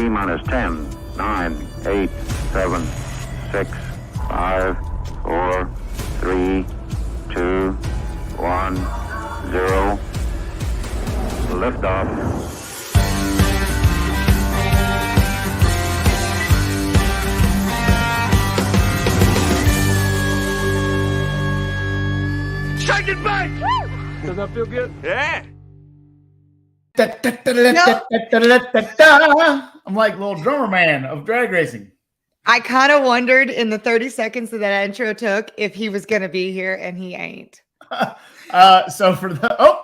T-minus 10, 9, 8, 7, 6, 5, 4, 3, 2, 1, 0. Liftoff. Shake it back! Does that feel good? Yeah. I'm like little drummer man of drag racing. I kind of wondered in the 30 seconds that intro took if he was going to be here, and he ain't. So for the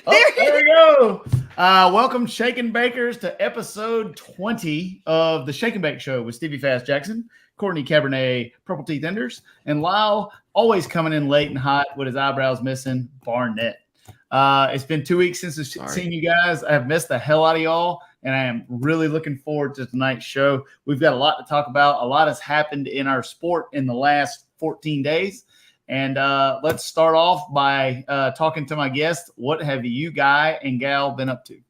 there we go. Welcome, Shake and Bakers, to episode 20 of the Shake and Bake Show with Stevie Fast Jackson, Courtney Cabernet Purple Teeth Enders, and Lyle, always coming in late and hot with his eyebrows missing, Barnett. It's been 2 weeks since I've seen you guys. I have missed the hell out of y'all, and I am really looking forward to tonight's show. We've got a lot to talk about. A lot has happened in our sport in the last 14 days. And let's start off by talking to my guest. What have you guy and gal been up to?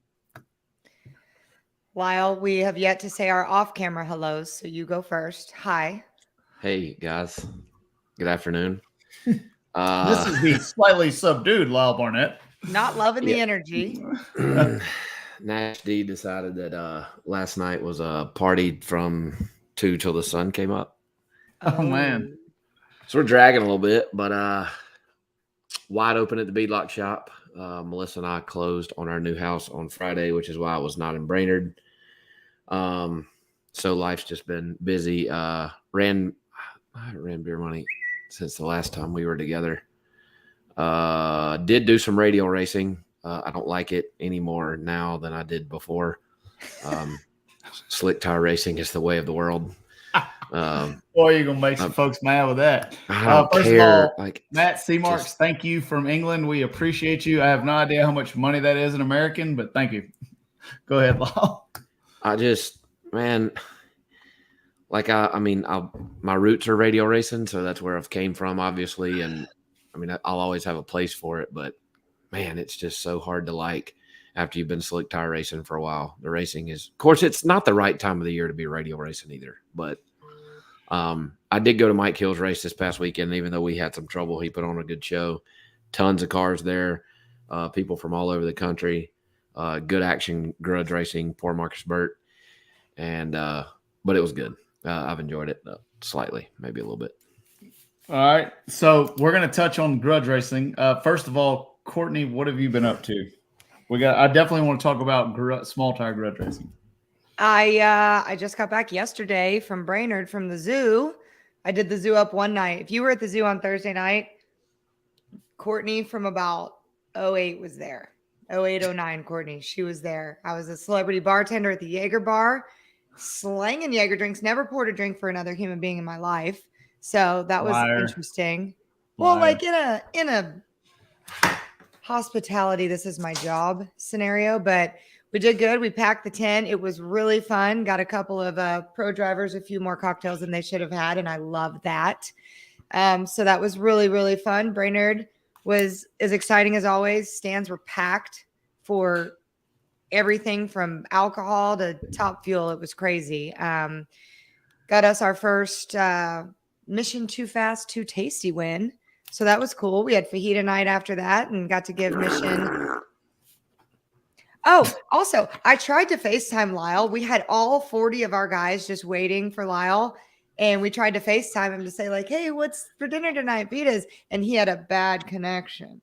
Lyle, we have yet to say our off-camera hellos, so you go first. Hi. Hey, guys. Good afternoon. This is the slightly subdued Lyle Barnett. Not loving the energy. Nash D decided that last night was a party from 2 till the sun came up. Oh, man. So we're dragging a little bit, but wide open at the beadlock shop. Melissa and I closed on our new house on Friday, which is why I was not in Brainerd. So life's just been busy. I haven't ran beer money since the last time we were together. Did do some radial racing. I don't like it any more now than I did before. Slick tire racing is the way of the world. Boy, you're gonna make some folks mad with that. I don't First care. of all, Matt Seamarks, thank you from England. We appreciate you. I have no idea how much money that is in American, but thank you. Go ahead, Lyle. My roots are radial racing, so that's where I've came from, obviously, and I mean I'll always have a place for it, but man, it's just so hard to like after you've been slick tire racing for a while. The racing is, of course, it's not the right time of the year to be radial racing either, but I did go to Mike Hill's race this past weekend. Even though we had some trouble, he put on a good show. Tons of cars there, people from all over the country. Good action, grudge racing. Poor Marcus Burt, but it was good. I've enjoyed it slightly, maybe a little bit. All right, so we're gonna touch on grudge racing. First of all, Courtney, what have you been up to? I definitely want to talk about small tire grudge racing. I just got back yesterday from Brainerd from the zoo. I did the zoo up one night. If you were at the zoo on Thursday night, Courtney from about 08 was there. 08, 09, Courtney. She was there. I was a celebrity bartender at the Jaeger bar, slanging Jaeger drinks. Never poured a drink for another human being in my life. So that was interesting. Well, like in a hospitality, this is my job scenario, but we did good. We packed the tent. It was really fun. Got a couple of pro drivers, a few more cocktails than they should have had, and I love that. So that was really, really fun. Brainerd was as exciting as always. Stands were packed for everything from alcohol to top fuel. It was crazy. Got us our first Mission Too Fast, Too Tasty win. So that was cool. We had fajita night after that and got to give Mission. Oh, also, I tried to FaceTime Lyle. We had all 40 of our guys just waiting for Lyle. And we tried to FaceTime him to say, like, hey, what's for dinner tonight? Pitas. And he had a bad connection.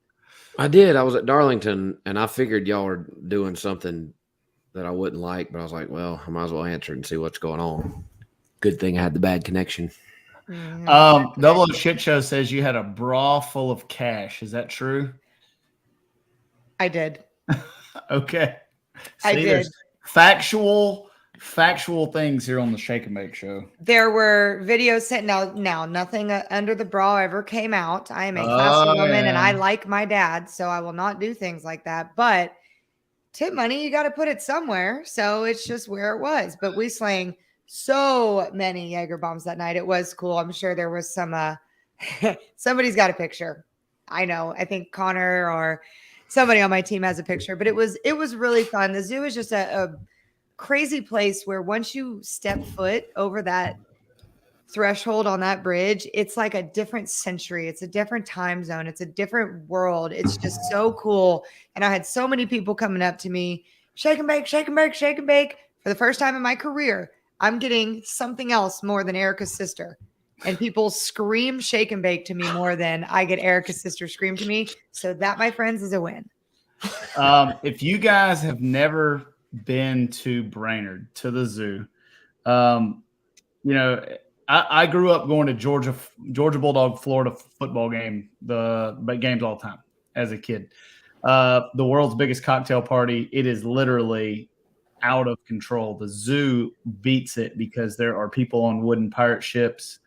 I did. I was at Darlington, and I figured y'all were doing something that I wouldn't like. But I was like, well, I might as well answer and see what's going on. Good thing I had the bad connection. Double O Shit Show says you had a bra full of cash. Is that true? I did. Okay. I did. Factual things here on the Shake and Bake Show. There were videos sent. Now nothing under the bra ever came out. I am a classy woman and I like my dad, so I will not do things like that. But tip money, you got to put it somewhere. So it's just where it was. But we slang so many Jaeger bombs that night. It was cool. I'm sure there was some, somebody's got a picture. I know. I think Connor or somebody on my team has a picture, but it was really fun. The zoo is just a crazy place where once you step foot over that threshold on that bridge, it's like a different century. It's a different time zone. It's a different world. It's just so cool. And I had so many people coming up to me, shake and bake, shake and bake, shake and bake. For the first time in my career, I'm getting something else more than Erica's sister. And people scream shake and bake to me more than I get Erica's sister scream to me. So that, my friends, is a win. If you guys have never been to Brainerd, to the zoo, I grew up going to Georgia Bulldog, Florida football game, the games all the time as a kid. The world's biggest cocktail party. It is literally out of control. The zoo beats it because there are people on wooden pirate ships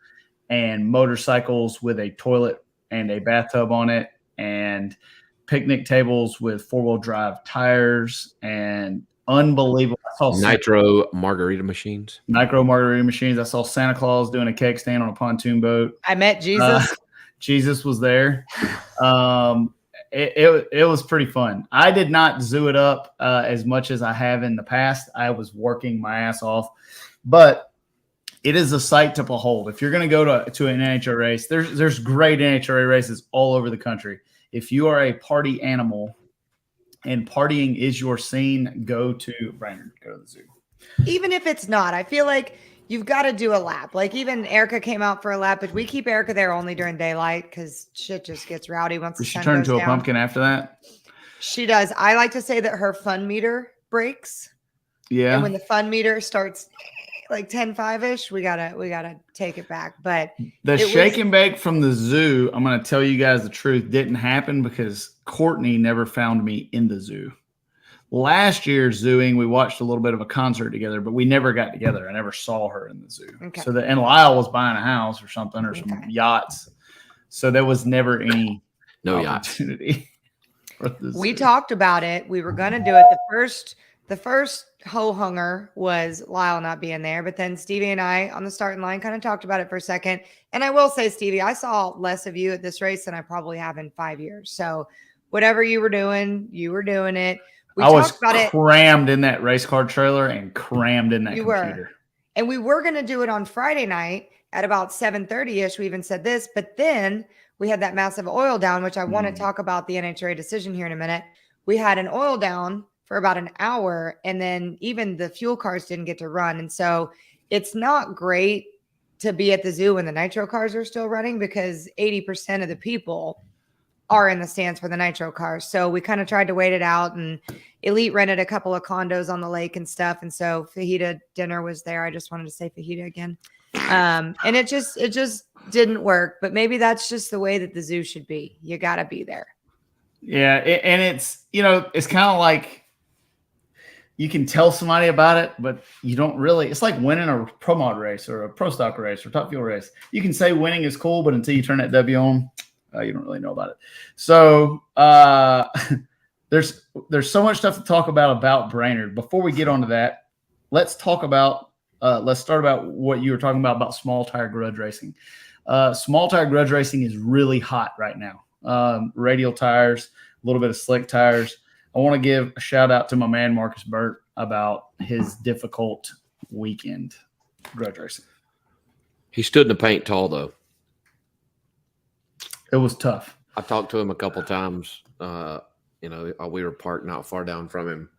and motorcycles with a toilet and a bathtub on it, and picnic tables with four-wheel drive tires, and unbelievable. Nitro margarita machines. I saw Santa Claus doing a keg stand on a pontoon boat. I met Jesus. Jesus was there. It was pretty fun. I did not zoo it up as much as I have in the past. I was working my ass off, but it is a sight to behold. If you're going to go to an NHRA race, there's great NHRA races all over the country. If you are a party animal and partying is your scene, go to Brainerd, go to the zoo. Even if it's not, I feel like you've got to do a lap. Like even Erica came out for a lap, but we keep Erica there only during daylight because shit just gets rowdy once the sun goes down. Does she turn into a pumpkin after that? She does. I like to say that her fun meter breaks. Yeah. And when the fun meter starts like 10-5-ish, we gotta take it back. But the shake and bake from the zoo, I'm gonna tell you guys the truth, didn't happen because Courtney never found me in the zoo. Last year zooing, we watched a little bit of a concert together, but we never got together. I never saw her in the zoo. Okay. And Lyle was buying a house or something, or some yachts. So there was never any opportunity. We talked about it. We were gonna do it. The first ho-hunger was Lyle not being there, but then Stevie and I on the starting line kind of talked about it for a second. And I will say, Stevie, I saw less of you at this race than I probably have in 5 years. So whatever you were doing it. I was crammed in that race car trailer and crammed in that computer. And we were going to do it on Friday night at about 7:30-ish. We even said this, but then we had that massive oil down, which I want to talk about the NHRA decision here in a minute. We had an oil down for about an hour, and then even the fuel cars didn't get to run. And so it's not great to be at the zoo when the nitro cars are still running because 80% of the people are in the stands for the nitro cars. So we kind of tried to wait it out, and Elite rented a couple of condos on the lake and stuff. And so fajita dinner was there. I just wanted to say fajita again. And it just didn't work, but maybe that's just the way that the zoo should be. You got to be there. Yeah. And it's, it's kind of like, you can tell somebody about it, but you don't really. It's like winning a pro mod race or a pro stock race or top fuel race. You can say winning is cool, but until you turn that W on, you don't really know about it. So there's so much stuff to talk about Brainerd. Before we get onto that, let's start about what you were talking about small tire grudge racing. Small tire grudge racing is really hot right now. Radial tires, a little bit of slick tires. I want to give a shout out to my man, Marcus Burt, about his difficult weekend grudge racing. He stood in the paint tall, though. It was tough. I talked to him a couple times. We were parked not far down from him,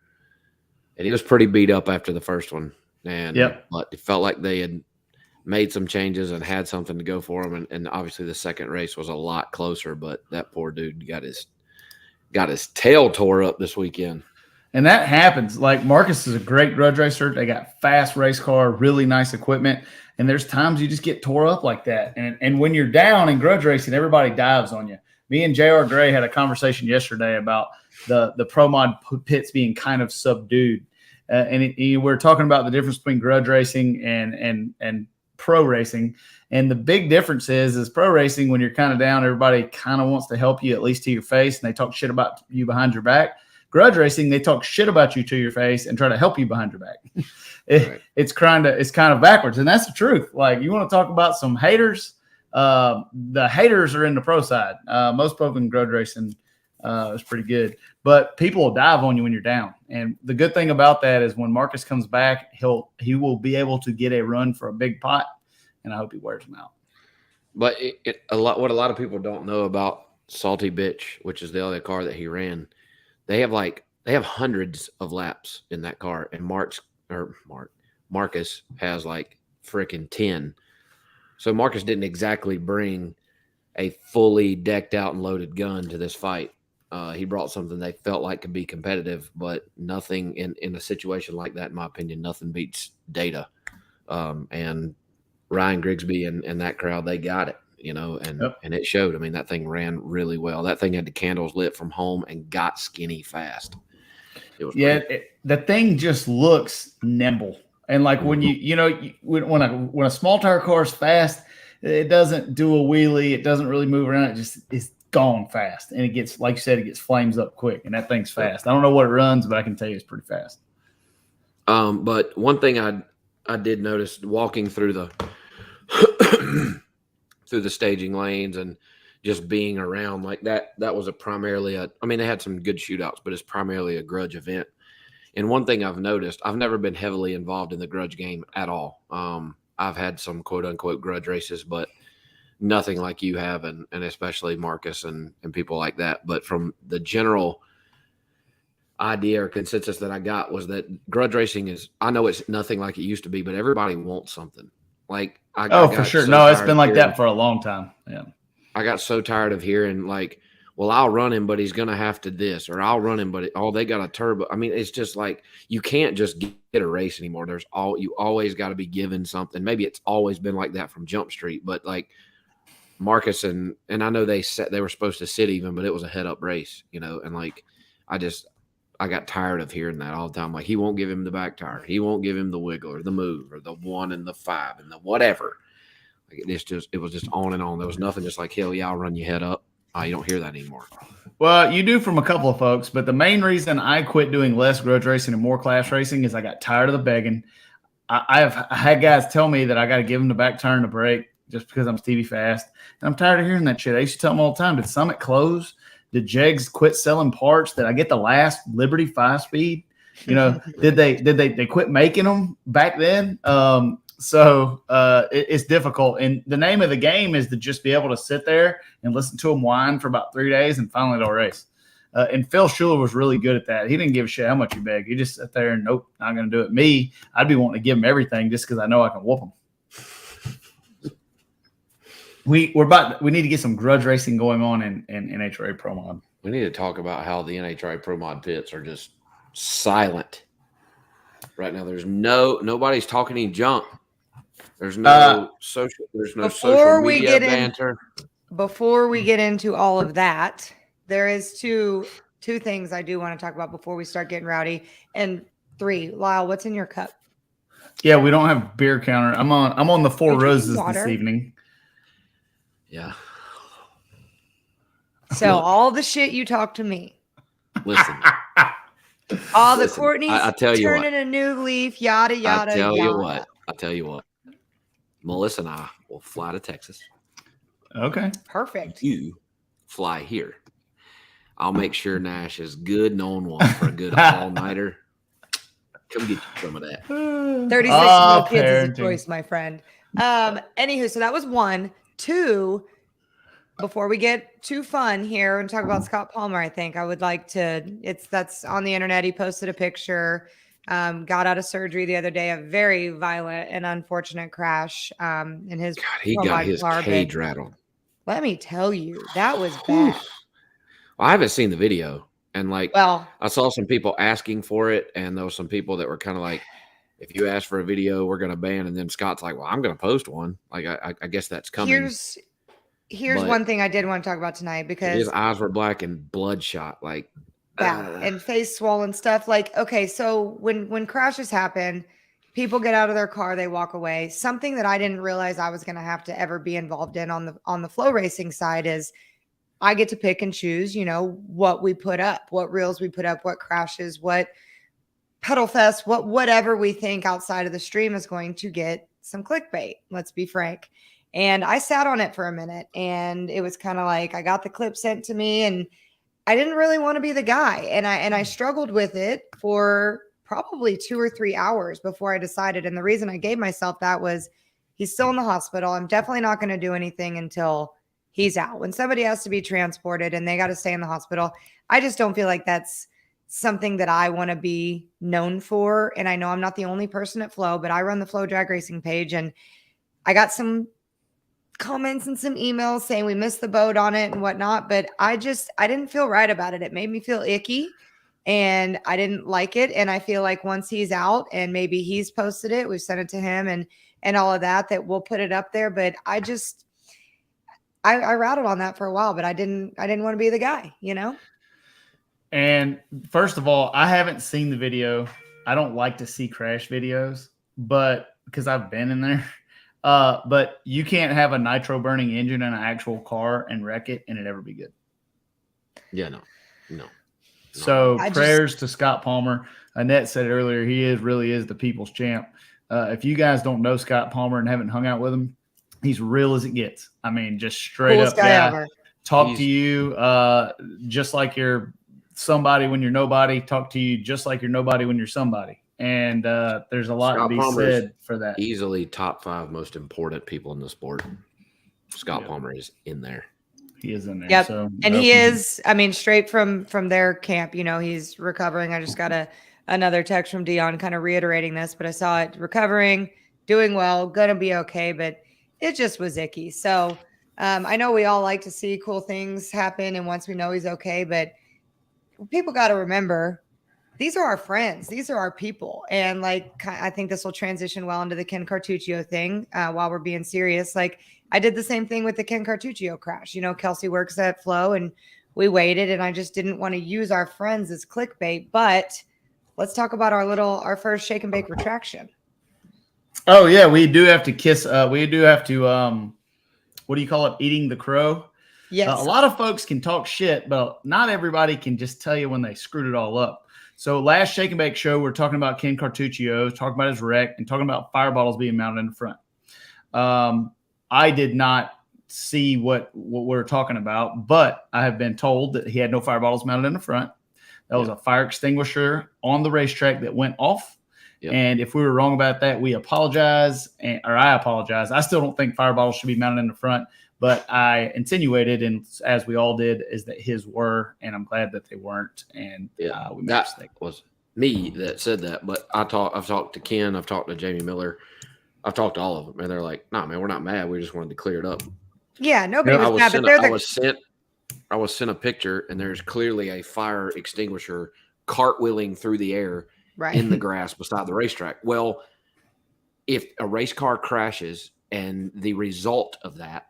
and he was pretty beat up after the first one. And but it felt like they had made some changes and had something to go for him. And obviously the second race was a lot closer, but that poor dude got his tail tore up this weekend. And that happens. Like, Marcus is a great grudge racer. They got fast race car, really nice equipment. And there's times you just get tore up like that. And when you're down in grudge racing, everybody dives on you. Me and JR Gray had a conversation yesterday about the pro mod pits being kind of subdued. We're talking about the difference between grudge racing and pro racing. And the big difference is pro racing, when you're kind of down, everybody kind of wants to help you, at least to your face, and they talk shit about you behind your back. Grudge racing, they talk shit about you to your face and try to help you behind your back. It's kind of backwards, and that's the truth. Like, you want to talk about some haters? The haters are in the pro side. Most people in grudge racing It was pretty good. But people will dive on you when you're down. And the good thing about that is when Marcus comes back, he will be able to get a run for a big pot, and I hope he wears them out. But what a lot of people don't know about Salty Bitch, which is the other car that he ran, they have hundreds of laps in that car, and Marcus has like freaking 10. So Marcus didn't exactly bring a fully decked out and loaded gun to this fight. He brought something they felt like could be competitive, but nothing in a situation like that, in my opinion, nothing beats data. And Ryan Grigsby and that crowd, they got it, and it showed. I mean, that thing ran really well. That thing had the candles lit from home and got skinny fast. It was the thing just looks nimble. And like when when a small tire car is fast, it doesn't do a wheelie. It doesn't really move around. It's gone fast. And it gets, like you said, it gets flames up quick. And that thing's fast. I don't know what it runs, but I can tell you it's pretty fast. But one thing I did notice walking through the through the staging lanes and just being around like that was they had some good shootouts, but it's primarily a grudge event. And one thing I've noticed, I've never been heavily involved in the grudge game at all. I've had some quote unquote grudge races, but nothing like you have, and especially Marcus and people like that. But from the general idea or consensus that I got was that grudge racing I know it's nothing like it used to be, but everybody wants something. Like for sure. No, it's been like that for a long time. Yeah. I got so tired of hearing like, well, I'll run him, but he's going to have to this, or I'll run him, but they got a turbo. I mean, it's just like, you can't just get a race anymore. You always got to be given something. Maybe it's always been like that from Jump Street, but like Marcus and I know they were supposed to sit even, but it was a head up race, and like, I got tired of hearing that all the time. Like, he won't give him the back tire. He won't give him the wiggle or the move or the 1 and the 5 and the whatever. Like, it was just on and on. There was nothing just like, hell yeah, I'll run you head up. You don't hear that anymore. Well, you do from a couple of folks, but the main reason I quit doing less grudge racing and more class racing is I got tired of the begging. I had guys tell me that I got to give them the back turn to brake just because I'm Stevie Fast. And I'm tired of hearing that shit. I used to tell them all the time, did Summit close? Did Jegs quit selling parts? Did I get the last Liberty 5-speed? Did they quit making them back then? So it's difficult. And the name of the game is to just be able to sit there and listen to them whine for about 3 days, and finally they'll race. And Phil Schuler was really good at that. He didn't give a shit how much you beg. He just sat there and, nope, not going to do it. Me, I'd be wanting to give him everything just because I know I can whoop him. We need to get some grudge racing going on in NHRA Pro Mod. We need to talk about how the NHRA Pro Mod pits are just silent right now. There's nobody's talking any junk. There's no social media banter. Before we get into all of that, there is two things I do want to talk about before we start getting rowdy. And 3, Lyle, what's in your cup? Yeah, we don't have beer counter. I'm on the Four Roses this evening. Yeah. So all the shit you talk to me. Listen. All the Courtney's I tell you turning a new leaf, yada, yada, I tell you what. Melissa and I will fly to Texas. Okay. Perfect. You fly here. I'll make sure Nash is good and on one for a good all-nighter. Come get you some of that. 36 little kids is a choice, my friend. Anywho, so that was 1. 2, before we get too fun here and talk about Scott Palmer, I think I would like to, that's on the internet. He posted a picture, got out of surgery the other day, a very violent and unfortunate crash in his he got his cage rattled. Let me tell you, that was bad. Well, I haven't seen the video, and I saw some people asking for it, and there were some people that were kind of like, if you ask for a video, we're going to ban. And then Scott's like, well, I'm going to post one. Like, I guess that's coming. Here's one thing I did want to talk about tonight, because his eyes were black and bloodshot, like, and face swollen stuff. Like, okay, so when crashes happen, people get out of their car, they walk away. Something that I didn't realize I was going to have to ever be involved in on the flow racing side is I get to pick and choose, what we put up, what reels we put up, what crashes, what pedal fest, whatever we think outside of the stream is going to get some clickbait. Let's be frank. And I sat on it for a minute, and it was kind of like, I got the clip sent to me, and I didn't really want to be the guy. And I struggled with it for probably 2 or 3 hours before I decided. And the reason I gave myself that was he's still in the hospital. I'm definitely not going to do anything until he's out. When somebody has to be transported and they got to stay in the hospital, I just don't feel like that's something that I want to be known for. And I know I'm not the only person at Flow, but I run the Flow Drag Racing page, and I got some comments and some emails saying we missed the boat on it and whatnot, but I didn't feel right about it. It made me feel icky and I didn't like it. And I feel like once he's out and maybe he's posted it, we've sent it to him and all of that we'll put it up there. But I rattled on that for a while, but I didn't want to be the guy, you know? And first of all, I haven't seen the video. I don't like to see crash videos, but because I've been in there. But you can't have a nitro burning engine in an actual car and wreck it and it ever be good. Yeah, no. So prayers to Scott Palmer. Annette said it earlier. He really is the people's champ. If you guys don't know Scott Palmer and haven't hung out with him, he's real as it gets. I mean, just straight Coolest up guy. ever. Talk to you just like you're somebody when you're nobody. Talk to you just like you're nobody when you're somebody. And there's a lot Scott to be Palmer's said for that. Easily top 5 most important people in the sport. Scott Palmer is in there. He is in there. Yep. So, and he is, I mean, straight from their camp, you know, he's recovering. I just got another text from Dion kind of reiterating this, but I saw it recovering, doing well, going to be okay. But it just was icky. So I know we all like to see cool things happen. And once we know he's okay, but people got to remember, these are our friends. These are our people. And like, I think this will transition well into the Ken Cartuccio thing while we're being serious. Like I did the same thing with the Ken Cartuccio crash. You know, Kelsey works at Flow and we waited, and I just didn't want to use our friends as clickbait. But let's talk about our first shake and bake retraction. Oh yeah. We do have to kiss. We do have to, what do you call it? Eating the crow. Yes. A lot of folks can talk shit, but not everybody can just tell you when they screwed it all up. So last Shake and Bake show, we're talking about Ken Cartuccio, talking about his wreck, and talking about fire bottles being mounted in the front. I did not see what we're talking about, but I have been told that he had no fire bottles mounted in the front. That was a fire extinguisher on the racetrack that went off. Yep. And if we were wrong about that, we apologize, or I apologize. I still don't think fire bottles should be mounted in the front. But I insinuated, and as we all did, is that his were, and I'm glad that they weren't. And we made a mistake. Was me that said that. But I've talked to Ken, I've talked to Jamie Miller, I've talked to all of them, and they're like, "Nah, man, we're not mad. We just wanted to clear it up." Yeah, nobody was mad. But I was sent a picture, and there's clearly a fire extinguisher cartwheeling through the air in the grass beside the racetrack. Well, if a race car crashes and the result of that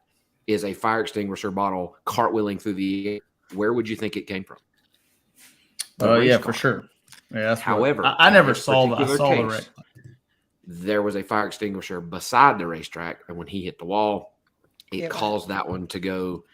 is a fire extinguisher bottle cartwheeling through the air, where would you think it came from? Oh, yeah, for sure. Yeah, however, I never saw the wreck. There was a fire extinguisher beside the racetrack, and when he hit the wall, it caused that one to go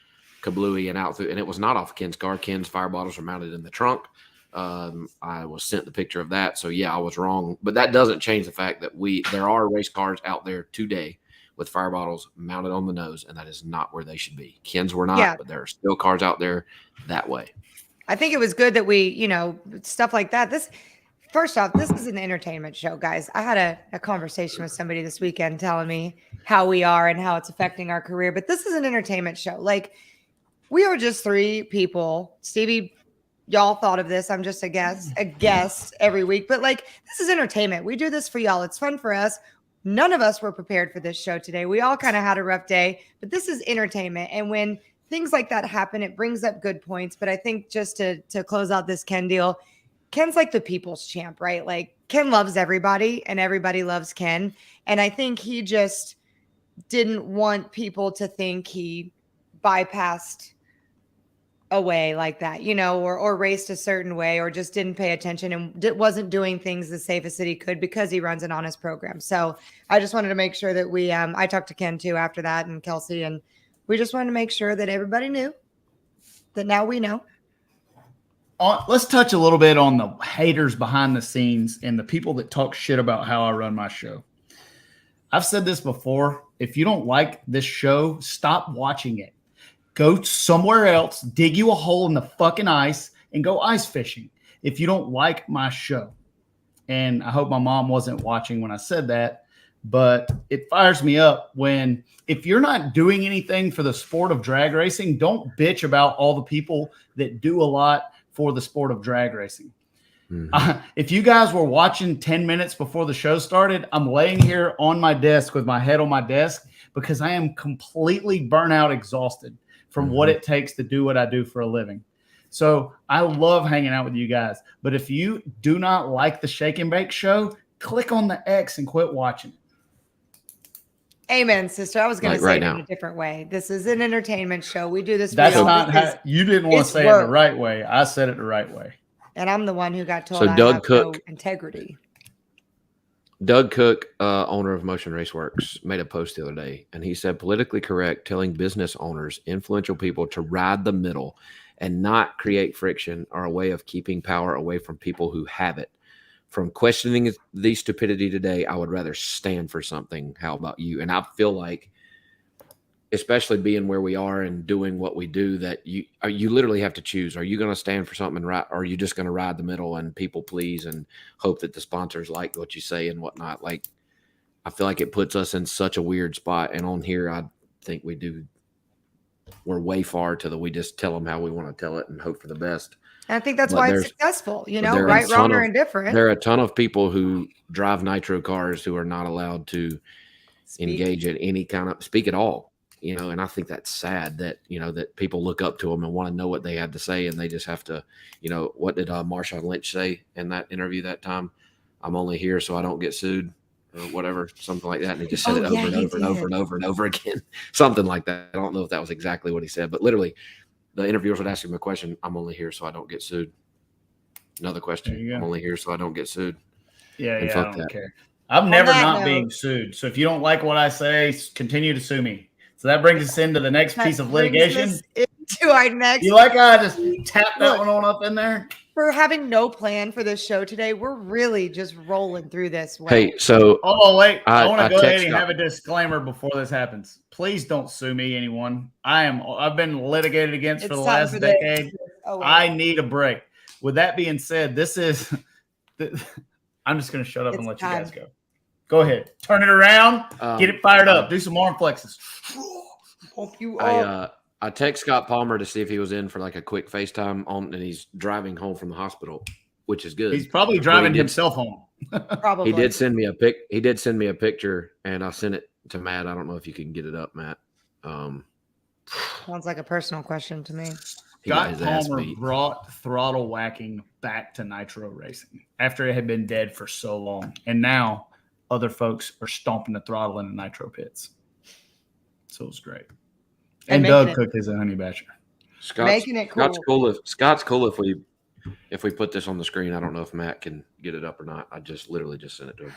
kablooey and out through. And it was not off Ken's car. Ken's fire bottles were mounted in the trunk. I was sent the picture of that, so yeah, I was wrong. But that doesn't change the fact that there are race cars out there today with fire bottles mounted on the nose, and that is not where they should be. Ken's were not, but there are still cars out there that way. I think it was good that we, you know, stuff like that. First off, this is an entertainment show, guys. I had a conversation with somebody this weekend telling me how we are and how it's affecting our career, but this is an entertainment show. Like, we are just 3 people. Stevie, y'all thought of this. I'm just a guest every week, but like, this is entertainment. We do this for y'all. It's fun for us. None of us were prepared for this show today. We all kind of had a rough day, but this is entertainment. And when things like that happen, it brings up good points. But I think just to close out this Ken deal, Ken's like the people's champ, right? Like Ken loves everybody and everybody loves Ken. And I think he just didn't want people to think he bypassed a way like that, you know, or raced a certain way, or just didn't pay attention and wasn't doing things the safest that he could because he runs an honest program. So I just wanted to make sure that we, I talked to Ken too after that, and Kelsey, and we just wanted to make sure that everybody knew that now we know. Let's touch a little bit on the haters behind the scenes and the people that talk shit about how I run my show. I've said this before. If you don't like this show, stop watching it. go somewhere else, dig you a hole in the fucking ice, and go ice fishing if you don't like my show. And I hope my mom wasn't watching when I said that, but it fires me up when, if you're not doing anything for the sport of drag racing, don't bitch about all the people that do a lot for the sport of drag racing. If you guys were watching 10 minutes before the show started, I'm laying here on my desk with my head on my desk because I am completely burnt out, exhausted from what it takes to do what I do for a living. So I love hanging out with you guys. But if you do not like the Shake and Bake show, click on the X and quit watching. Amen, sister. I was going to say right it now. in a different way. This is an entertainment show. We do this. That's for not how you didn't want to say it the right way. I said it the right way. And I'm the one who got told So I Doug have Cook, no integrity. Doug Cook, owner of Motion Raceworks, made a post the other day, and he said, politically correct, telling business owners, influential people to ride the middle and not create friction are a way of keeping power away from people who have it. From questioning the stupidity today, I would rather stand for something. How about you? And I feel like, especially being where we are and doing what we do, that you literally have to choose. Are you going to stand for something, right? Or are you just going to ride the middle and people please and hope that the sponsors like what you say and whatnot? Like, I feel like it puts us in such a weird spot. And on here, I think we're way far to we just tell them how we want to tell it and hope for the best. And I think that's why it's successful, right, wrong, or indifferent. There are a ton of people who drive nitro cars who are not allowed to engage in any kind of speak at all. And I think that's sad that, that people look up to them and want to know what they had to say. And they just have to, what did Marshawn Lynch say in that interview that time? I'm only here so I don't get sued or whatever, something like that. And he just said it over and over and over and over and over again, something like that. I don't know if that was exactly what he said, but literally the interviewers would ask him a question. I'm only here so I don't get sued. Another question. I'm only here so I don't get sued. Yeah. I don't care. I'm never not being sued. So if you don't like what I say, continue to sue me. So that brings us into the next piece of litigation. Into our next. You like how I just tapped that one on up in there? For having no plan for this show today, we're really just rolling through this. Hey, so wait, I want to go ahead and have a disclaimer before this happens. Please don't sue me, anyone. I've been litigated against for the last decade. I need a break. With that being said, I'm just going to shut up and let you guys go. Go ahead. Turn it around. Get it fired up. Do some arm flexes. I text Scott Palmer to see if he was in for like a quick FaceTime and he's driving home from the hospital, which is good. He's probably driving himself home. Probably. He did send me a picture and I sent it to Matt. I don't know if you can get it up, Matt. Sounds like a personal question to me. Scott Palmer brought throttle whacking back to nitro racing after it had been dead for so long. And now other folks are stomping the throttle in the nitro pits. So it was great. And Doug Cook is a honey badger. Making it cool. Scott's cool if we put this on the screen. I don't know if Matt can get it up or not. I just literally just sent it to him.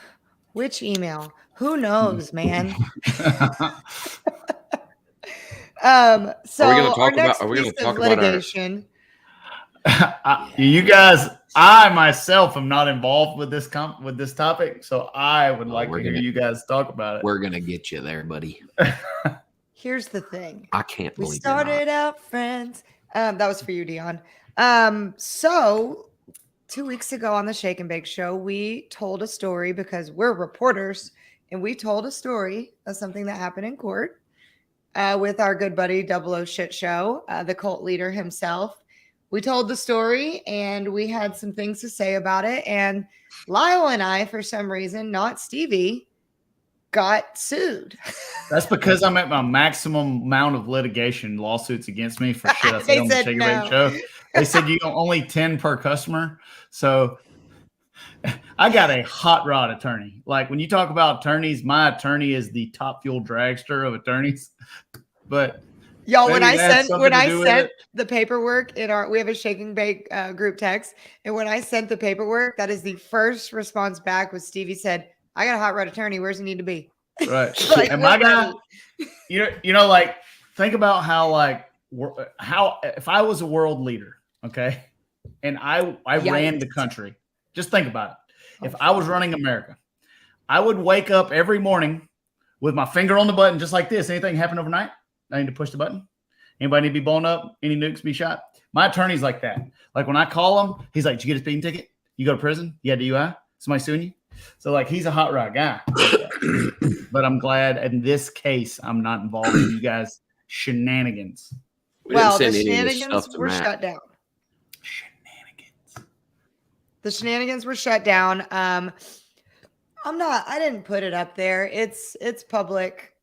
Which email? Who knows, man? So are we going to talk about litigation? You guys, I myself am not involved with this topic, so I would like to hear you guys talk about it. We're gonna get you there, buddy. Here's the thing. I can't believe we started out friends. That was for you, Dion. So 2 weeks ago on the Shake and Bake show, we told a story because we're reporters, and we told a story of something that happened in court with our good buddy Double O Shit Show, the cult leader himself. We told the story and we had some things to say about it. And Lyle and I, for some reason, not Stevie, got sued. That's because I'm at my maximum amount of litigation lawsuits against me for shit I said on the Shake and Bake show. They said you only 10 per customer. So I got a hot rod attorney. Like when you talk about attorneys, my attorney is the top fuel dragster of attorneys. But y'all, when I sent the paperwork we have a Shake and Bake group text, and when I sent the paperwork, that is the first response back was Stevie said, "I got a hot rod attorney. Where's he need to be?" Right. And my guy, like think about how if I was a world leader, okay, and I ran the country, just think about it. If I was running America, I would wake up every morning with my finger on the button, just like this. Anything happen overnight? I need to push the button. Anybody need to be blown up? Any nukes be shot? My attorney's like that. Like when I call him, he's like, "Did you get a speeding ticket? You go to prison? You had DUI? Somebody suing you?" So like he's a hot rod guy. But I'm glad in this case I'm not involved in you guys' shenanigans. Well, the shenanigans were shut down. The shenanigans were shut down. I didn't put it up there. It's public.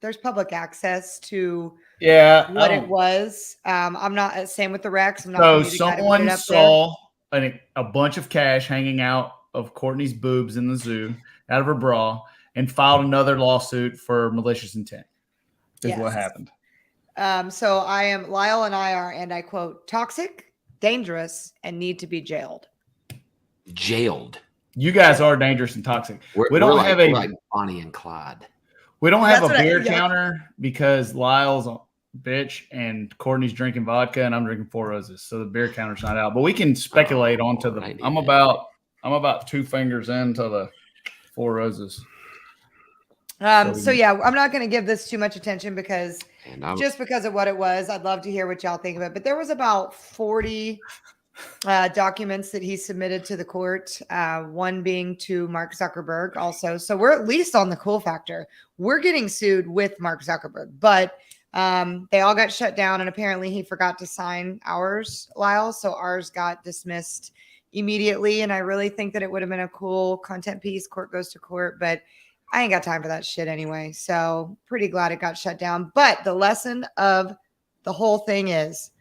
There's public access to what it was. I'm not same with the Rex. I'm not so someone saw a bunch of cash hanging out of Courtney's boobs in the zoo out of her bra and filed another lawsuit for malicious intent. Is what happened. So Lyle and I are, and I quote, toxic, dangerous, and need to be jailed. Jailed. You guys are dangerous and toxic. We don't have like Bonnie and Clyde. We don't have a beer counter because Lyle's a bitch and Courtney's drinking vodka and I'm drinking Four Roses. So the beer counter's not out. But we can speculate onto the I'm about 2 fingers into the Four Roses. So yeah, I'm not going to give this too much attention because just because of what it was. I'd love to hear what y'all think of it. But there was about 40 documents that he submitted to the court, one being to Mark Zuckerberg also. So we're at least on the cool factor. We're getting sued with Mark Zuckerberg, but they all got shut down, and apparently he forgot to sign ours, Lyle. So ours got dismissed immediately, and I really think that it would have been a cool content piece. Court goes to court, but I ain't got time for that shit anyway. So pretty glad it got shut down. But the lesson of the whole thing is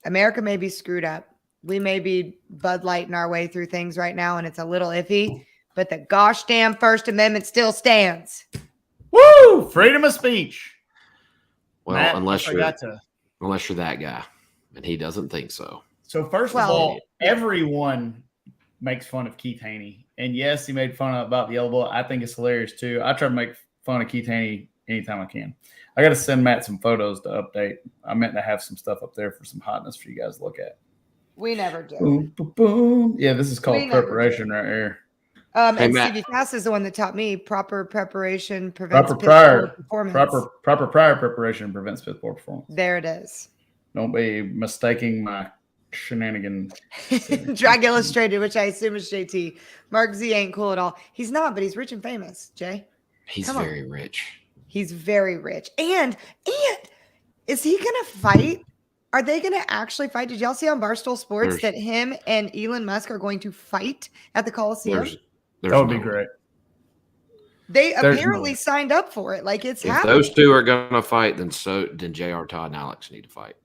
America may be screwed up. We may be Bud Lighting our way through things right now, and it's a little iffy, but the gosh damn First Amendment still stands. Woo! Freedom of speech. Well, Matt, unless you're that guy, and he doesn't think so. So first of all, everyone makes fun of Keith Haney. And yes, he made fun about the Yellow Bullet. I think it's hilarious too. I try to make fun of Keith Haney anytime I can. I got to send Matt some photos to update. I meant to have some stuff up there for some hotness for you guys to look at. We never do. Boom, boom, boom. Yeah, this is called preparation right here. And Stevie Fast is the one that taught me proper preparation prevents piss-poor performance. Proper prior preparation prevents piss-poor performance. There it is. Don't be mistaking my shenanigan. Drag Illustrated, which I assume is JT. Mark Z ain't cool at all. He's not, but he's rich and famous, Jay. He's very rich. He's very rich. And is he going to fight? Are they going to actually fight? Did y'all see on Barstool Sports that him and Elon Musk are going to fight at the Coliseum? That would be great. They apparently signed up for it. Like it's happening. If those two are going to fight, then J.R. Todd and Alex need to fight.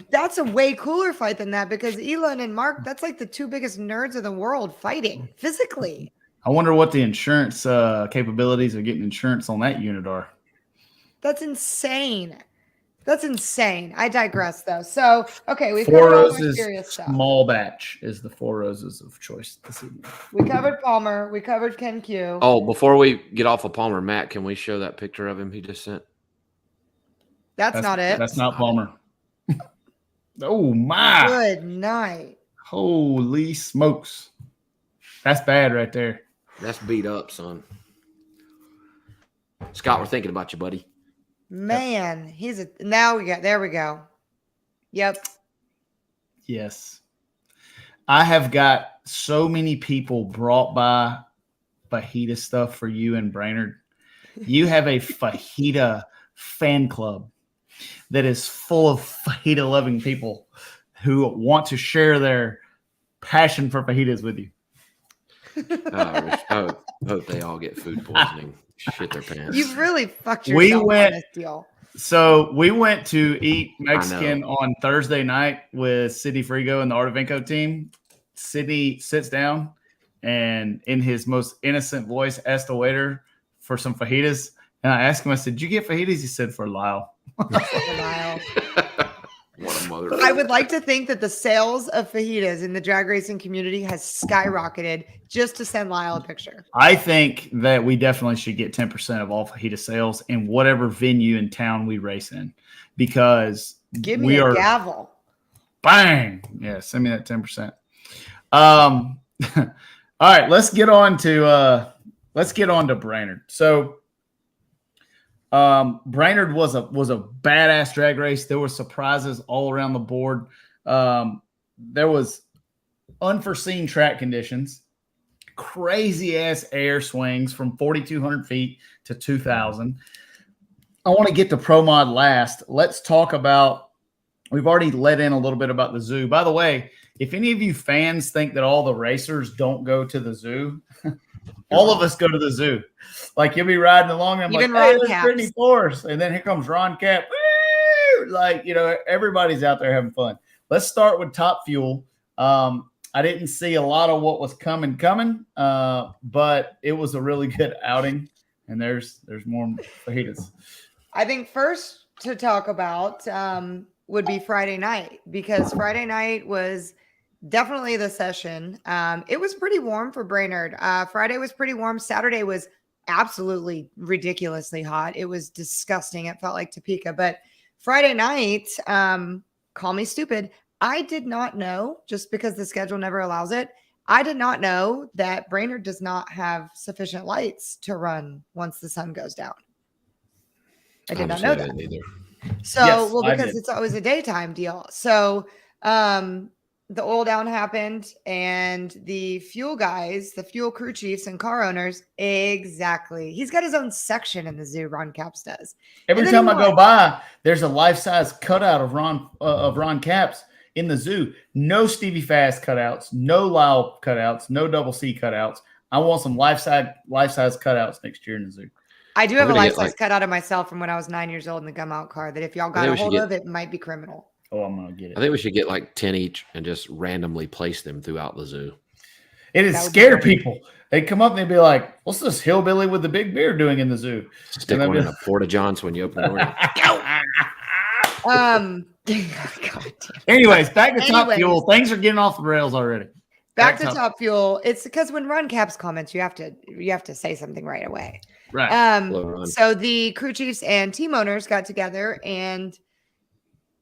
That's a way cooler fight than that because Elon and Mark, that's like the two biggest nerds of the world fighting physically. I wonder what the insurance capabilities of getting insurance on that unit are. That's insane. That's insane. I digress, though. So, okay, we've Four covered all Roses our serious stuff. Small batch is the Four Roses of choice this evening. We covered Palmer. We covered Ken Q. Oh, before we get off of Palmer, Matt, can we show that picture of him he just sent? That's not it. That's not Palmer. Oh, my. Good night. Holy smokes. That's bad right there. That's beat up, son. Scott, we're thinking about you, buddy. Man, there we go. Yep. Yes. I have got so many people brought by fajita stuff for you and Brainerd. You have a fajita fan club that is full of fajita loving people who want to share their passion for fajitas with you. I hope they all get food poisoning. Shit their pants. You've really fucked yourself on this deal. So we went to eat Mexican on Thursday night with Sidney Frigo and the Art of Inco team. Sidney sits down and in his most innocent voice asked the waiter for some fajitas. And I asked him, I said, "Did you get fajitas?" He said, "For Lyle." Lyle. What a mother. I would like to think that the sales of fajitas in the drag racing community has skyrocketed just to send Lyle a picture. I think that we definitely should get 10% of all fajita sales in whatever venue in town we race in, because give me a gavel. Bang! Yeah, send me that 10%. All right, let's get on to Brainerd. So, Brainerd was a badass drag race. There were surprises all around the board. There was unforeseen track conditions, crazy ass air swings from 4,200 feet to 2,000. I want to get to Pro Mod last. Let's talk about, we've already let in a little bit about the zoo. By the way, if any of you fans think that all the racers don't go to the zoo, all of us go to the zoo. Like, you'll be riding along and I'm Even like, hey, Ron there's Capps. Brittany Force. And then here comes Ron Cap. Woo! Like, everybody's out there having fun. Let's start with Top Fuel. I didn't see a lot of what was coming, but it was a really good outing. And there's more fajitas. I think first to talk about would be Friday night, because Friday night was definitely the session. It was pretty warm for Brainerd. Friday was pretty warm. Saturday was absolutely ridiculously hot. It was disgusting. It felt like Topeka. But Friday night, call me stupid, I did not know, just because the schedule never allows it, I did not know that Brainerd does not have sufficient lights to run once the sun goes down. I did not know that either. So, Yes, well, I because did. it's always a daytime deal. So, the oil down happened, and the fuel guys, the fuel crew chiefs and car owners, exactly. He's got his own section in the zoo. Ron Capps does. Every And then time he I go won. by, there's a life-size cutout of Ron Capps in the zoo. No Stevie Fast cutouts, no Lyle cutouts, no Double C cutouts. I want some life-size cutouts next year in the zoo. I do have a We're gonna get, life-size cutout of myself from when I was 9 years old in the gum out car that if y'all got think a we should hold get- of, it might be criminal. Oh, I'm gonna get it. I think we should get like 10 each and just randomly place them throughout the zoo. It is That would be scare great. people. They come up and they'd be like, "What's this hillbilly with the big beard doing in the zoo?" Stick And one in I'd a porta johns when you open the door. God damn. Anyways, back to Top Anyways. Fuel. Things are getting off the rails already. Back to Top Fuel. It's because when Ron Capps comments, you have to say something right away. Right. Hello, Ron. So the crew chiefs and team owners got together, and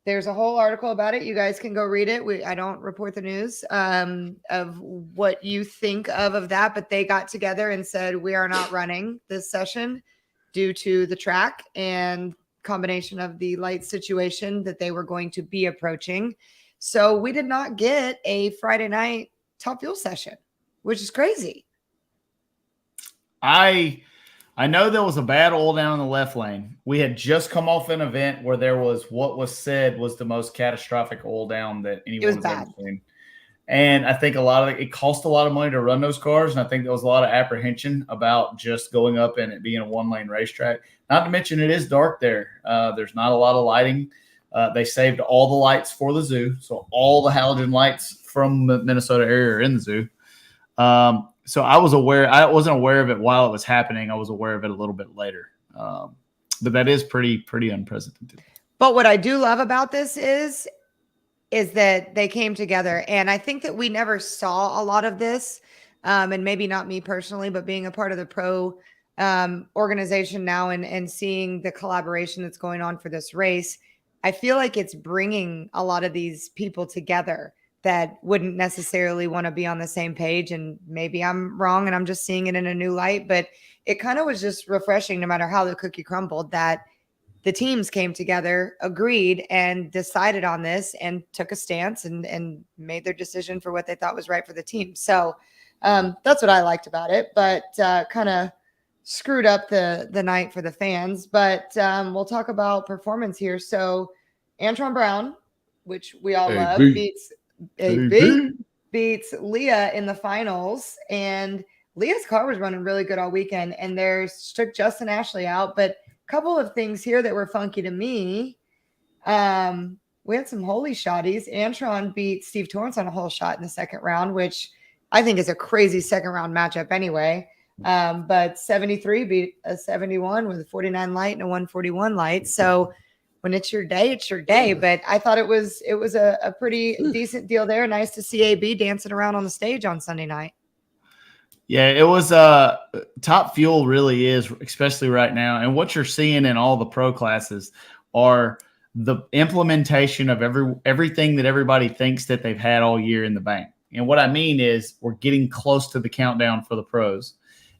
there's a whole article about it. You guys can go read it. I don't report the news of what you think of that, but they got together and said, we are not running this session due to the track and combination of the light situation that they were going to be approaching. So we did not get a Friday night Top Fuel session, which is crazy. I know there was a bad oil down in the left lane. We had just come off an event where there was what was said was the most catastrophic oil down that anyone has ever seen. And I think it cost a lot of money to run those cars. And I think there was a lot of apprehension about just going up and it being a one-lane racetrack. Not to mention it is dark there. There's not a lot of lighting. They saved all the lights for the zoo. So all the halogen lights from the Minnesota area are in the zoo. So I wasn't aware of it while it was happening. I was aware of it a little bit later. But that is pretty unprecedented. But what I do love about this is that they came together. And I think that we never saw a lot of this. And maybe not me personally, but being a part of the pro organization now and seeing the collaboration that's going on for this race, I feel like it's bringing a lot of these people together that wouldn't necessarily want to be on the same page. And maybe I'm wrong and I'm just seeing it in a new light, but it kind of was just refreshing, no matter how the cookie crumbled, that the teams came together, agreed, and decided on this and took a stance and made their decision for what they thought was right for the team. So that's what I liked about it, but kind of screwed up the night for the fans. But we'll talk about performance here. So Antron Brown, which we all love, beats Leah in the finals, and Leah's car was running really good all weekend, and took Justin Ashley out. But a couple of things here that were funky to me. We had some holy shotties. Antron beat Steve Torrance on a whole shot in the second round, which I think is a crazy second round matchup anyway. But 73 beat a 71 with a 49 light and a 141 light. So when it's your day, it's your day. But I thought it was a pretty decent deal there. Nice to see AB dancing around on the stage on Sunday night. Yeah, it was Top Fuel really is, especially right now. And what you're seeing in all the pro classes are the implementation of everything that everybody thinks that they've had all year in the bank. And what I mean is we're getting close to the countdown for the pros.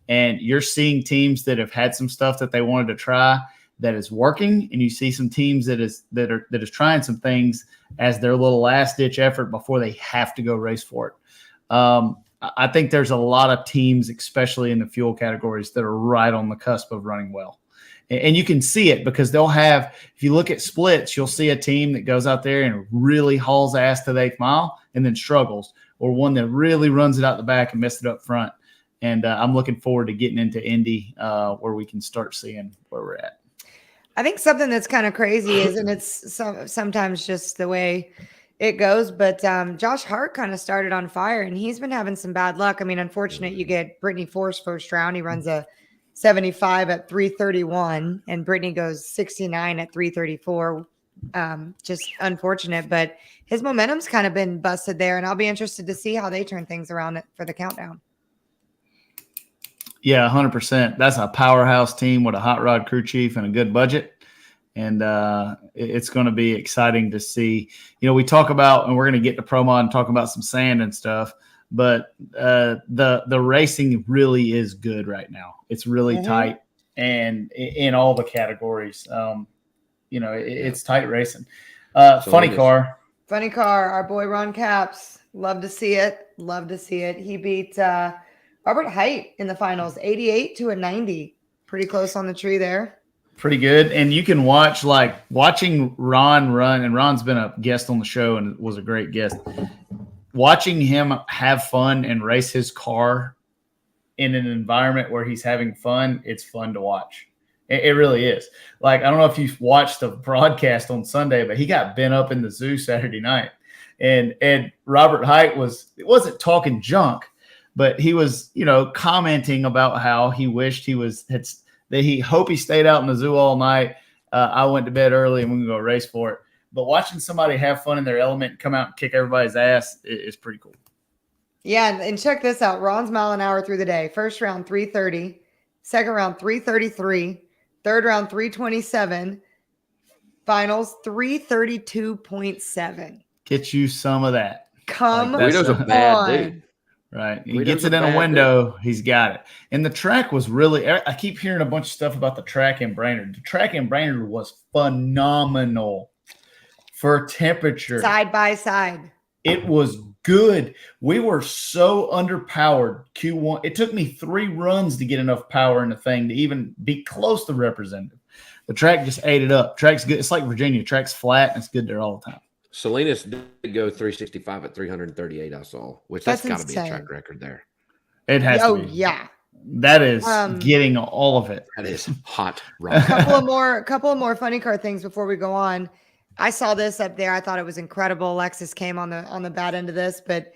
And you're seeing teams that have had some stuff that they wanted to try that is working, and you see some teams that is trying some things as their little last ditch effort before they have to go race for it. I think there's a lot of teams, especially in the fuel categories, that are right on the cusp of running well. And you can see it because they'll have, if you look at splits, you'll see a team that goes out there and really hauls ass to the 8th mile and then struggles, or one that really runs it out the back and messed it up front. And I'm looking forward to getting into Indy where we can start seeing where we're at. I think something that's kind of crazy is, and it's sometimes just the way it goes, but Josh Hart kind of started on fire, and he's been having some bad luck. I mean, unfortunate you get Brittany Force first round. He runs a 75 at 331, and Brittany goes 69 at 334. Just unfortunate, but his momentum's kind of been busted there, and I'll be interested to see how they turn things around for the countdown. Yeah, 100%. That's a powerhouse team with a hot rod crew chief and a good budget. And it's going to be exciting to see. You know, we talk about, and we're going to get to promo and talk about some sand and stuff, but the racing really is good right now. It's really tight, and in all the categories, it's tight racing. Funny car, our boy Ron Capps. Love to see it. He beat Robert Height in the finals, 88 to a 90. Pretty close on the tree there. Pretty good. And you can watching Ron run, and Ron's been a guest on the show and was a great guest. Watching him have fun and race his car in an environment where he's having fun, it's fun to watch. It really is. Like, I don't know if you've watched the broadcast on Sunday, but he got bent up in the zoo Saturday night. And Robert Height wasn't talking junk, but he was, commenting about how he wished he hoped he stayed out in the zoo all night. I went to bed early and we can go race for it. But watching somebody have fun in their element and come out and kick everybody's ass is pretty cool. Yeah, and check this out. Ron's mile an hour through the day. First round, 330. Second round, 333. Third round, 327. Finals, 332.7. Get you some of that. Come on. Guido's a bad dude. Right. He gets it in a window. He's got it. And the track was really, I keep hearing a bunch of stuff about the track in Brainerd. The track in Brainerd was phenomenal for temperature. Side by side. It was good. We were so underpowered Q1. It took me 3 runs to get enough power in the thing to even be close to representative. The track just ate it up. Track's good. It's like Virginia. Track's flat and it's good there all the time. Salinas did go 365 at 338, I saw, which that's got to be a track record there. It has to be. Yeah. That is getting all of it. That is hot. A couple of more funny car things before we go on. I saw this up there. I thought it was incredible. Alexis came on the bad end of this, but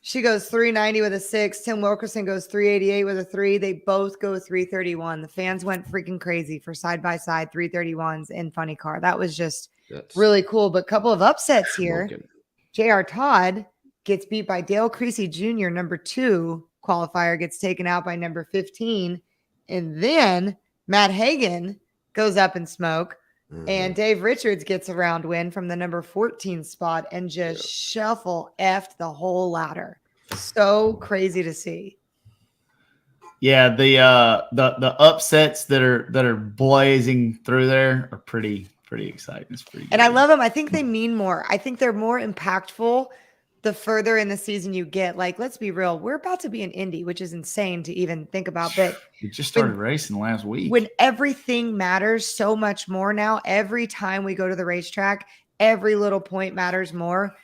she goes 390 with a 6. Tim Wilkerson goes 388 with a 3. They both go 331. The fans went freaking crazy for side-by-side 331s in funny car. That was just really cool. But a couple of upsets here. J.R. Todd gets beat by Dale Creasy Jr., number 2 qualifier, gets taken out by number 15. And then Matt Hagan goes up in smoke. And Dave Richards gets a round win from the number 14 spot and just shuffle effed the whole ladder. So crazy to see. Yeah, the upsets that are blazing through there are pretty exciting. It's pretty and good. I love them. I think they mean more. I think they're more impactful the further in the season you get. Like, let's be real. We're about to be in Indy, which is insane to even think about. But we just started racing last week. When everything matters so much more now, every time we go to the racetrack, every little point matters more.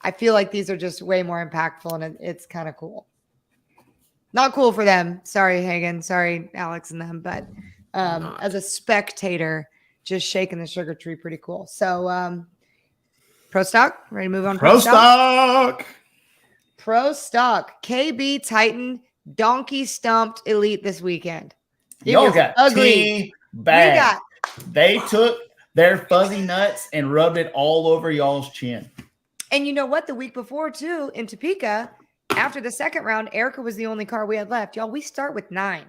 I feel like these are just way more impactful, and it's kind of cool. Not cool for them. Sorry, Hagan. Sorry, Alex and them. But as a spectator, just shaking the sugar tree, pretty cool. So, Pro Stock, ready to move on? Pro Stock. KB Titan donkey stumped Elite this weekend. Y'all got ugly. Bad. They took their fuzzy nuts and rubbed it all over y'all's chin. And you know what? The week before, too, in Topeka, after the second round, Erica was the only car we had left. Y'all, we start with 9.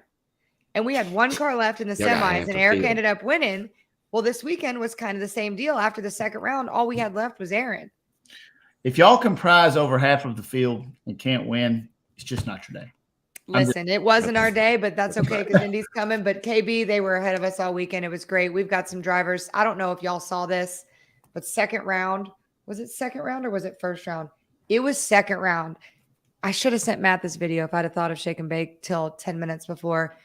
And we had 1 car left in the semis, and Erica ended up winning. Well, this weekend was kind of the same deal. After the second round, all we had left was Aaron. If y'all comprise over half of the field and can't win, it's just not your day. Listen, it wasn't our day, but that's okay because Indy's coming. But KB, they were ahead of us all weekend. It was great. We've got some drivers. I don't know if y'all saw this, but second round, was it second round or was it first round? It was second round. I should have sent Matt this video if I'd have thought of Shake and Bake till 10 minutes before.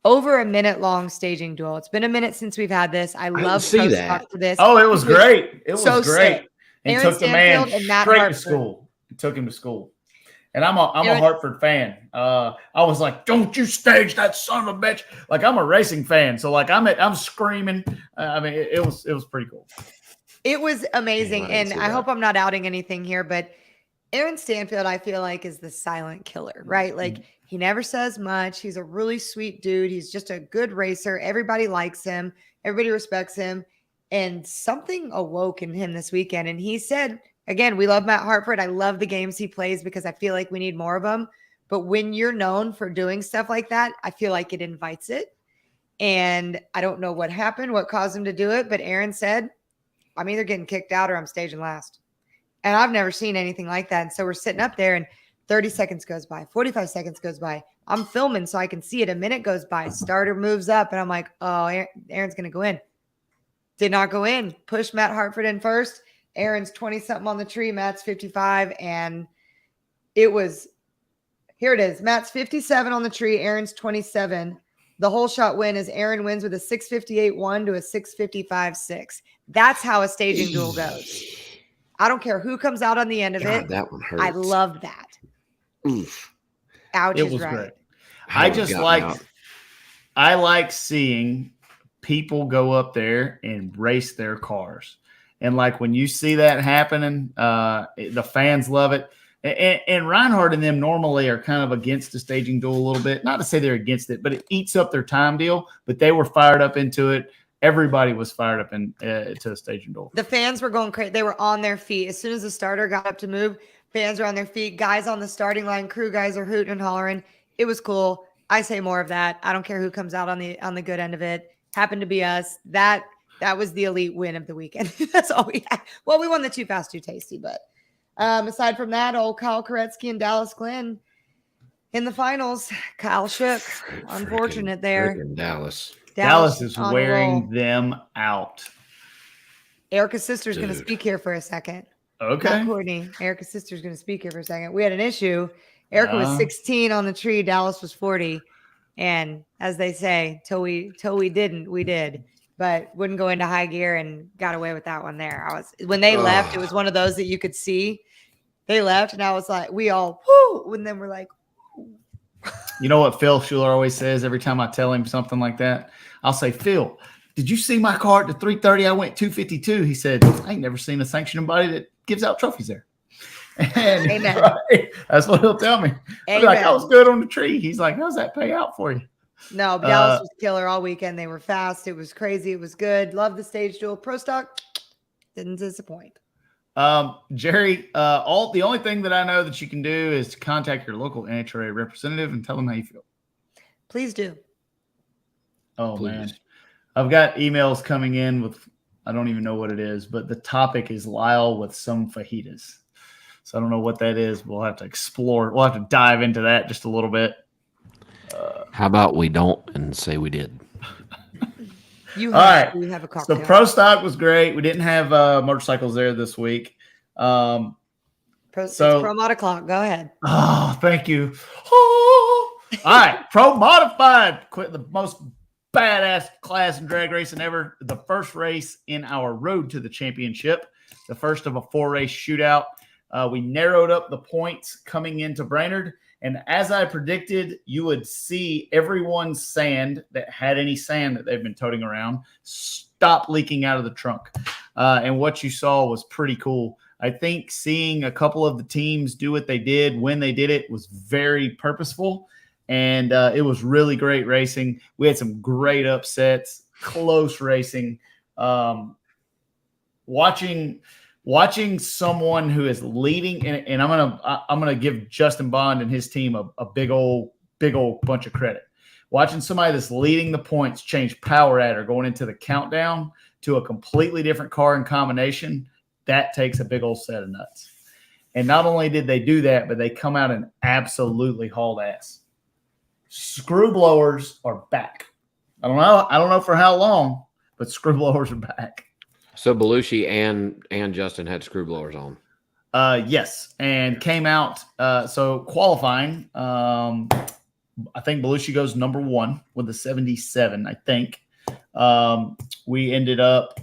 Over a minute long staging duel. It's been a minute since we've had this. I love see Pro that. Stock for this. Oh, it was great. It was so great. sick. And Aaron took the man Stanfield and Matt straight to Hartford. school. It took him to school. And I'm a Hartford fan. I was like, "Don't you stage that son of a bitch!" Like I'm a racing fan, so like I'm screaming. I mean, it was pretty cool. It was amazing, I and I hope I'm not outing anything here, but Aaron Stanfield, I feel like, is the silent killer, right? Like he never says much. He's a really sweet dude. He's just a good racer. Everybody likes him. Everybody respects him. And something awoke in him this weekend, and he said, again, we love Matt Hartford. I love the games he plays because I feel like we need more of them. But when you're known for doing stuff like that, I feel like it invites it. And I don't know what happened, what caused him to do it. But Aaron said, I'm either getting kicked out or I'm staging last. And I've never seen anything like that. And so we're sitting up there and 30 seconds goes by, 45 seconds goes by. I'm filming so I can see it. A minute goes by, starter moves up. And I'm like, oh, Aaron's going to go in. Did not go in. Pushed Matt Hartford in first. Aaron's 20-something on the tree. Matt's 55. And it was, here it is. Matt's 57 on the tree. Aaron's 27. The whole shot win is Aaron wins with a 658-1 to a 655-6. That's how a staging duel goes. I don't care who comes out on the end of it. That one hurts. I love that. Oof. Ouch It is was right. great. I like seeing people go up there and race their cars. And like when you see that happening, the fans love it. And Reinhardt and them normally are kind of against the staging duel a little bit. Not to say they're against it, but it eats up their time deal. But they were fired up into it. Everybody was fired up to the staging duel. The fans were going crazy. They were on their feet. As soon as the starter got up to move, fans were on their feet. Guys on the starting line, crew guys are hooting and hollering. It was cool. I say more of that. I don't care who comes out on the good end of it. Happened to be us. That was the elite win of the weekend. That's all we had. Well, we won the Too Fast, Too Tasty, but aside from that, old Kyle Koretsky and Dallas Glenn in the finals. Kyle shook. Unfortunate there. Dallas is on wearing roll. them out. Erica's sister's going to speak here for a second. Okay. Not Courtney. Erica's sister's going to speak here for a second. We had an issue. Erica was 16 on the tree. Dallas was 40. And as they say, till we didn't, we did. But wouldn't go into high gear and got away with that one there. When they left, it was one of those that you could see. They left, and I was like, we all, whoo, and then we're like, You know what Phil Schuler always says every time I tell him something like that? I'll say, Phil, did you see my car at the 330? I went 252. He said, I ain't never seen a sanctioning body that gives out trophies there. And Amen. Right, that's what he'll tell me. I'll be like, I was good on the tree. He's like, how's that pay out for you? No, Dallas was killer all weekend. They were fast. It was crazy. It was good. Love the stage duel. Pro Stock didn't disappoint. Jerry, the only thing that I know that you can do is to contact your local NHRA representative and tell them how you feel. Please do. Oh, Please. man. I've got emails coming in with, I don't even know what it is, but the topic is Lyle with some fajitas. So I don't know what that is. We'll have to explore. We'll have to dive into that just a little bit. How about we don't and say we did? You All right. have a cocktail. So Pro Stock was great. We didn't have motorcycles there this week. Pro Mod o'clock. Go ahead. Oh, thank you. Oh. All right. Pro Modified. Quit the most badass class in drag racing ever. The first race in our road to the championship. The first of a 4-race shootout. We narrowed up the points coming into Brainerd. And as I predicted, you would see everyone's sand that had any sand that they've been toting around stop leaking out of the trunk. And what you saw was pretty cool. I think seeing a couple of the teams do what they did when they did it was very purposeful. And it was really great racing. We had some great upsets, close racing. Watching someone who is leading, and I'm gonna give Justin Bond and his team a big old bunch of credit. Watching somebody that's leading the points change power adder going into the countdown to a completely different car and combination, that takes a big old set of nuts. And not only did they do that, but they come out and absolutely hauled ass. screw blowers are back. I don't know for how long, but screw blowers are back. So Belushi and Justin had screw blowers on. Yes, and came out. So qualifying, I think Belushi goes number 1 with a 77. I think we ended up.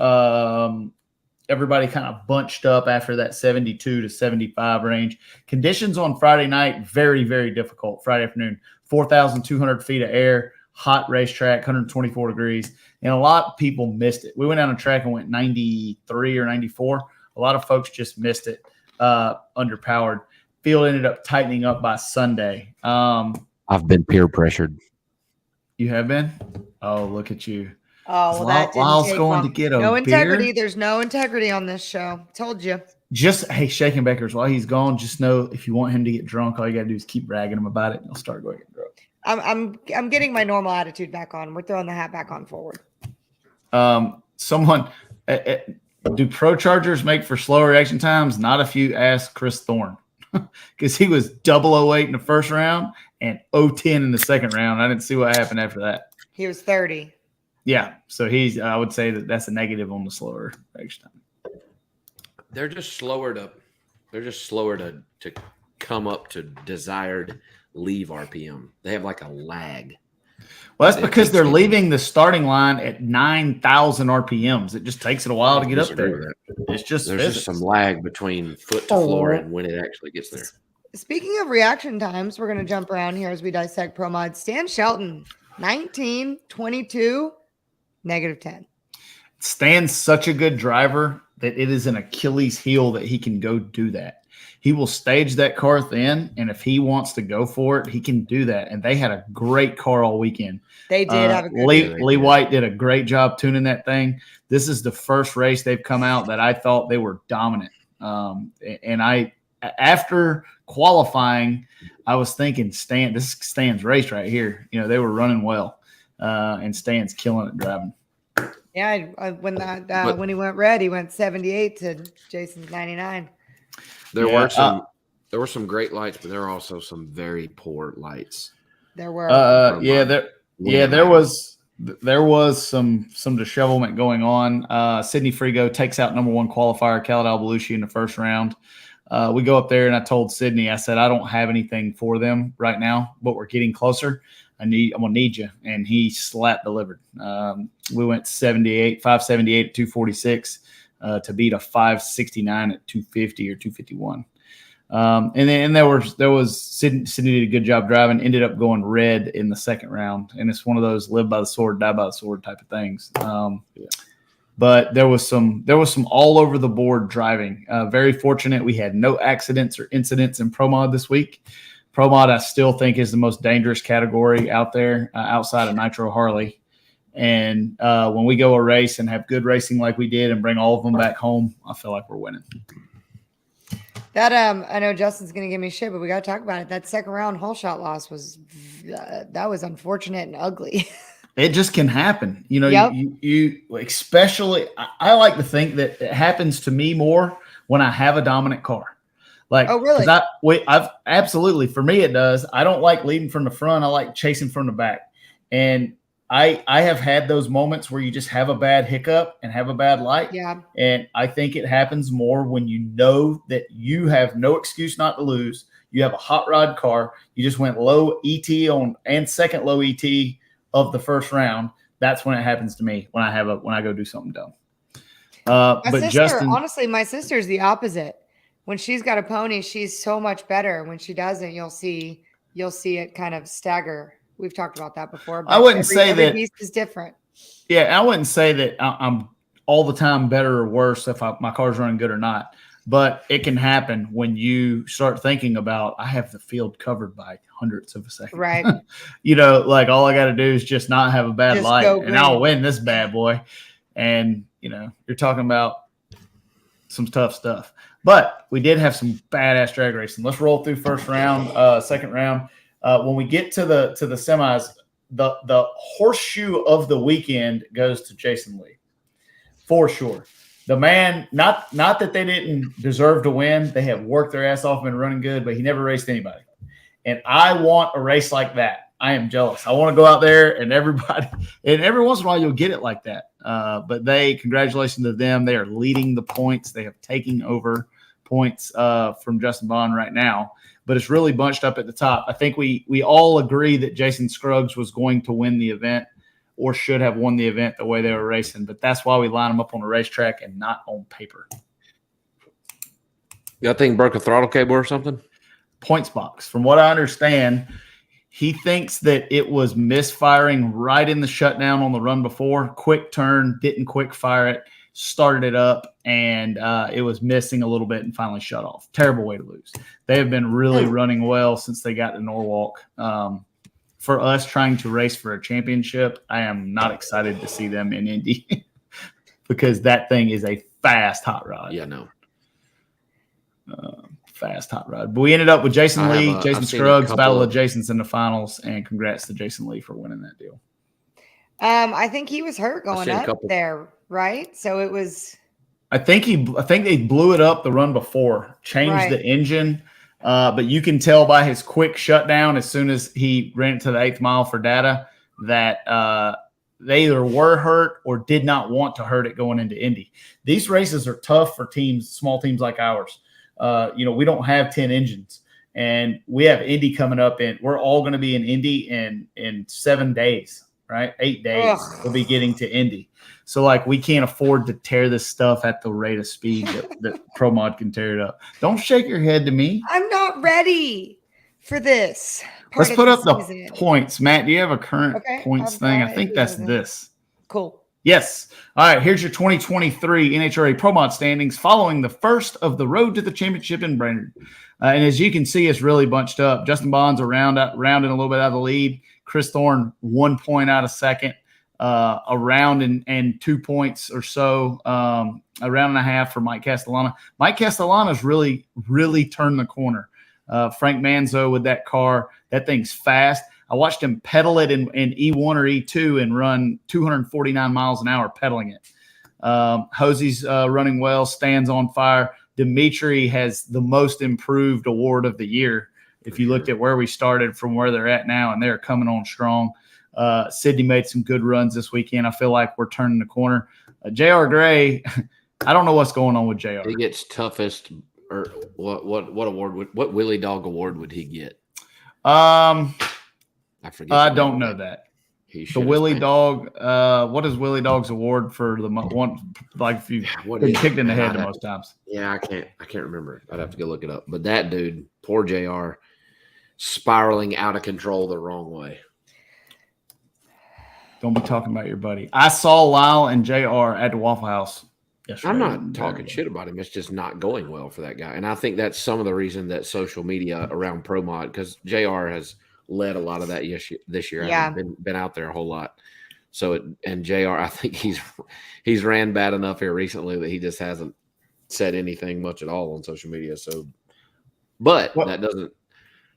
Everybody kind of bunched up after that 72 to 75 range. Conditions on Friday night, very, very difficult. Friday afternoon, 4,200 feet of air, hot racetrack, 124 degrees. And a lot of people missed it. We went down a track and went 93 or 94. A lot of folks just missed it, underpowered. Field ended up tightening up by Sunday. I've been peer pressured. You have been? Oh, look at you. Oh, well, that didn't Lyle's take going long. to get a no integrity. beer. There's no integrity on this show. Told you. Just, hey, Shaking Bakers, while he's gone, just know if you want him to get drunk, all you got to do is keep bragging him about it, and he'll start going to get drunk. I'm getting my normal attitude back on. We're throwing the hat back on forward. Someone, do Pro Chargers make for slower reaction times? Not if you ask Chris Thorne, because he was 008 in the first round and 010 in the second round. I didn't see what happened after that. He was 30. Yeah, so I would say that's a negative on the slower reaction time. They're just slower to come up to desired leave RPM. They have like a lag. Well, that's because they're leaving the starting line at 9,000 RPMs. It just takes it a while to get up there. It's just there's just some lag between foot to floor and when it actually gets there. Speaking of reaction times, we're going to jump around here as we dissect Pro Mod. Stan Shelton, 19, 22, -10. Stan's such a good driver that it is an Achilles heel that he can go do that. He will stage that car thin, and if he wants to go for it, he can do that. And they had a great car all weekend. They did have a good Lee White did a great job tuning that thing. This is the first race they've come out that I thought they were dominant. And after qualifying, I was thinking, this is Stan's race right here. You know, they were running well, and Stan's killing it driving. Yeah, when he went red, he went 78 to Jason's 99. There were some great lights, but there were also some very poor lights. There were. There was some dishevelment going on. Sydney Frigo takes out number 1 qualifier Khaled Belushi in the first round. We go up there and I told Sydney, I said, I don't have anything for them right now, but we're getting closer. I'm gonna need you. And he slap delivered. We went 578 at 246 to beat a 569 at 250 or 251. And then there was Sydney did a good job driving, ended up going red in the second round. And it's one of those live by the sword, die by the sword type of things. But there was some all over the board driving. Very fortunate. We had no accidents or incidents in Pro Mod this week. Pro Mod, I still think, is the most dangerous category out there outside of Nitro Harley. And when we go a race and have good racing like we did and bring all of them back home, I feel like we're winning. That I know Justin's going to give me shit, but we got to talk about it. That second round hole shot loss was unfortunate and ugly. It just can happen. You know, Yep. you especially, I like to think that it happens to me more when I have a dominant car. Like, oh, really? I've absolutely, for me, it does. I don't like leading from the front. I like chasing from the back. And I have had those moments where you just have a bad hiccup and have a bad light. Yeah. And I think it happens more when you know that you have no excuse not to lose. You have a hot rod car. You just went low ET and second low ET of the first round. That's when it happens to me when I go do something dumb. Honestly, my sister's the opposite. When she's got a pony, she's so much better. When she doesn't, you'll see it kind of stagger. We've talked about that before. But I wouldn't say every that piece is different. Yeah, I wouldn't say that I'm all the time better or worse if my car's running good or not. But it can happen when you start thinking about, I have the field covered by hundredths of a second. Right. You know, like all I got to do is just not have a bad light and I'll win this bad boy. And, you know, you're talking about some tough stuff. But we did have some badass drag racing. Let's roll through first round, second round. When we get to the semis, the horseshoe of the weekend goes to Jason Lee, for sure. The man, not that they didn't deserve to win. They have worked their ass off and been running good, but he never raced anybody. And I want a race like that. I am jealous. I want to go out there and everybody, and every once in a while you'll get it like that. But congratulations to them. They are leading the points. They have taken over points from Justin Bond right now, but it's really bunched up at the top. I think we all agree that Jason Scruggs was going to win the event or should have won the event the way they were racing, but that's why we line them up on a racetrack and not on paper. That thing broke a throttle cable or something? Points box. From what I understand, he thinks that it was misfiring right in the shutdown on the run before. Quick turn, didn't quick fire it, started it up, and it was missing a little bit and finally shut off. Terrible way to lose. They have been really running well since they got to Norwalk. For us trying to race for a championship, I am not excited to see them in Indy because that thing is a fast hot rod. Yeah, no. Fast hot rod. But we ended up with Jason Lee, Jason Scruggs, Battle of Jasons in the finals, and congrats to Jason Lee for winning that deal. I think he was hurt going up there, right? So it was. I think they blew it up the run before, changed the engine, but you can tell by his quick shutdown as soon as he ran it to the 8th mile for data that they either were hurt or did not want to hurt it going into Indy. These races are tough for teams, small teams like ours. We don't have 10 engines, and we have Indy coming up, and we're all going to be in Indy in 7 days, right? 8 days. We'll be getting to Indy. So we can't afford to tear this stuff at the rate of speed that Pro Mod can tear it up. Don't shake your head to me. I'm not ready for this. Let's put up the points. Matt, do you have a current points thing? I think that's this. Cool. Yes. All right. Here's your 2023 NHRA Pro Mod standings following the first of the Road to the Championship in Brainerd. And as you can see, it's really bunched up. Justin Bond's rounding a little bit out of the lead. Chris Thorne 1 point out of second. A round and 2 points or so. A round and a half for Mike Castellana. Mike Castellana's really, really turned the corner. Frank Manzo with that car. That thing's fast. I watched him pedal it in E1 or E2 and run 249 miles an hour pedaling it. Hosey's running well, stands on fire. Dimitri has the most improved award of the year. If you looked at where we started from where they're at now, and they're coming on strong. Sydney made some good runs this weekend. I feel like we're turning the corner. J.R. Gray, I don't know what's going on with J.R. He gets toughest, or what award what Willie Dog award would he get? I forget. I don't know that. The Willie Dog. What is Willie Dog's award for the one? Like if you've been kicked in the head the most times. Yeah, I can't remember. I'd have to go look it up. But that dude, poor JR, spiraling out of control the wrong way. Don't be talking about your buddy. I saw Lyle and JR at the Waffle House yesterday. I'm not talking shit about him. It's just not going well for that guy. And I think that's some of the reason that social media around Pro Mod, because JR has led a lot of that this year. Yeah. I haven't been out there a whole lot. So, and JR, I think he's ran bad enough here recently that he just hasn't said anything much at all on social media. So, but that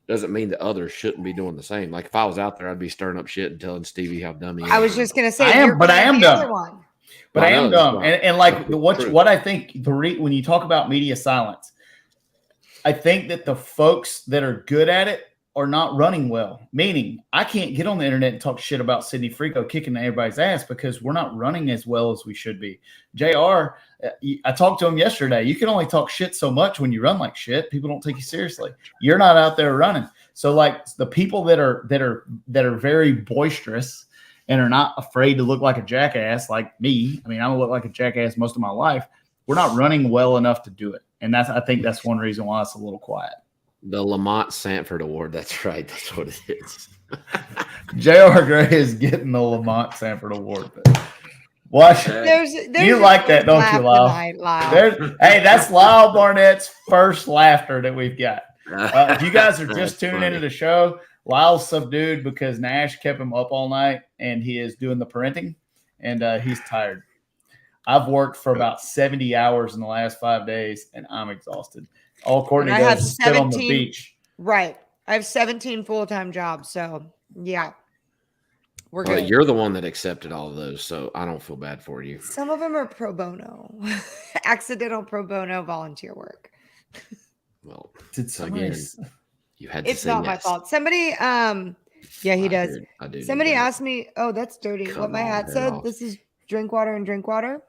doesn't mean that others shouldn't be doing the same. Like if I was out there, I'd be stirring up shit and telling Stevie how dumb he is. I was just gonna say, I am dumb. But I am dumb. Right. And like what I think when you talk about media silence, I think that the folks that are good at it are not running well. Meaning, I can't get on the internet and talk shit about Sidney Frico kicking everybody's ass because we're not running as well as we should be. JR, I talked to him yesterday. You can only talk shit so much when you run like shit. People don't take you seriously. You're not out there running. So like the people that are very boisterous and are not afraid to look like a jackass like me. I mean, I don't look like a jackass most of my life. We're not running well enough to do it. And I think that's one reason why it's a little quiet. The Lamont Sanford Award. That's right. That's what it is. J.R. Gray is getting the Lamont Sanford Award. Watch. There's you like that, don't you, Lyle? Hey, that's Lyle Barnett's first laughter that we've got. If you guys are just tuning into the show, Lyle's subdued because Nash kept him up all night, and he is doing the parenting, and he's tired. I've worked for about 70 hours in the last 5 days, and I'm exhausted. All Courtney does is sit on the beach. Right. I have 17 full-time jobs. So, yeah. We're good. You're the one that accepted all of those, so I don't feel bad for you. Some of them are pro bono. Accidental pro bono volunteer work. Well, again, you had to it's not my fault. Somebody Yeah, he does. I do. Somebody asked me, oh, that's dirty. Come What my hat on, said. Ralph. This is Drinkwater,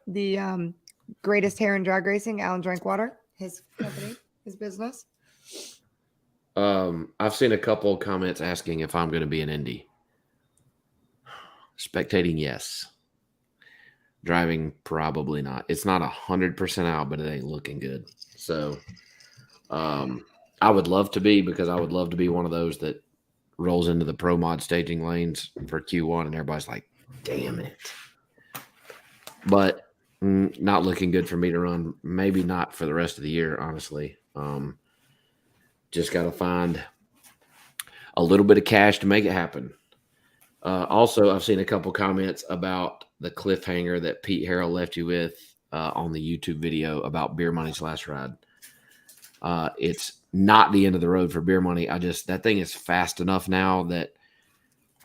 the greatest hair in drag racing. Alan Drinkwater, his company, his business. I've seen a couple comments asking if I'm going to be an Indy. Spectating, yes. Driving, probably not. It's not 100% out, but it ain't looking good. So, I would love to be, because I would love to be one of those that rolls into the pro mod staging lanes for Q1 and everybody's like, damn it. But not looking good for me to run. Maybe not for the rest of the year, honestly. Just got to find a little bit of cash to make it happen. Also, I've seen a couple comments about the cliffhanger that Pete Harrell left you with on the YouTube video about Beer Money's last ride. It's not the end of the road for Beer Money. That thing is fast enough now that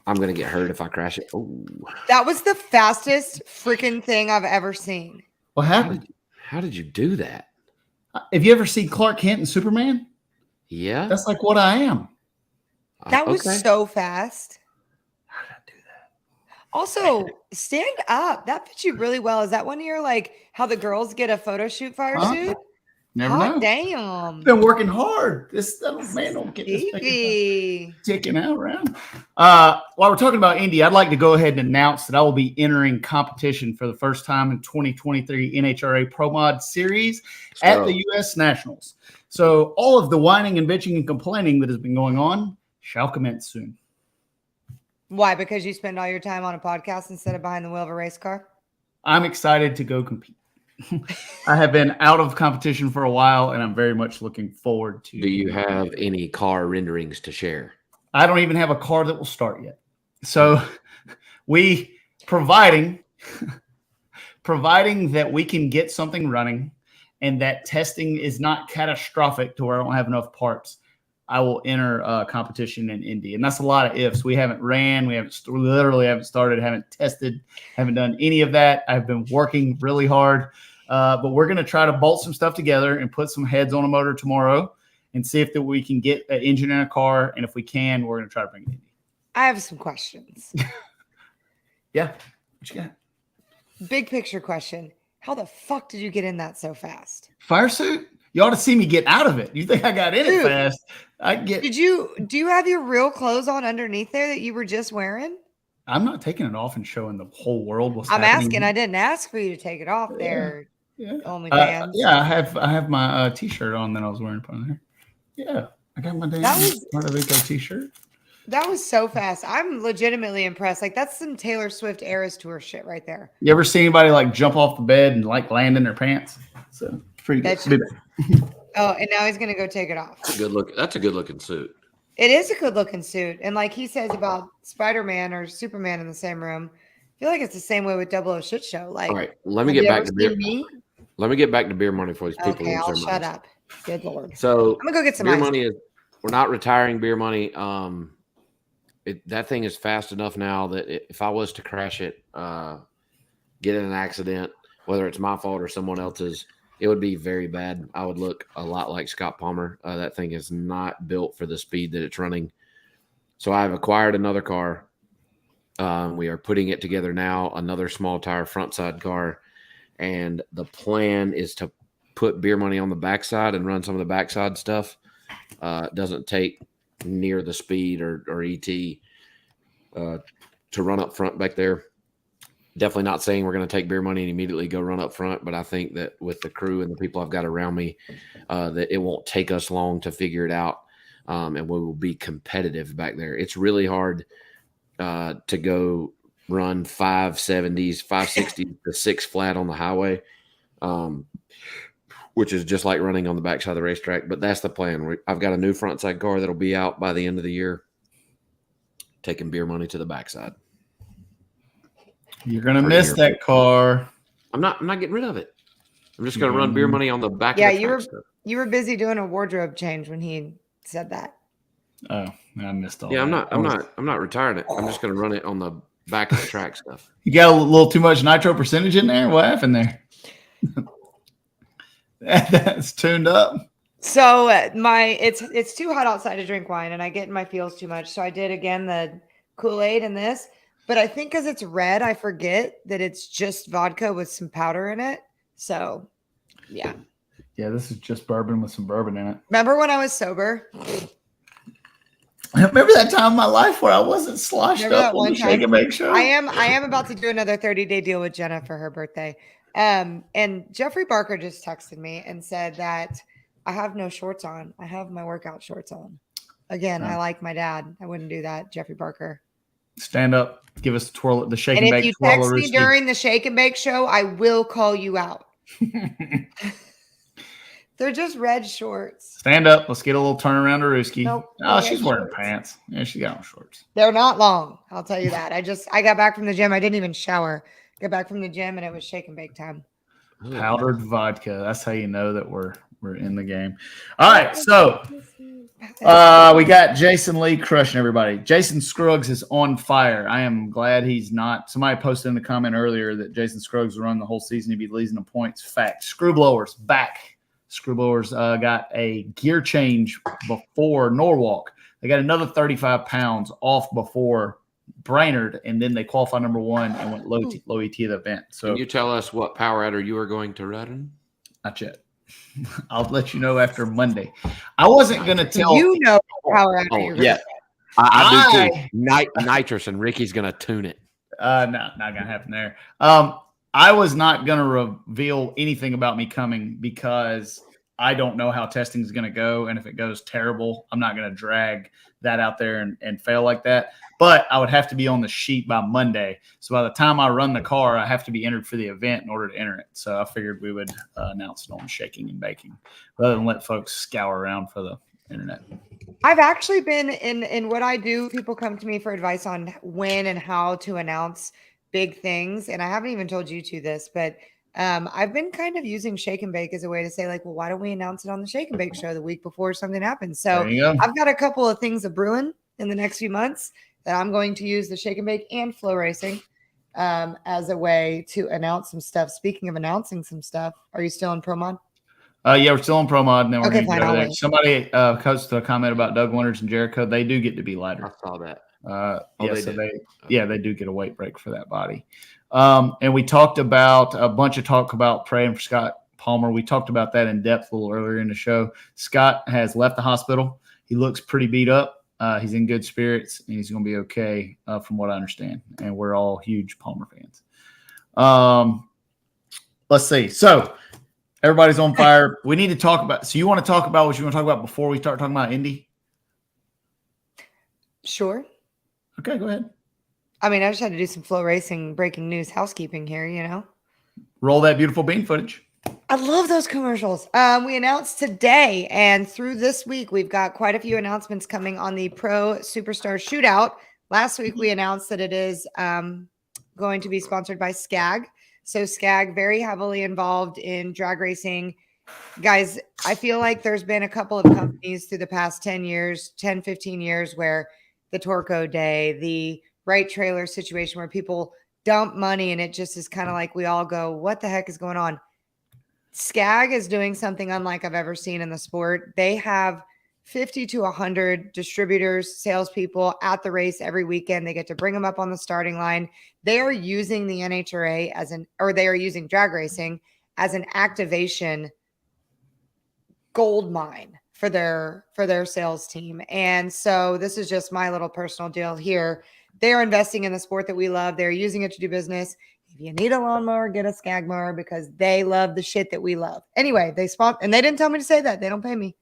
I'm going to get hurt if I crash it. Ooh. That was the fastest freaking thing I've ever seen. What happened? How did you do that? Have you ever seen Clark Kent and Superman? Yeah. That's like what I am. That was Okay. so fast. How did I do that? Also, stand up. That fits you really well. Is that one of your, like, how the girls get a photo shoot fire suit? Never Hot know. damn. Been working hard. This man don't get this thing Stevie. ticking out around. While we're talking about Indy, I'd like to go ahead and announce that I will be entering competition for the first time in 2023 NHRA Pro Mod Series at the U.S. Nationals. So all of the whining and bitching and complaining that has been going on shall commence soon. Why? Because you spend all your time on a podcast instead of behind the wheel of a race car? I'm excited to go compete. I have been out of competition for a while, and I'm very much looking forward to. Do you have any car renderings to share? I don't even have a car that will start yet. So we providing that we can get something running and that testing is not catastrophic to where I don't have enough parts, I will enter a competition in Indy. And that's a lot of ifs. We haven't ran. We literally haven't started, haven't tested, haven't done any of that. I've been working really hard. But we're going to try to bolt some stuff together and put some heads on a motor tomorrow and see if that we can get an engine in a car. And if we can, we're going to try to bring it in. I have some questions. Yeah. What you got? Big picture question. How the fuck did you get in that so fast? Fire suit? You ought to see me get out of it. You think I got in it fast? Do you have your real clothes on underneath there that you were just wearing? I'm not taking it off and showing the whole world what's I'm happening. asking. I didn't ask for you to take it off there. Yeah. OnlyFans. Yeah, I have my t-shirt on that I was wearing upon there. Yeah, I got my damn Puerto Rico t-shirt. That was so fast. I'm legitimately impressed. Like, that's some Taylor Swift Eras Tour shit right there. You ever see anybody like jump off the bed and like land in their pants? So pretty good. Oh, and now he's gonna go take it off. That's a good looking suit. It is a good looking suit. And like he says about Spider-Man or Superman in the same room, I feel like it's the same way with Double O Shit Show. Like, all right, let me get back to beer. Me? Let me get back to Beer Money for these people. Okay, I'll shut up. Good Lord. So I'm gonna go get some Beer ice. Money we're not retiring Beer Money. That thing is fast enough now that if I was to crash it, get in an accident, whether it's my fault or someone else's, it would be very bad. I would look a lot like Scott Palmer. That thing is not built for the speed that it's running. So I've acquired another car. We are putting it together now, another small tire front side car. And the plan is to put Beer Money on the backside and run some of the backside stuff. It doesn't take near the speed or ET to run up front back there. Definitely not saying we're going to take Beer Money and immediately go run up front, but I think that with the crew and the people I've got around me, that it won't take us long to figure it out, and we will be competitive back there. It's really hard to go run 570s, 560 to 6 flat on the highway, which is just like running on the backside of the racetrack. But that's the plan. I've got a new front side car that'll be out by the end of the year, taking Beer Money to the backside. You're gonna miss that car. I'm not getting rid of it. I'm just gonna run Beer Money on the back. Yeah, of the track you were busy doing a wardrobe change when he said that. Oh, I missed all. Yeah, that. I'm not retiring it. I'm just gonna run it on the back of the track stuff. You got a little too much nitro percentage in there. What happened there? That's tuned up. So it's too hot outside to drink wine, and I get in my feels too much. So I did again the Kool-Aid and this, but I think because it's red, I forget that it's just vodka with some powder in it. So yeah. Yeah, this is just bourbon with some bourbon in it. Remember when I was sober? Remember that time in my life where I wasn't sloshed Remember up that on the one Shake time? and Bake show? I am about to do another 30-day deal with Jenna for her birthday. And Jeffrey Barker just texted me and said that I have no shorts on. I have my workout shorts on. Again, I like my dad. I wouldn't do that, Jeffrey Barker. Stand up, give us the Shake and And if Bake you twirl. text me during the Shake and Bake show, I will call you out. They're just red shorts. Stand up. Let's get a little turnaround to Rooski. Nope, Oh, she's wearing shorts. pants. Yeah, she got on shorts. They're not long. I'll tell you that. I got back from the gym. I didn't even shower. Got back from the gym and it was Shake and Bake time. Powdered vodka. That's how you know that we're in the game. All right, so we got Jason Lee crushing everybody. Jason Scruggs is on fire. I am glad he's not. Somebody posted in the comment earlier that Jason Scruggs will run the whole season. He'd be leading the points. Fact. Screwblowers back. Screwblowers got a gear change before Norwalk. They got another 35 pounds off before Brainerd, and then they qualified number one and went low ET of the event. So can you tell us what power adder you are going to run? Not yet. I'll let you know after Monday. I wasn't going to tell you know power adder. Oh, yeah. I do too. Nitrous, and Ricky's going to tune it. No, not going to happen there. I was not going to reveal anything about me coming because I don't know how testing is going to go. And if it goes terrible, I'm not going to drag that out there and fail like that. But I would have to be on the sheet by Monday. So by the time I run the car, I have to be entered for the event in order to enter it. So I figured we would announce it on Shaking and Baking rather than let folks scour around for the internet. I've actually been in what I do. People come to me for advice on when and how to announce big things. And I haven't even told you two this, but I've been kind of using Shake and Bake as a way to say, like, well, why don't we announce it on the Shake and Bake show the week before something happens? So I've got a couple of things brewing in the next few months that I'm going to use the Shake and Bake and Flow Racing as a way to announce some stuff. Speaking of announcing some stuff, are you still in Pro Mod? Yeah, we're still in Pro Mod. Now Okay, fine. I'll wait. Somebody posted a comment about Doug Winters and Jericho. They do get to be lighter. I saw that. They do get a weight break for that body. And we talked about a bunch of talk about praying for Scott Palmer. We talked about that in depth a little earlier in the show. Scott has left the hospital. He looks pretty beat up. He's in good spirits, and he's going to be okay from what I understand. And we're all huge Palmer fans. Let's see. So everybody's on fire. We need to talk about – so you want to talk about what you want to talk about before we start talking about Indy? Sure. Okay, go ahead. I mean, I just had to do some Flow Racing breaking news housekeeping here, you know. Roll that beautiful bean footage. I love those commercials. We announced today and through this week, we've got quite a few announcements coming on the Pro Superstar Shootout. Last week, we announced that it is going to be sponsored by SCAG. So SCAG, very heavily involved in drag racing. Guys, I feel like there's been a couple of companies through the past 10 years, 10, 15 years where the Torco Day, the Right Trailer situation where people dump money and it just is kind of like we all go, what the heck is going on? SCAG is doing something unlike I've ever seen in the sport. They have 50 to 100 distributors, salespeople at the race every weekend. They get to bring them up on the starting line. They are using the NHRA they are using drag racing as an activation gold mine for their sales team. And so this is just my little personal deal here. They're investing in the sport that we love. They're using it to do business. If you need a lawnmower, get a SCAG mower because they love the shit that we love. Anyway, and they didn't tell me to say that. They don't pay me.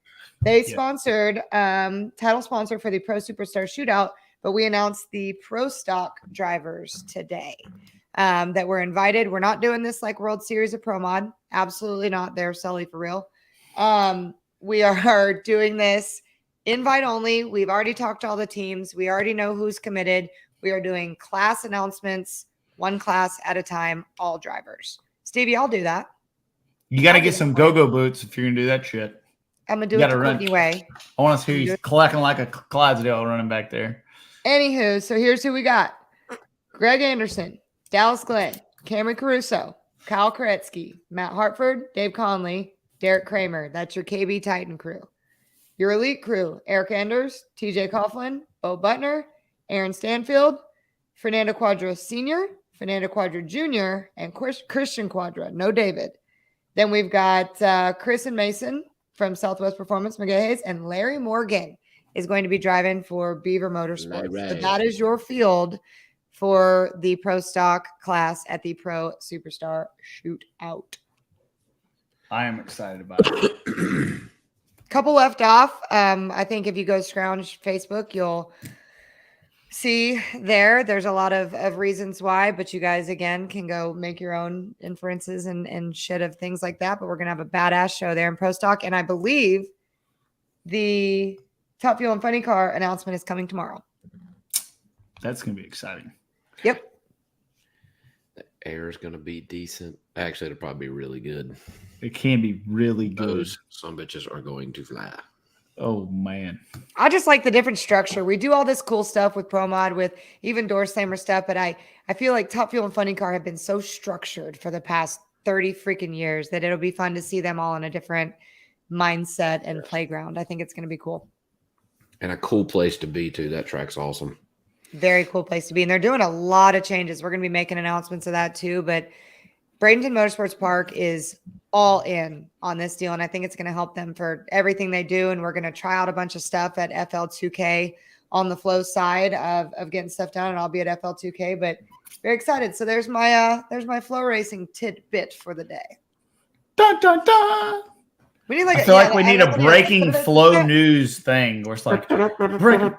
They sponsored, title sponsor for the Pro Superstar Shootout, but we announced the Pro Stock drivers today that were invited. We're not doing this like World Series of Pro Mod. Absolutely not. They're Sully for real. We are doing this invite only. We've already talked to all the teams. We already know who's committed. We are doing class announcements, one class at a time, all drivers. Stevie, I'll do that. You got to get some go-go boots if you're going to do that shit. I'm going to do it the Courtney way. I want to see you clacking like a Clydesdale running back there. Anywho, so here's who we got. Greg Anderson, Dallas Glenn, Cameron Caruso, Kyle Koretsky, Matt Hartford, Dave Conley, Derek Kramer. That's your KB Titan crew. Your elite crew, Eric Enders, TJ Coughlin, Bo Butner, Aaron Stanfield, Fernando Quadra Sr., Fernando Quadra Jr., and Christian Quadra. No David. Then we've got Chris and Mason from Southwest Performance, McGay Hayes, and Larry Morgan is going to be driving for Beaver Motorsports. Larry. So that is your field for the Pro Stock class at the Pro Superstar Shootout. I am excited about it. Couple left off. I think if you go scrounge Facebook, you'll see there's a lot of reasons why, but you guys again can go make your own inferences and shit of things like that. But we're gonna have a badass show there in Pro Stock, and I believe the Top Fuel and Funny Car announcement is coming tomorrow. That's gonna be exciting. Yep. The air is gonna be decent. Actually, it'll probably be really good. It can be really good. Those some bitches are going to fly. Oh man. I just like the different structure. We do all this cool stuff with Pro Mod, with even door slammer stuff, but I feel like Top Fuel and Funny Car have been so structured for the past 30 freaking years that it'll be fun to see them all in a different mindset and playground. I think it's going to be cool. And a cool place to be too. That track's awesome. Very cool place to be. And they're doing a lot of changes. We're going to be making announcements of that too, but Bradenton Motorsports Park is all in on this deal, and I think it's going to help them for everything they do. And we're going to try out a bunch of stuff at FL2K on the flow side of getting stuff done, and I'll be at FL2K. But very excited. So there's my flow racing tidbit for the day. Dun, dun, dun. We need like I feel like we need a breaking flow news thing where it's like breaking.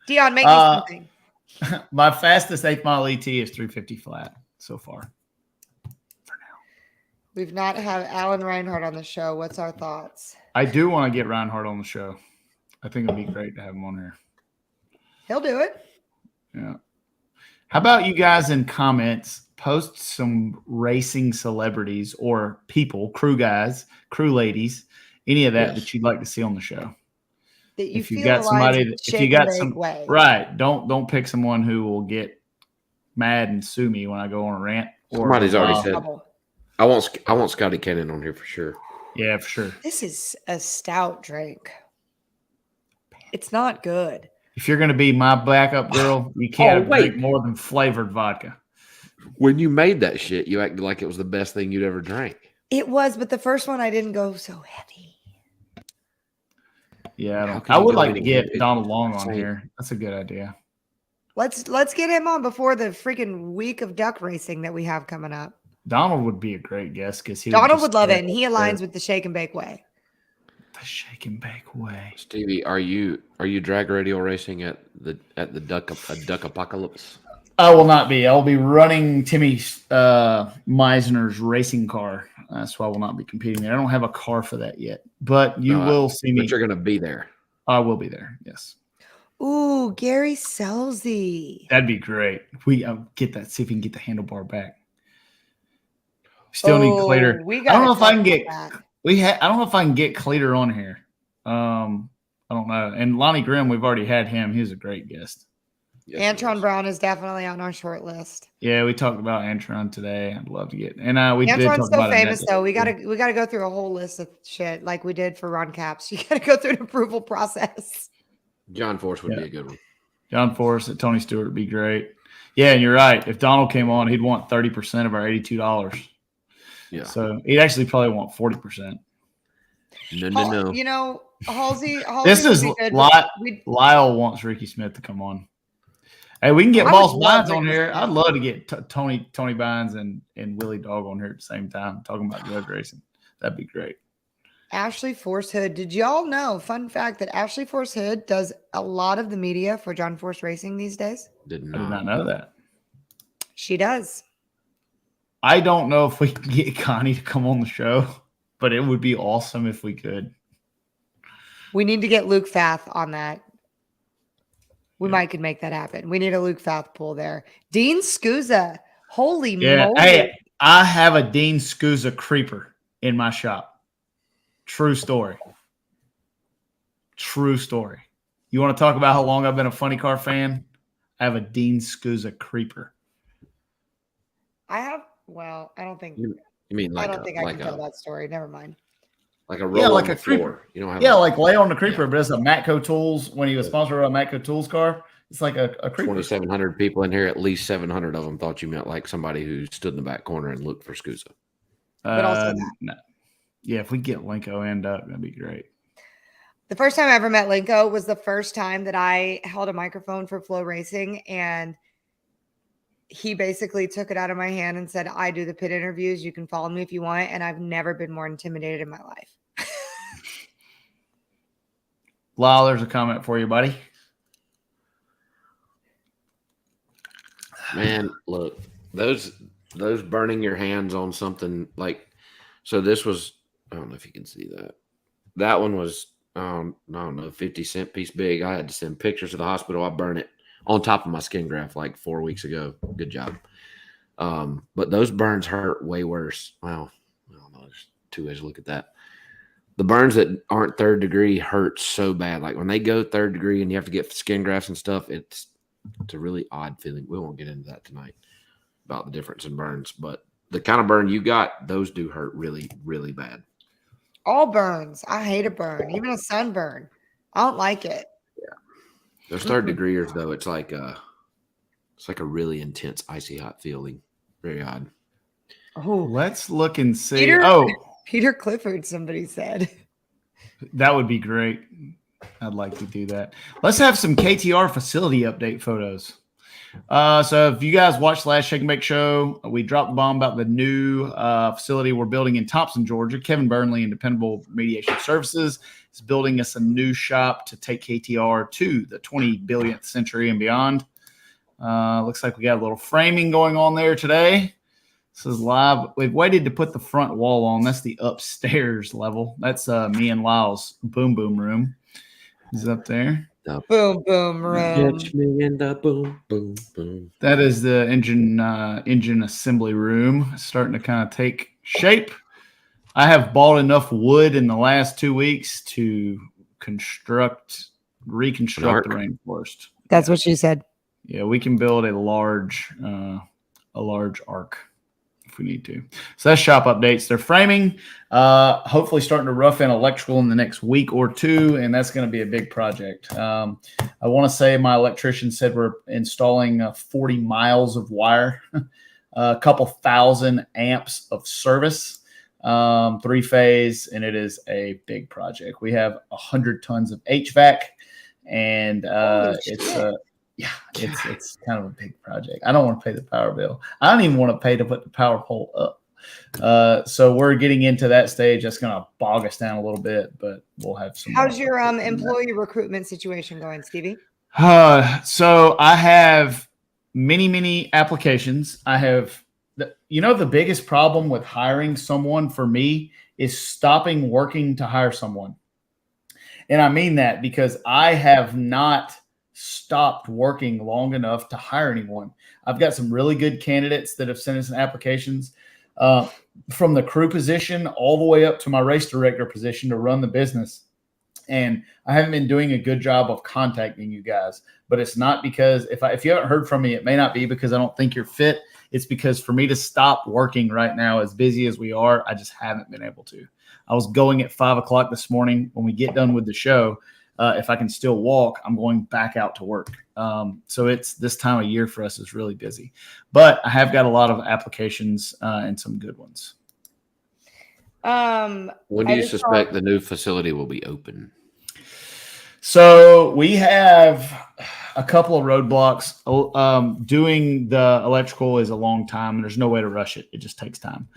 Dion, make me something. My fastest 8 mile ET is 350 flat so far. We've not had Alan Reinhardt on the show. What's our thoughts? I do want to get Reinhardt on the show. I think it'd be great to have him on here. He'll do it. Yeah. How about you guys in comments post some racing celebrities or people, crew guys, crew ladies, any of that you'd like to see on the show? That you if you feel got somebody, if you got some way. Right, don't pick someone who will get mad and sue me when I go on a rant. Somebody's already said. I want Scotty Cannon on here for sure. Yeah, for sure. This is a stout drink. It's not good. If you're going to be my backup girl, you can't drink more than flavored vodka. When you made that shit, you acted like it was the best thing you'd ever drank. It was, but the first one I didn't go so heavy. Yeah, I would like to get Donald Long on here. That's a good idea. Let's get him on before the freaking week of duck racing that we have coming up. Donald would be a great guest because Donald would love it, and he aligns with the shake and bake way. The shake and bake way. Stevie, are you drag radio racing at the duck apocalypse? I will not be. I'll be running Timmy Meisner's racing car. That's why I will not be competing there. I don't have a car for that yet, but you will see me. But you're going to be there. I will be there. Yes. Ooh, Gary Selzy. That'd be great. We get that. See if we can get the handlebar back. Still need Cleater. I don't know if I can get. I don't know if I can get Cleater on here. I don't know. And Lonnie Grimm, we've already had him. He was a great guest. Yes, Antron Brown is definitely on our short list. Yeah, we talked about Antron today. I'd love to get. And we Antron's did talk so about famous though. We gotta go through a whole list of shit like we did for Ron Capps. You gotta go through an approval process. John Force would be a good one. John Force at Tony Stewart would be great. Yeah, and you're right. If Donald came on, he'd want 30% of our $82. Yeah. So he'd actually probably want 40%. No. You know, Halsey this is Lyle wants Ricky Smith to come on. Hey, we can get Boss Bynes on here. I'd love to get Tony Bynes and Willie Dog on here at the same time talking about drag racing. That'd be great. Ashley Force Hood. Did y'all know, fun fact, that Ashley Force Hood does a lot of the media for John Force Racing these days? I did not know that. She does. I don't know if we can get Connie to come on the show, but it would be awesome if we could. We need to get Luke Fath on that. We might could make that happen. We need a Luke Fath pool there. Dean Scusa. Holy moly. Hey, I have a Dean Scusa creeper in my shop. True story. True story. You want to talk about how long I've been a funny car fan? I have a Dean Scusa creeper. I don't think You mean I like don't think I can tell a that story. Never mind. like a roll like on a the floor? creeper. You don't have Yeah, like lay on the creeper, Yeah. but it's a Matco Tools. When he was sponsored by a Matco Tools car, it's like a creeper. 2,700 people in here. At least 700 of them thought you meant like somebody who stood in the back corner and looked for SCUSA. But also that. No. Yeah, if we get Linko end up, that'd be great. The first time I ever met Linko was the first time that I held a microphone for Flow Racing, and he basically took it out of my hand and said, I do the pit interviews. You can follow me if you want. And I've never been more intimidated in my life. Lyle, there's a comment for you, buddy. Man, look, those burning your hands on something like, so this was, I don't know if you can see that. That one was, I don't know, 50-cent piece big. I had to send pictures to the hospital. I burned it on top of my skin graft like 4 weeks ago. Good job. But those burns hurt way worse. Well, I don't know. There's two ways to look at that. The burns that aren't 3rd degree hurt so bad. Like when they go 3rd degree and you have to get skin grafts and stuff, it's a really odd feeling. We won't get into that tonight about the difference in burns, but the kind of burn you got, those do hurt really, really bad. All burns. I hate a burn, even a sunburn. I don't like it. Yeah. Those 3rd degreers though, it's like a really intense, icy hot feeling. Very odd. Oh, let's look and see. Peter Clifford, somebody said. That would be great. I'd like to do that. Let's have some KTR facility update photos. So if you guys watched the last Shake and Bake show, we dropped the bomb about the new facility we're building in Thompson, Georgia. Kevin Burnley and Dependable Mediation Services is building us a new shop to take KTR to the 20 billionth century and beyond. Looks like we got a little framing going on there today. This is live. We've waited to put the front wall on. That's the upstairs level. That's me and Lyle's boom boom room. He's up there. Boom boom room. Catch me in the boom boom boom. That is the engine assembly room. Starting to kind of take shape. I have bought enough wood in the last 2 weeks to reconstruct the rainforest. That's what she said. Yeah, we can build a large arc if we need to. So that's shop updates. They're framing, hopefully starting to rough in electrical in the next week or two, and that's going to be a big project. I want to say my electrician said we're installing 40 miles of wire, a couple thousand amps of service, 3-phase, and it is a big project. We have 100 tons of HVAC, and it's kind of a big project. I don't want to pay the power bill. I don't even want to pay to put the power pole up. So we're getting into that stage. That's going to bog us down a little bit, but we'll have some. How's your employee recruitment situation going, Stevie? So I have many applications. I have, the biggest problem with hiring someone for me is stopping working to hire someone. And I mean that because I have not stopped working long enough to hire anyone. I've got some really good candidates that have sent us applications from the crew position all the way up to my race director position to run the business. And I haven't been doing a good job of contacting you guys, but it's not because if you haven't heard from me, it may not be because I don't think you're fit. It's because for me to stop working right now, as busy as we are, I just haven't been able to. I was going at 5:00 this morning when we get done with the show. If I can still walk, I'm going back out to work. So it's this time of year for us is really busy, but I have got a lot of applications and some good ones. When do you suspect the new facility will be open? So we have a couple of roadblocks. Doing the electrical is a long time, and there's no way to rush it. It just takes time.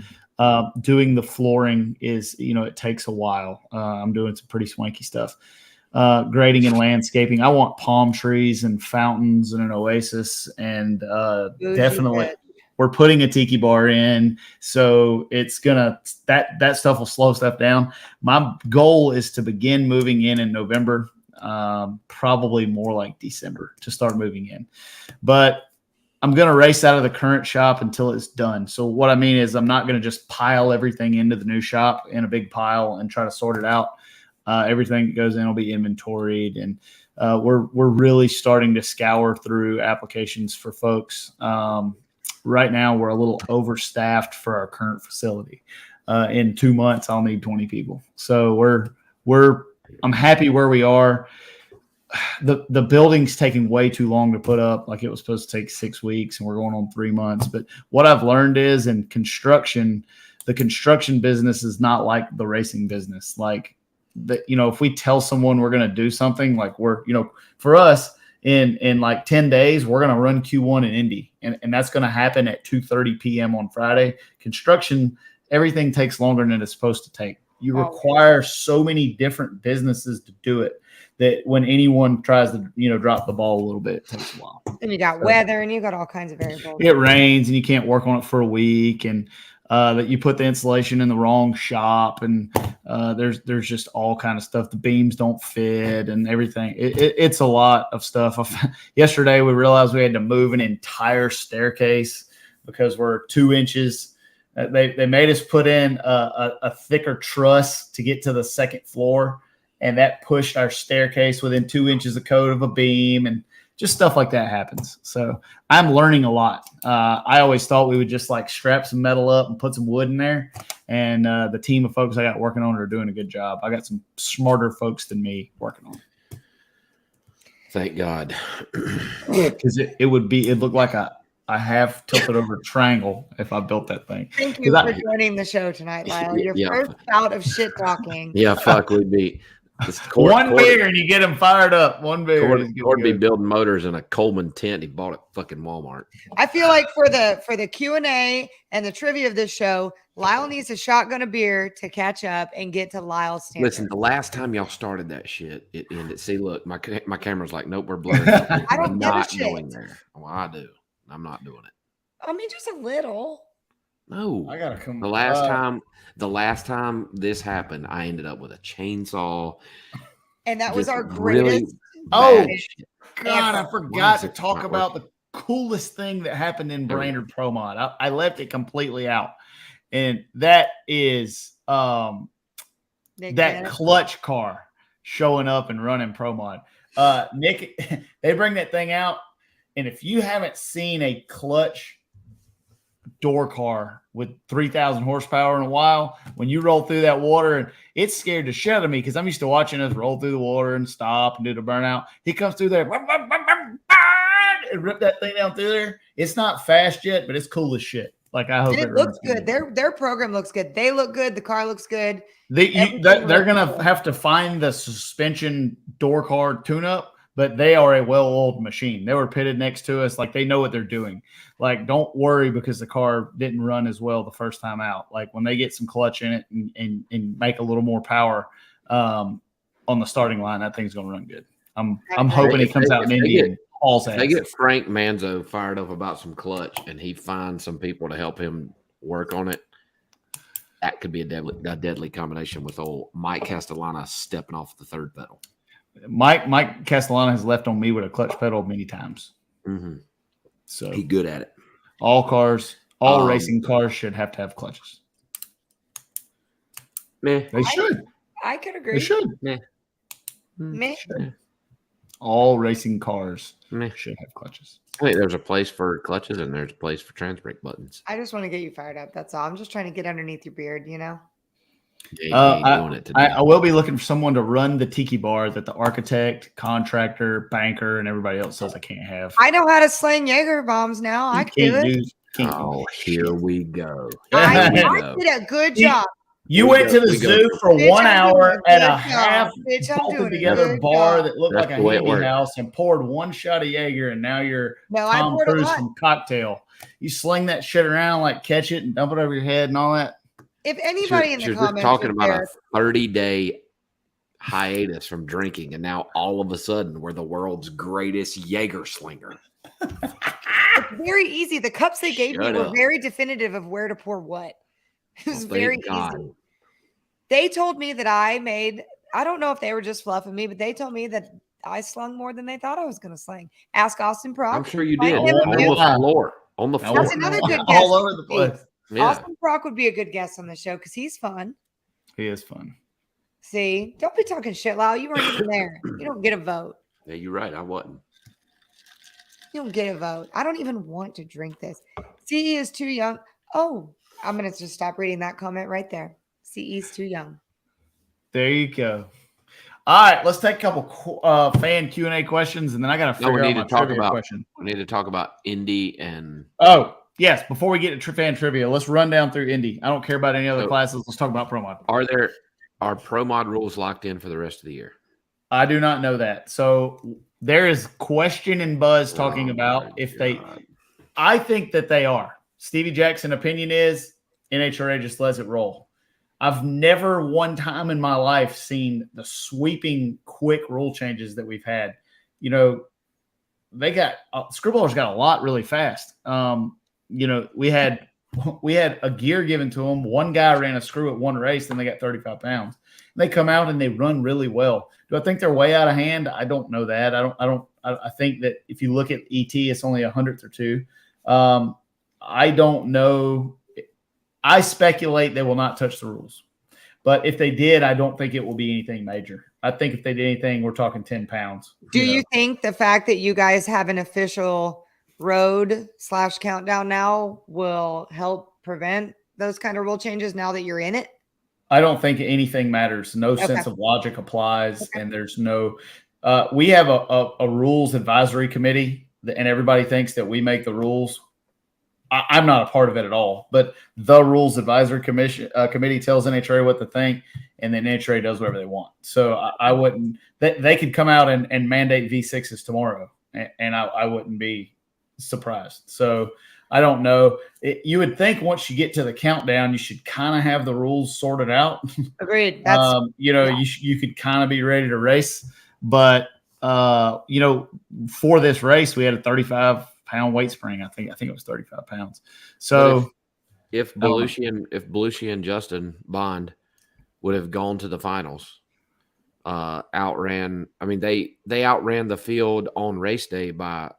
Doing the flooring is, it takes a while. I'm doing some pretty swanky stuff. Grading and landscaping. I want palm trees and fountains and an oasis, and definitely we're putting a tiki bar in. So it's gonna that stuff will slow stuff down. My goal is to begin moving in November, probably more like December to start moving in. But I'm going to race out of the current shop until it's done. So what I mean is I'm not going to just pile everything into the new shop in a big pile and try to sort it out. Everything that goes in will be inventoried, and we're really starting to scour through applications for folks right now we're a little overstaffed for our current facility. In 2 months, I'll need 20 people. So I'm happy where we are. The building's taking way too long to put up. Like it was supposed to take 6 weeks, and we're going on 3 months. But what I've learned is in construction, the construction business is not like the racing business. Like if we tell someone we're going to do something, like for us in like 10 days, we're going to run Q1 in Indy, and that's going to happen at 2:30 p.m. on Friday. Construction, everything takes longer than it's supposed to take. You require so many different businesses to do it that when anyone tries to, drop the ball a little bit, it takes a while. And you got weather and you got all kinds of variables. It rains and you can't work on it for a week, and that you put the insulation in the wrong shop, and there's just all kind of stuff. The beams don't fit and everything. It's a lot of stuff. Yesterday we realized we had to move an entire staircase because we're 2 inches. They made us put in a thicker truss to get to the second floor, and that pushed our staircase within 2 inches of code of a beam, and just stuff like that happens. So I'm learning a lot. I always thought we would just like strap some metal up and put some wood in there, and the team of folks I got working on it are doing a good job. I got some smarter folks than me working on it. Thank God. Because it looked like I have tilted over triangle if I built that thing. Thank you for joining the show tonight, Lyle. Your first bout of shit talking. Yeah, fuck, we'd be. One beer and you get them fired up. One beer. Cord be building motors in a Coleman tent he bought at fucking Walmart. I feel like for the Q&A and the trivia of this show, Lyle needs a shotgun of beer to catch up and get to Lyle's standard. Listen, the last time y'all started that shit, it ended. See, look, my camera's like, nope, we're blurred. I don't give a shit. Going there. Well, I do. I'm not doing it. I mean, just a little. No, I gotta come. The last time this happened, I ended up with a chainsaw, and that was our greatest. Really God, I forgot to talk about the coolest thing that happened in BRAINERD Pro Mod. I left it completely out, and that is that clutch car showing up and running Pro Mod. Nick, they bring that thing out, and if you haven't seen a clutch door car with 3,000 horsepower in a while, when you roll through that water, and it scared the shit out of me because I'm used to watching us roll through the water and stop and do the burnout. He comes through there and rip that thing down through there. It's not fast yet, but it's cool as shit. Like, I hope it looks good. Their program looks good. They look good. The car looks good. They're gonna have to find the suspension door car tune-up, but they are a well-oiled machine. They were pitted next to us. Like, they know what they're doing. Like, don't worry because the car didn't run as well the first time out. Like, when they get some clutch in it and make a little more power on the starting line, that thing's going to run good. I'm hoping it comes out in Indy and hauls ass. They get Frank Manzo fired up about some clutch, and he finds some people to help him work on it. That could be a deadly combination with old Mike Castellana stepping off the third pedal. Mike Castellana has left on me with a clutch pedal many times. Mm-hmm. So he's good at it. All racing cars should have to have clutches. Meh. They should. I could agree. They should. Meh. Should. All racing cars should have clutches. I think there's a place for clutches and there's a place for trans brake buttons. I just want to get you fired up. That's all. I'm just trying to get underneath your beard, you know? I will be looking for someone to run the tiki bar that the architect, contractor, banker, and everybody else says I can't have. I know how to sling Jaeger bombs now. I can do it. Here we go. I did a good job. You went to the zoo for 1 hour and a half, bolted together bar that looked like a handy house, and poured one shot of Jaeger, and now you're Tom Cruise from Cocktail. You sling that shit around, like catch it and dump it over your head and all that. If anybody in the comments talking about a 30-day hiatus from drinking, and now all of a sudden we're the world's greatest Jaeger slinger. It's very easy. The cups they gave me were very definitive of where to pour what. It was very easy. They told me that I don't know if they were just fluffing me, but they told me that I slung more than they thought I was going to sling. Ask Austin Prock. I'm sure you did. On the floor. That's another good guess. All over the place. Yeah. Austin Prock would be a good guest on the show because he's fun. He is fun. See, don't be talking shit, Lyle. You weren't even there. You don't get a vote. Yeah, you're right. I wasn't. You don't get a vote. I don't even want to drink this. CE is too young. Oh, I'm going to just stop reading that comment right there. CE is too young. There you go. All right, let's take a couple fan Q&A questions, and then I got to figure out my trivia question. We need to talk about Indy and. Oh, yes. Before we get to fan trivia, let's run down through Indy. I don't care about any other classes. Let's talk about Pro Mod. Are Pro Mod rules locked in for the rest of the year? I do not know that. So there is question and buzz talking about if they. I think that they are. Stevie Jackson's opinion is NHRA just lets it roll. I've never one time in my life seen the sweeping, quick rule changes that we've had. You know, they got Screwballers got a lot really fast. You know, we had a gear given to them. One guy ran a screw at one race, then they got 35 pounds. And they come out and they run really well. Do I think they're way out of hand? I don't know that. I think that if you look at ET, it's only 100th or two. I don't know. I speculate they will not touch the rules. But if they did, I don't think it will be anything major. I think if they did anything, we're talking 10 pounds. Do you think the fact that you guys have an official road / countdown now will help prevent those kind of rule changes now that you're in it? I don't think anything matters. No sense of logic applies. And there's no we have a rules advisory committee and everybody thinks that we make the rules. I'm not a part of it at all, but the rules advisory committee tells NHRA what to think, and then NHRA does whatever they want. So I wouldn't. They could come out and mandate V6s tomorrow, and I wouldn't be surprised. So I don't know. You would think once you get to the countdown, you should kind of have the rules sorted out. Agreed. You could kind of be ready to race, but for this race, we had a 35-pound weight spring. I think it was 35 pounds. So if Belushi and Justin Bond would have gone to the finals, outran the field on race day by,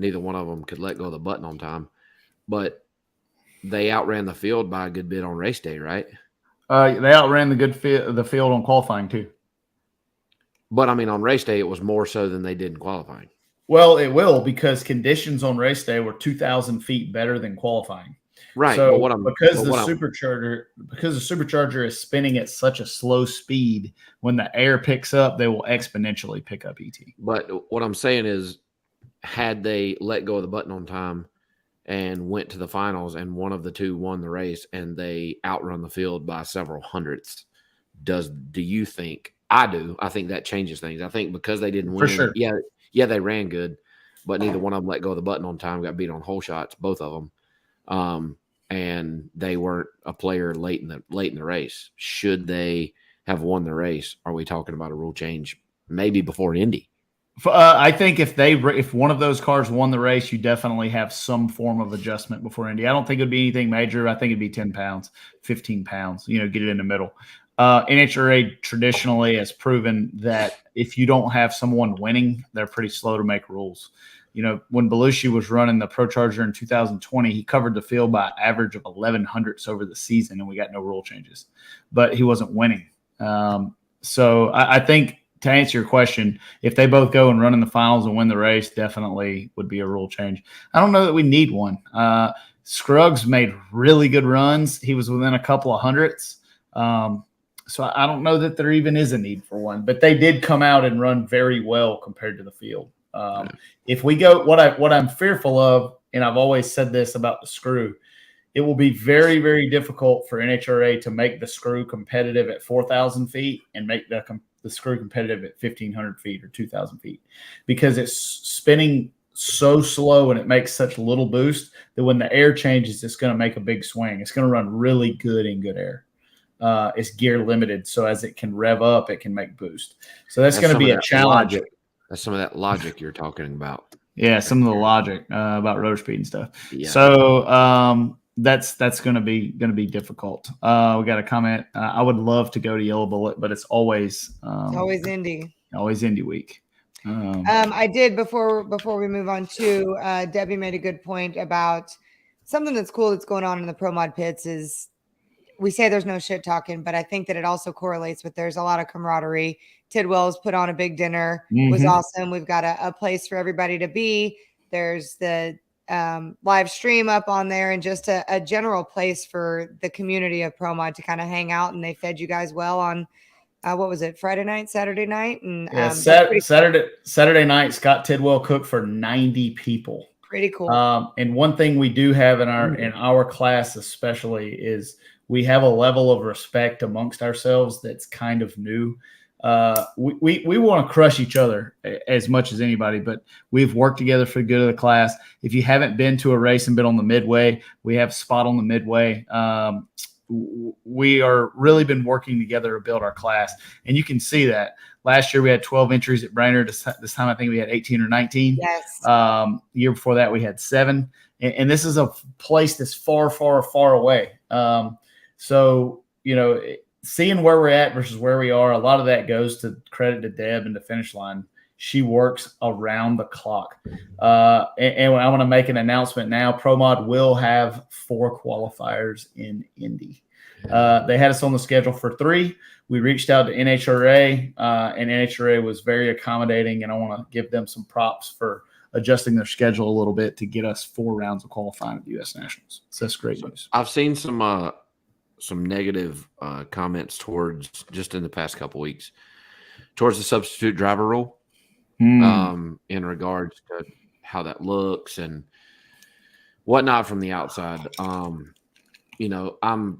neither one of them could let go of the button on time, but they outran the field by a good bit on race day, right? They outran the field on qualifying too. But on race day, it was more so than they did in qualifying. Well, it will, because conditions on race day were 2,000 feet better than qualifying. Right. So because the supercharger is spinning at such a slow speed, when the air picks up, they will exponentially pick up ET. But what I'm saying is, had they let go of the button on time and went to the finals and one of the two won the race and they outrun the field by several hundredths, do you think? I do. I think that changes things. I think because they didn't win. For sure. Yeah, they ran good, but neither one of them let go of the button on time, got beat on hole shots, both of them. And they weren't a player late in the race. Should they have won the race? Are we talking about a rule change maybe before Indy? I think if one of those cars won the race, you definitely have some form of adjustment before Indy. I don't think it would be anything major. I think it'd be 10 pounds, 15 pounds, get it in the middle. NHRA traditionally has proven that if you don't have someone winning, they're pretty slow to make rules. When Belushi was running the Pro Charger in 2020, he covered the field by an average of 1,100ths over the season, and we got no rule changes. But he wasn't winning. So I think, to answer your question, if they both go and run in the finals and win the race, definitely would be a rule change. I don't know that we need one. Scruggs made really good runs. He was within a couple of hundredths. So I don't know that there even is a need for one, but they did come out and run very well compared to the field. If we go, what I'm fearful of, and I've always said this about the screw, it will be very, very difficult for NHRA to make the screw competitive at 4,000 feet and make the screw competitive at 1,500 feet or 2,000 feet, because it's spinning so slow and it makes such little boost that when the air changes, it's going to make a big swing. It's going to run really good in good air. It's gear limited, so as it can rev up, it can make boost. So that's going to be a challenge. That's some of that logic you're talking about. Yeah, some of the logic about rotor speed and stuff. Yeah. So that's going to be difficult. We got a comment. I would love to go to Yellow Bullet, but it's always Indy. Always Indy week. I did before we move on to Debbie made a good point about something that's cool that's going on in the Pro Mod pits is we say there's no shit talking, but I think that it also correlates with there's a lot of camaraderie. Tidwell's put on a big dinner. It was awesome. We've got a place for everybody to be. There's the live stream up on there, and just a general place for the community of Pro Mod to kind of hang out. And they fed you guys well on what was it, Friday night, Saturday night? And Saturday night, Scott Tidwell cooked for 90 people. Pretty cool. And one thing we do have in our class especially is we have a level of respect amongst ourselves that's kind of new. We want to crush each other as much as anybody, but we've worked together for the good of the class. If you haven't been to a race and been on the midway, we have a spot on the midway. We are really been working together to build our class, and you can see that. Last year we had 12 entries at BRAINERD. This time I think we had 18 or 19. Yes. The year before that we had 7, and this is a place that's far, far, far away. So seeing where we're at versus where we are, a lot of that goes to credit to Deb and the Finish Line. She works around the clock. And I want to make an announcement now. Pro Mod will have 4 qualifiers in Indy. They had us on the schedule for 3. We reached out to NHRA, and NHRA was very accommodating, and I want to give them some props for adjusting their schedule a little bit to get us 4 rounds of qualifying at the U.S. Nationals. So that's great news. I've seen some negative comments towards, just in the past couple weeks, towards the substitute driver rule. In regards to how that looks and whatnot from the outside. I'm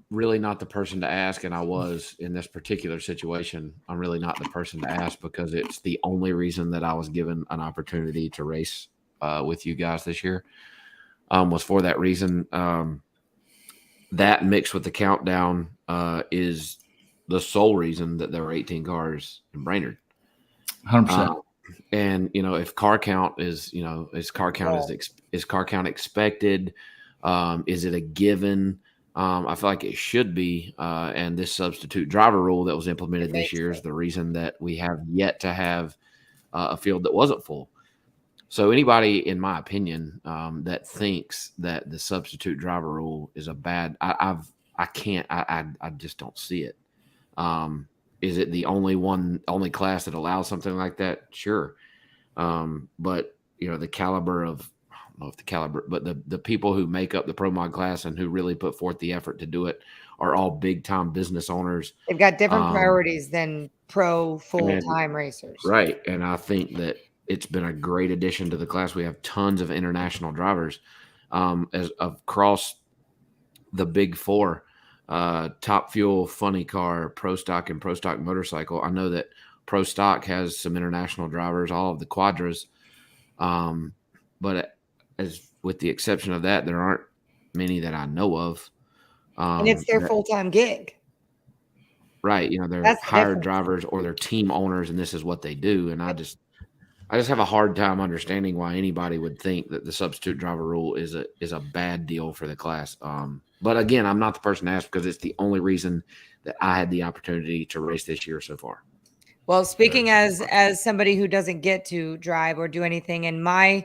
really not the person to ask, and I was in this particular situation. I'm really not the person to ask because it's the only reason that I was given an opportunity to race with you guys this year was for that reason. That mixed with the countdown is the sole reason that there were 18 cars in Brainerd. 100%. And if car count is car count expected? Is it a given? I feel like it should be. And this substitute driver rule that was implemented this year is the reason that we have yet to have a field that wasn't full. So anybody, in my opinion, that thinks that the substitute driver rule is a bad, I just don't see it. Is it the only class that allows something like that? Sure. But the caliber of, I don't know if the caliber, but the people who make up the Pro Mod class and who really put forth the effort to do it are all big time business owners. They've got different priorities than pro full-time racers. Right. And I think that it's been a great addition to the class. We have tons of international drivers as across the big 4. Top Fuel, Funny Car, Pro Stock, and Pro Stock Motorcycle. I know that Pro Stock has some international drivers, all of the Quadras. But as with the exception of that, there aren't many that I know of. And it's their full-time gig. Right. They're hired drivers or they're team owners, and this is what they do. And I just have a hard time understanding why anybody would think that the substitute driver rule is a bad deal for the class. But again, I'm not the person to ask because it's the only reason that I had the opportunity to race this year so far. Well, speaking as somebody who doesn't get to drive or do anything, and my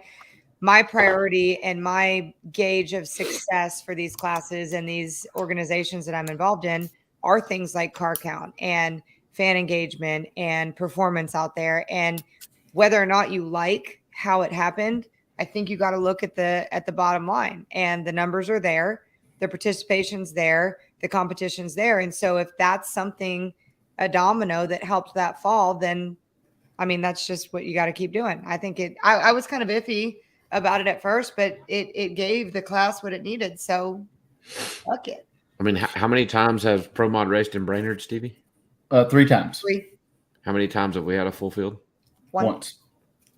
priority and my gauge of success for these classes and these organizations that I'm involved in are things like car count and fan engagement and performance out there. And whether or not you like how it happened, I think you got to look at the bottom line, and the numbers are there. The participation's there, the competition's there. And so if that's something, a domino that helped that fall, then, I mean, that's just what you got to keep doing. I think I was kind of iffy about it at first, but it gave the class what it needed. So fuck it. I mean, how many times has Pro Mod raced in Brainerd, Stevie? 3 times. 3. How many times have we had a full field? Once.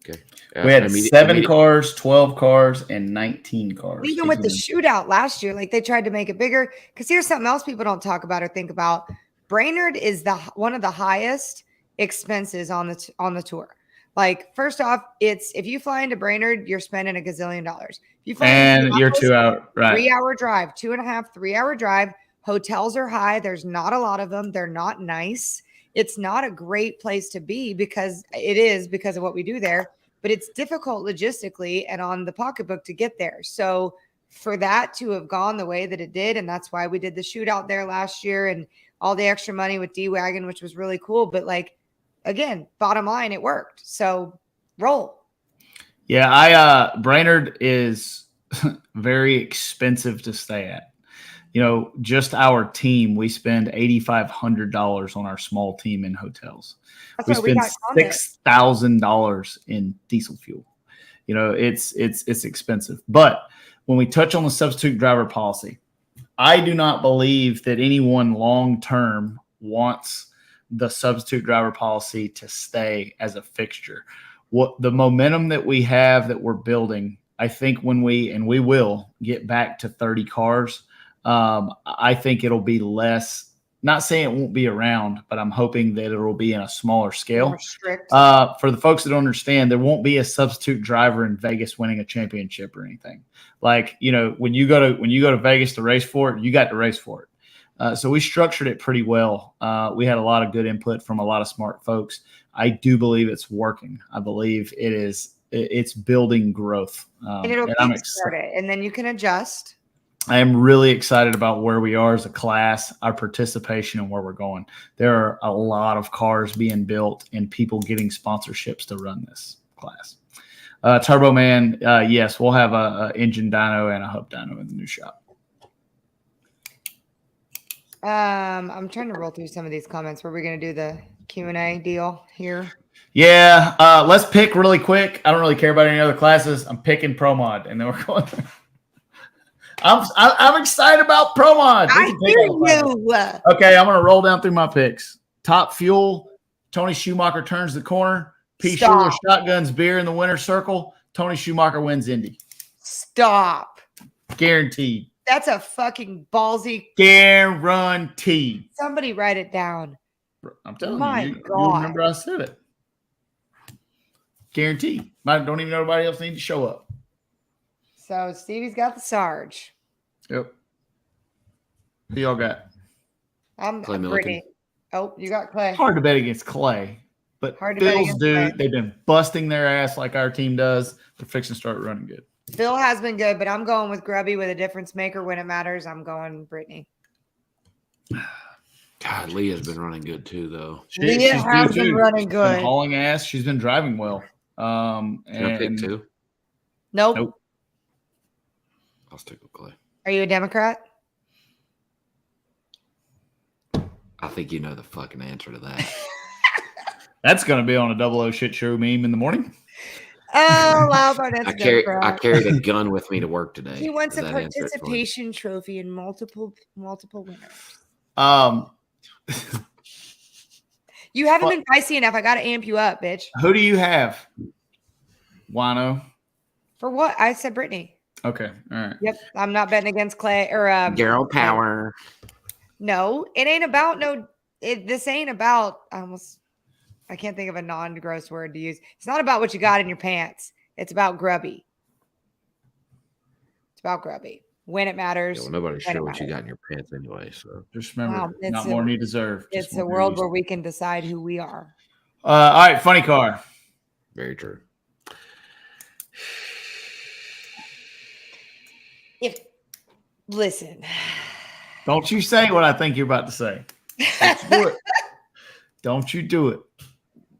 Okay. We had 7 cars, 12 cars, and 19 cars. Even with the shootout last year, like they tried to make it bigger. Because here's something else people don't talk about or think about. Brainerd is one of the highest expenses on the tour. Like, first off, if you fly into Brainerd, you're spending $1 gazillion. If you fly and you're 2 hour, right? 3-hour drive, 2.5, 3-hour drive. Hotels are high. There's not a lot of them. They're not nice. It's not a great place to be because of what we do there, but it's difficult logistically and on the pocketbook to get there. So for that to have gone the way that it did, and that's why we did the shootout there last year and all the extra money with D-Wagon, which was really cool. But like, again, bottom line, it worked. So roll. Yeah, Brainerd is very expensive to stay at. Just our team, we spend $8,500 on our small team in hotels. That's We why we spend got $6,000 in diesel fuel. It's expensive. But when we touch on the substitute driver policy, I do not believe that anyone long-term wants the substitute driver policy to stay as a fixture. What the momentum that we have that we're building, I think when we will get back to 30 cars, I think it'll be less. Not saying it won't be around, but I'm hoping that it'll be in a smaller scale. More strict. For the folks that don't understand, there won't be a substitute driver in Vegas winning a championship or anything. Like, when you go to Vegas to race for it, you got to race for it. So we structured it pretty well. We had a lot of good input from a lot of smart folks. I do believe it's working. I believe it's building growth. And it'll kickstart it, and then you can adjust. I am really excited about where we are as a class, our participation, and where we're going. There are a lot of cars being built and people getting sponsorships to run this class. Turbo Man, yes, we'll have a engine dyno and a hub dyno in the new shop. I'm trying to roll through some of these comments. Were we going to do the Q&A deal here? Yeah, let's pick really quick. I don't really care about any other classes. I'm picking Pro Mod, and then we're going. I'm excited about Pro Mod. I hear you. Okay, I'm going to roll down through my picks. Top Fuel, Tony Schumacher turns the corner. P. Schuler shotguns beer in the winner's circle. Tony Schumacher wins Indy. Stop. Guaranteed. That's a fucking ballsy. Guaranteed. Somebody write it down. I'm telling you. God. You remember I said it. Guaranteed. Don't even know nobody else need to show up. So Stevie's got the Sarge. Yep. Who y'all got? I'm Brittany. Oh, you got Clay. Hard to bet against Clay. But Phil's dude, they've been busting their ass like our team does. They're fixing to start running good. Phil has been good, but I'm going with Grubby with a difference maker when it matters. I'm going Brittany. God, Leah's been running good too, though. Leah has been running good. She's been hauling ass. She's been driving well. Can I pick two? Nope. I'll stick with Clay. Are you a Democrat? I think you know the fucking answer to that. That's going to be on a 00 shit show meme in the morning. Oh, Lyle Barnett's I carried a gun with me to work today. He wants a participation trophy in multiple winners. You haven't been feisty enough. I got to amp you up, bitch. Who do you have? Wino. For what? I said Brittany. Okay. All right. Yep. I'm not betting against Clay or Girl power. No, it ain't about this ain't about I can't think of a non-gross word to use. It's not about what you got in your pants. It's about grubby. It's about grubby. When it matters. Yeah, well, nobody's sure what you got in your pants anyway. So just remember, not more than you deserve. It's a world where we can decide who we are. All right, funny car. Very true. Listen. Don't you say what I think you're about to say. Don't you do it. Don't you do it.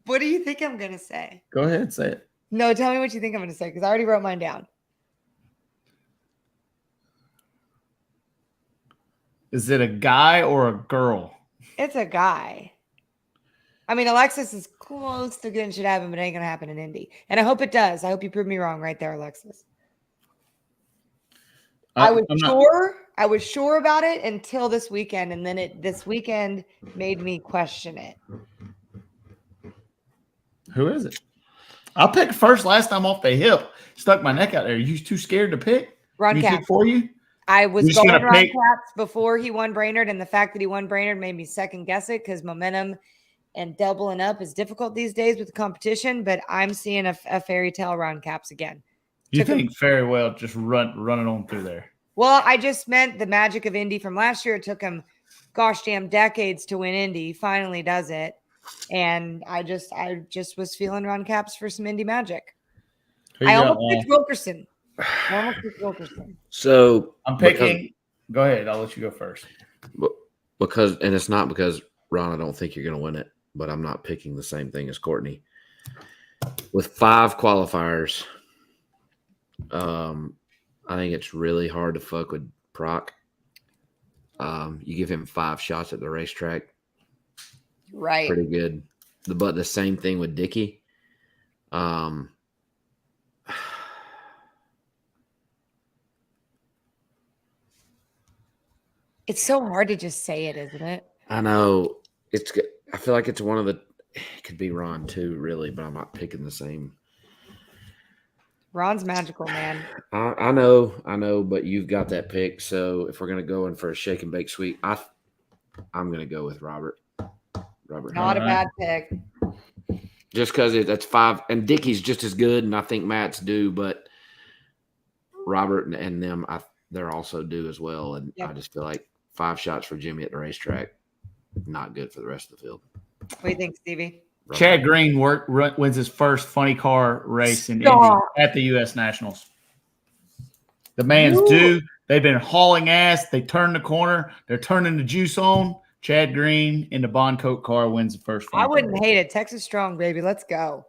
What do you think I'm going to say? Go ahead, say it. No, tell me what you think I'm going to say because I already wrote mine down. Is it a guy or a girl? It's a guy. I mean, Alexis is close to getting shit happen, but it ain't going to happen in Indy. And I hope it does. I hope you prove me wrong right there, Alexis. I was sure about it until this weekend, and then this weekend made me question it. Who is it? I picked first last time off the hip. Stuck my neck out there. You too scared to pick? Ron Capps. For you? I was going Ron Capps before he won Brainerd, and the fact that he won Brainerd made me second guess it because momentum and doubling up is difficult these days with the competition. But I'm seeing a fairy tale Ron Capps again. You think very well just running on through there? Well, I just meant the magic of Indy from last year. It took him, gosh damn, decades to win Indy. He finally does it. And I just was feeling Ron Capps for some Indy magic. I almost picked Wilkerson. Normal Keith Wilkerson. So I'm picking. Go ahead. I'll let you go first. Because it's not because Ron, I don't think you're going to win it, but I'm not picking the same thing as Courtney. With 5 qualifiers, I think it's really hard to fuck with Proc. You give him 5 shots at the racetrack, Right. pretty good. But the same thing with Dickey. It's so hard to just say it, isn't it? I know I feel like it's one of the. It could be Ron too, really, but I'm not picking the same. Ron's magical, man. I know, but you've got that pick. So if we're gonna go in for a shake and bake sweet, I'm gonna go with Robert. Not a bad pick. Just because that's 5, and Dickey's just as good, and I think Matt's due, but Robert and them, they're also due as well. And I just feel like 5 shots for Jimmy at the racetrack, not good for the rest of the field. What do you think, Stevie? Robert. Chad Green wins his first funny car race in Indy at the U.S. Nationals. The man's due. They've been hauling ass. They turn the corner. They're turning the juice on. Chad Green in the Bond Coat car wins the first funny I wouldn't car. hate it. Texas strong, baby. Let's go.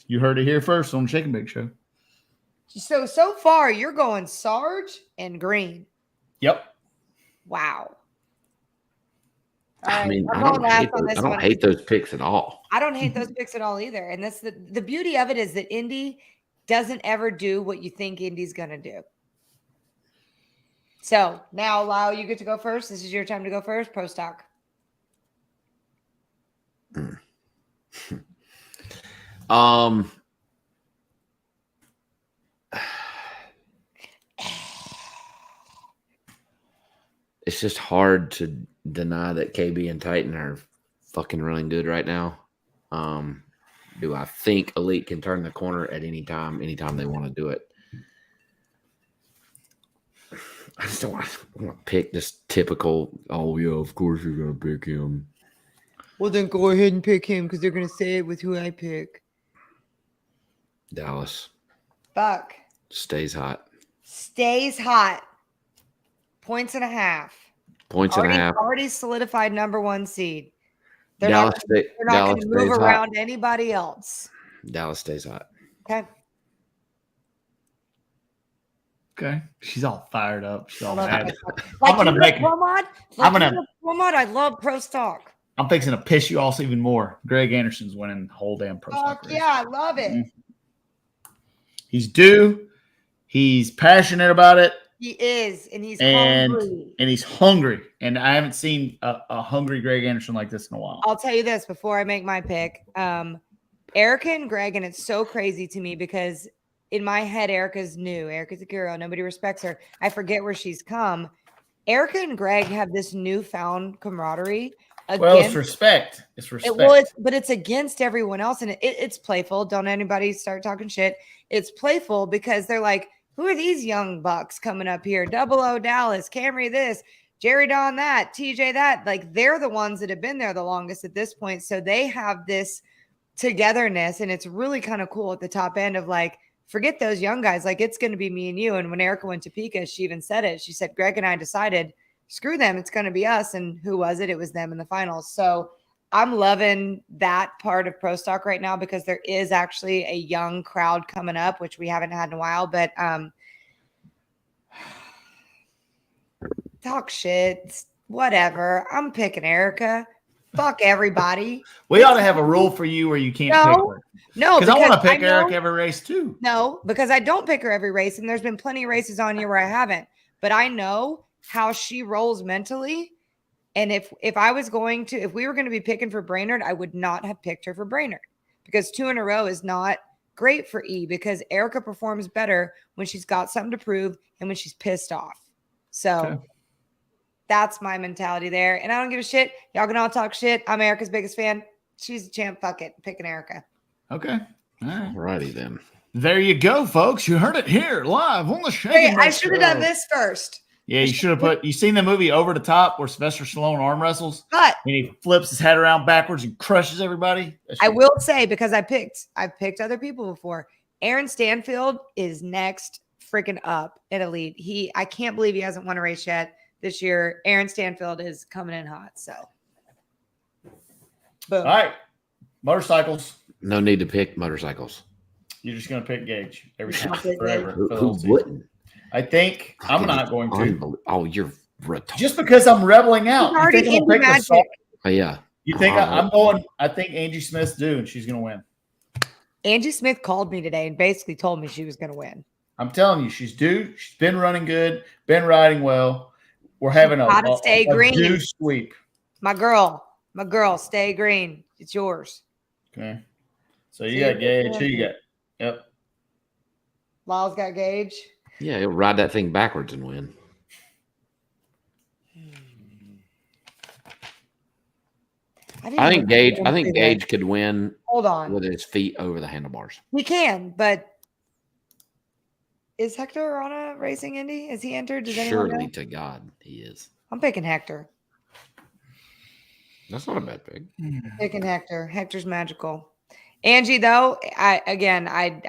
You heard it here first on the Shake and Bake Show. So far, you're going Sarge and Green. Yep. Wow. I mean, I don't hate those picks at all. I don't hate those picks at all either. And that's the beauty of it is that Indy doesn't ever do what you think Indy's going to do. So now, Lyle, you get to go first. This is your time to go first. Pro stock. It's just hard to deny that KB and Titan are fucking running good right now. Do I think Elite can turn the corner at anytime they want to do it? I just don't want to pick this typical, oh, yeah, of course you're going to pick him. Well, then go ahead and pick him because they're going to say it with who I pick. Dallas. Fuck. Stays hot. Stays hot. 1.5 points. Already solidified #1 seed. They're not going to move around anybody else. Dallas stays hot. Okay. She's all fired up. She's all Love mad. it. I'm going to make it. I love pro stock. I'm fixing to piss you off even more. Greg Anderson's winning the whole damn pro stock race. Yeah, I love it. He's due. He's passionate about it. He is, and he's hungry. And he's hungry. And I haven't seen a hungry Greg Anderson like this in a while. I'll tell you this before I make my pick. Erica and Greg, and it's so crazy to me because in my head, Erica's new. Erica's a hero. Nobody respects her. I forget where she's come. Erica and Greg have this newfound camaraderie. It's respect. It's respect. But it's against everyone else, and it's playful. Don't anybody start talking shit. It's playful because they're like, who are these young bucks coming up here? 00 Dallas, Camry this, Jerry Don that, TJ that. Like, they're the ones that have been there the longest at this point. So they have this togetherness, and it's really kind of cool at the top end of like, forget those young guys. Like, it's going to be me and you. And when Erica went to Pika, she even said it. She said, Greg and I decided, screw them. It's going to be us. And who was it? It was them in the finals. So I'm loving that part of Pro Stock right now because there is actually a young crowd coming up, which we haven't had in a while. But talk shit, whatever. I'm picking Erica. Fuck everybody. We ought to have a rule for you where you can't pick her. No, because I want to pick Erica every race too. No, because I don't pick her every race, and there's been plenty of races on here where I haven't. But I know how she rolls mentally. And if we were going to be picking for Brainerd, I would not have picked her for Brainerd because 2 in a row is not great for E because Erica performs better when she's got something to prove and when she's pissed off. So that's my mentality there. And I don't give a shit. Y'all can all talk shit. I'm Erica's biggest fan. She's a champ. Fuck it. Picking Erica. Okay. All right. Alrighty then. There you go, folks. You heard it here live on the Shake and Bake I should have done this first. Yeah, you should have you seen the movie Over the Top where Sylvester Stallone arm wrestles? But and he flips his head around backwards and crushes everybody? I will say, because I've picked other people before. Aaron Stanfield is next freaking up at Elite. I can't believe he hasn't won a race yet this year. Aaron Stanfield is coming in hot. So, boom. All right. Motorcycles. No need to pick motorcycles. You're just going to pick Gage every time, I'll pick forever. Who for the whole season. wouldn't? I think I'm not going to. Oh, you're retarded. Just because I'm rebelling out. He's already You think I'm into gonna pick Magic. the Oh, yeah. You think I'm going? I think Angie Smith's due, and she's going to win. Angie Smith called me today and basically told me she was going to win. I'm telling you, she's due. She's been running good, been riding well. We're having Gotta stay green. due sweep. My girl, stay green. It's yours. Okay. So you got Gage. Who you got? Yep. Lyle's got Gage. Yeah, he'll ride that thing backwards and win. I think Gage could win. Hold on. With his feet over the handlebars. He can, but is Hector on a racing Indy? Is he entered? Does anyone Surely know? to God he is. I'm picking Hector. That's not a bad pick. Picking Hector. Hector's magical. Angie, though, I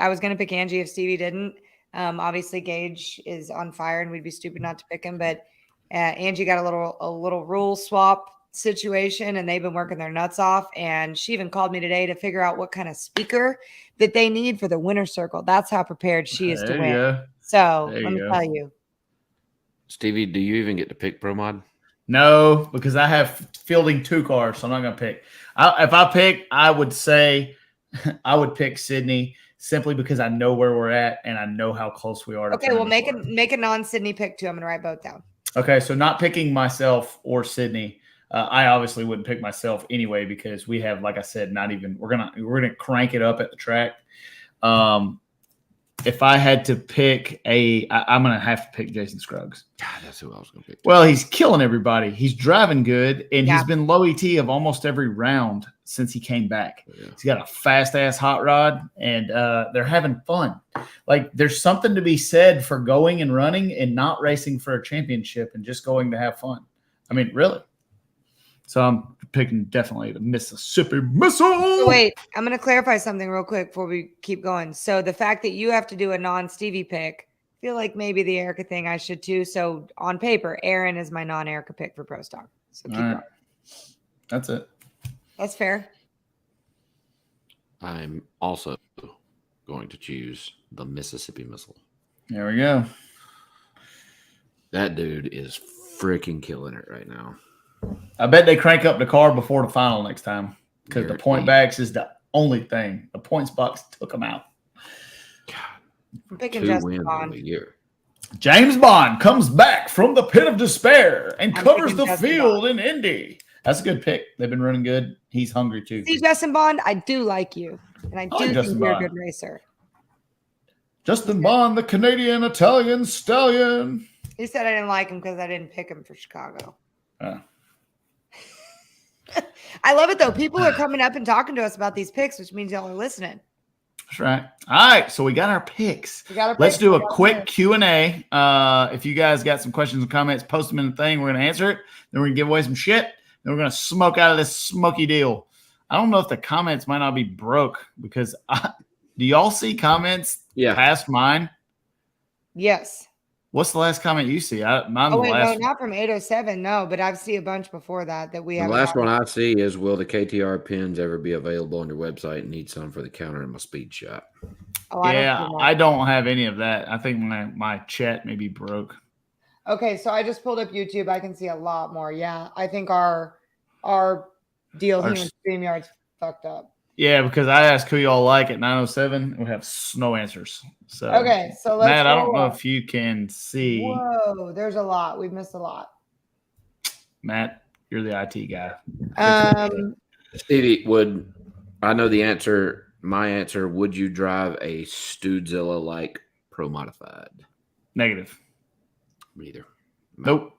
was going to pick Angie if Stevie didn't. Obviously, Gage is on fire, and we'd be stupid not to pick him. But Angie got a little rule swap situation, and they've been working their nuts off. And she even called me today to figure out what kind of speaker that they need for the winner circle. That's how prepared she is to win. Go. So There let me you go. tell you. Stevie, do you even get to pick Pro Mod? No, because I have fielding 2 cars, so I'm not going to pick. If I pick, I would say I would pick Sydney simply because I know where we're at and I know how close we are. To Okay, well, make tournament a non-Sydney pick too. I'm going to write both down. Okay, so not picking myself or Sydney. I obviously wouldn't pick myself anyway because we have, like I said, we're gonna crank it up at the track. If I had to pick I'm gonna have to pick Jason Scruggs. God, that's who I was gonna pick. Well, he's killing everybody. He's driving good, and Yeah. he's been low ET of almost every round since he came back. Yeah. He's got a fast ass hot rod, and they're having fun. Like there's something to be said for going and running and not racing for a championship and just going to have fun. I mean, really. So I'm picking definitely the Mississippi Missile. So wait, I'm going to clarify something real quick before we keep going. So the fact that you have to do a non-Stevie pick, I feel like maybe the Erica thing I should too. So on paper, Aaron is my non-Erica pick for Pro Stock. So keep going. That's it. That's fair. I'm also going to choose the Mississippi Missile. There we go. That dude is freaking killing it right now. I bet they crank up the car before the final next time because the You're point deep. backs is the only thing. The points box took them out. I'm picking 2 Justin wins in Bond. a year. James Bond comes back from the pit of despair and I'm covers picking the Justin field in Indy. That's a good pick. They've been running good. He's hungry too. See, Justin Bond, I do like you. And I do like think Justin you're Bond. a good racer. Justin Bond, the Canadian Italian stallion. He said I didn't like him because I didn't pick him for Chicago. I love it though. People are coming up and talking to us about these picks, which means y'all are listening. That's right. All right, so we got our picks. We got our Let's picks. do We a got our quick picks. Q&A. If you guys got some questions and comments, post them in the thing. We're going to answer it. Then we're going to give away some shit. Then we're going to smoke out of this smoky deal. I don't know if the comments might not be broke because do y'all see comments Yeah. past mine? Yes. What's the last comment you see? Mine's Oh, the wait, no, last. not from 807. No, but I've seen a bunch before that we The have. last one I see is, will the KTR pins ever be available on your website? Need some for the counter in my speed shop. Oh, Yeah, see that. I don't have any of that. I think my chat may be broke. Okay, so I just pulled up YouTube. I can see a lot more. Yeah, I think our deal Our here in StreamYard's fucked up. Yeah, because I asked who y'all like at 907. We have no answers. So Okay, so let's Matt, I don't go know up. if you can see. Whoa, there's a lot. We've missed a lot. Matt, you're the IT guy. Stevie, I know the answer? My answer, would you drive a Studezilla like Pro Modified? Negative. Me either. Nope.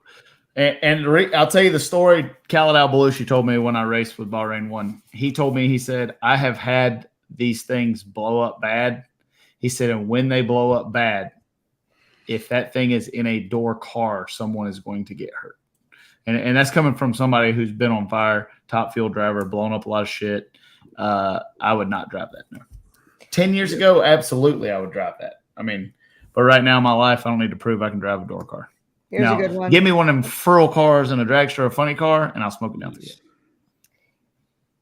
And I'll tell you the story Khaled Al-Belushi told me when I raced with Bahrain 1. He told me, he said, I have had these things blow up bad. He said, and when they blow up bad, if that thing is in a door car, someone is going to get hurt. And that's coming from somebody who's been on fire, top field driver, blown up a lot of shit. I would not drive that. No. 10 years ago, absolutely, I would drive that. I mean, but right now in my life, I don't need to prove I can drive a door car. Here's a good one. Give me one of them furl cars and a dragster or a funny car, and I'll smoke it down to you.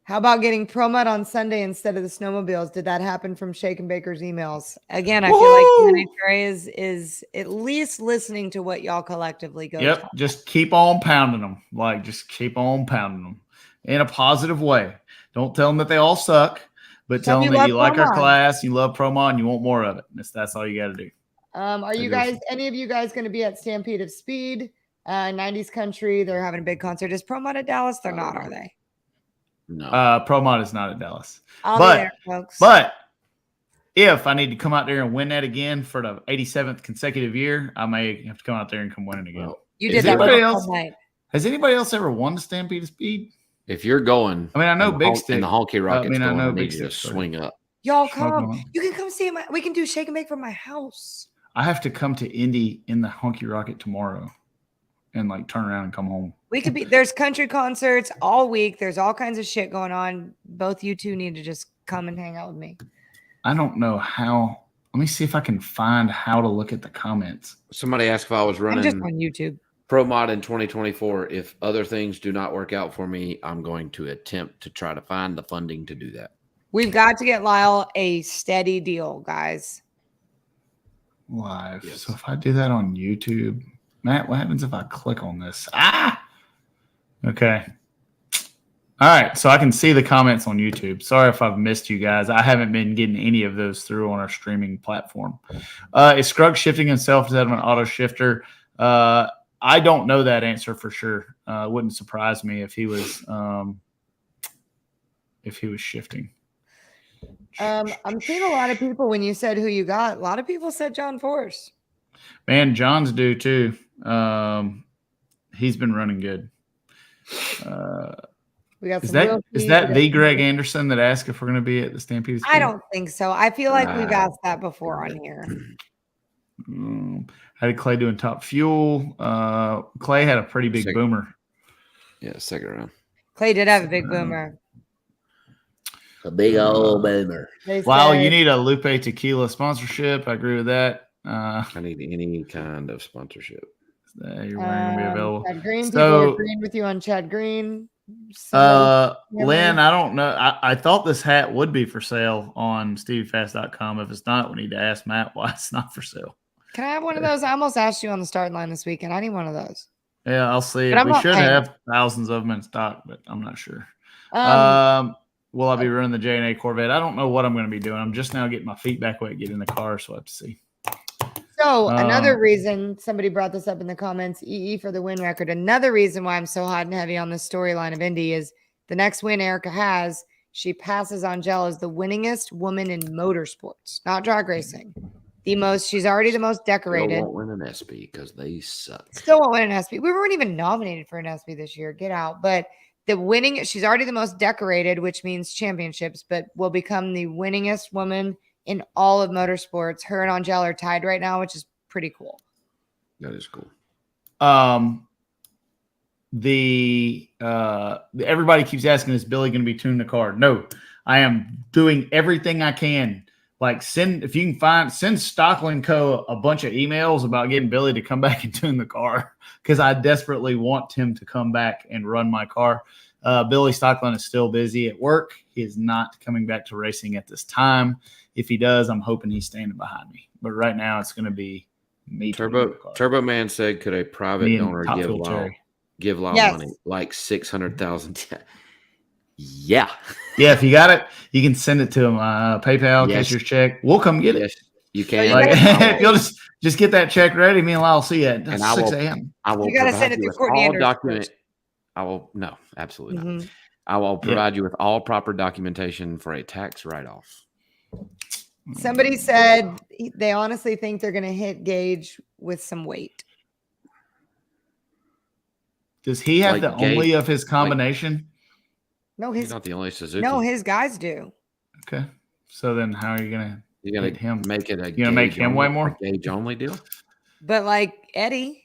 How about getting Pro Mud on Sunday instead of the snowmobiles? Did that happen from Shake and Baker's emails? Again, I feel like Trey is at least listening to what y'all collectively go. Yep, just keep on pounding them. Like, just keep on pounding them in a positive way. Don't tell them that they all suck, but tell them that you like our class, you love Pro Mod, and you want more of it. That's all you got to do. Are you guys, any of you guys, going to be at Stampede of Speed, 90s Country? They're having a big concert. Is Pro Mod at Dallas? They're not, are they? No. Pro Mod is not at Dallas. I'll be there, folks. But if I need to come out there and win that again for the 87th consecutive year, I may have to come out there and come win it again. Well, you did that last night. Has anybody else ever won the Stampede of Speed? If you're going, I mean, I know Big Stick and the Honky Rockets. I know Big Stick. Swing up. Y'all come. You can come see my. We can do Shake and Bake from my house. I have to come to Indy in the Honky Rocket tomorrow, and like turn around and come home. We could be. There's country concerts all week. There's all kinds of shit going on. Both you two need to just come and hang out with me. I don't know how. Let me see if I can find how to look at the comments. Somebody asked if I was running. I'm just on YouTube. Pro Mod in 2024. If other things do not work out for me, I'm going to attempt to try to find the funding to do that. We've got to get Lyle a steady deal, guys. Live. Yes. So if I do that on YouTube, Matt, what happens if I click on this? Okay. All right. So I can see the comments on YouTube. Sorry if I've missed you guys. I haven't been getting any of those through on our streaming platform. Is Scruggs shifting himself instead of an auto shifter? I don't know that answer for sure. It wouldn't surprise me if he was shifting. I'm seeing a lot of people when you said who you got. A lot of people said John Force. Man, John's due too. He's been running good. We got is that the Greg Anderson that asked if we're going to be at the Stampede? I don't think so. I feel like we've asked that before on here. How did Clay do in Top Fuel? Clay had a pretty big boomer. Yeah, second round. Clay did have a big boomer. A big old boomer. Wow, you need a Lupe Tequila sponsorship. I agree with that. I need any kind of sponsorship. You're going to be available. Chad Green, people are agreeing with you on Chad Green. Lynn, I don't know. I thought this hat would be for sale on StevieFast.com. If it's not, we need to ask Matt why it's not for sale. Can I have one of those? I almost asked you on the starting line this weekend. I need one of those. Yeah, I'll see. We should have thousands of them in stock, but I'm not sure. Will I be running the J&A Corvette? I don't know what I'm going to be doing. I'm just now getting my feet back wet, getting in the car, so I have to see. So another reason, somebody brought this up in the comments, EE for the win record. Another reason why I'm so hot and heavy on this storyline of Indy is the next win Erica has, she passes Angela as the winningest woman in motorsports, not drag racing. She's already the most decorated. Still won't win an SB because they suck. Still won't win an SB. We weren't even nominated for an SB this year. Get out. But she's already the most decorated, which means championships, but will become the winningest woman in all of motorsports. Her and Angela are tied right now, which is pretty cool. That is cool. Everybody keeps asking, is Billy going to be tuning the car? No, I am doing everything I can. Like send Stockland Co. a bunch of emails about getting Billy to come back and tune the car because I desperately want him to come back and run my car. Billy Stockland is still busy at work. He is not coming back to racing at this time. If he does, I'm hoping he's standing behind me. But right now, it's going to be me. Turbo Man said, "Could a private donor give Lyle money like $600,000?" Yeah. Yeah, if you got it, you can send it to him. PayPal, cashier's check. We'll come get it. Yes, you can. If you'll just get that check ready, me and Lyle will see you at 6 a.m. I will. You got to send it to Courtney Enders. No, absolutely not. I will provide you with all proper documentation for a tax write-off. Somebody said they honestly think they're going to hit Gage with some weight. Does he have the only of his combination? No, he's not the only Suzuki. No, his guys do. Okay. So then how are you going to hit him? Make it a You're going to make him way more? Gage only deal? But like Eddie.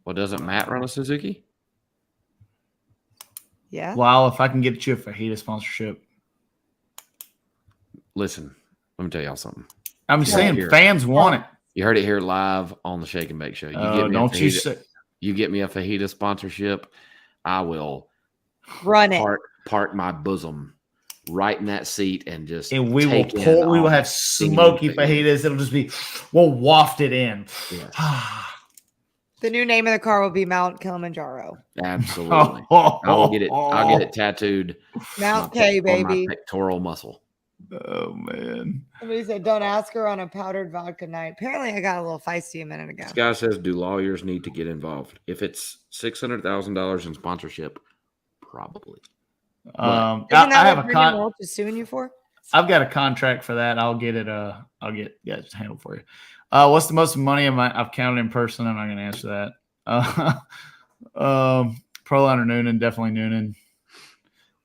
Well, doesn't Matt run a Suzuki? Yeah. Well, if I can get you a fajita sponsorship. listen, let me tell y'all something. I'm saying fans want it. You heard it here live on the Shake and Bake Show. You get me a fajita sponsorship, I will park my bosom right in that seat and just we will have smoky fajitas. It'll just be we'll waft it in. Yes. The new name of the car will be Mount Kilimanjaro. Absolutely. I'll get it tattooed. Mount K, baby. My pectoral muscle. Oh man. Somebody said, don't ask her on a powdered vodka night. Apparently I got a little feisty a minute ago. This guy says, do lawyers need to get involved? If it's $600,000 in sponsorship, probably. I have a contract is suing you for. I've got a contract for that. I'll get it. Just handled for you. What's the most money I've counted in person? I'm not going to answer that. Proliner Noonan, definitely Noonan.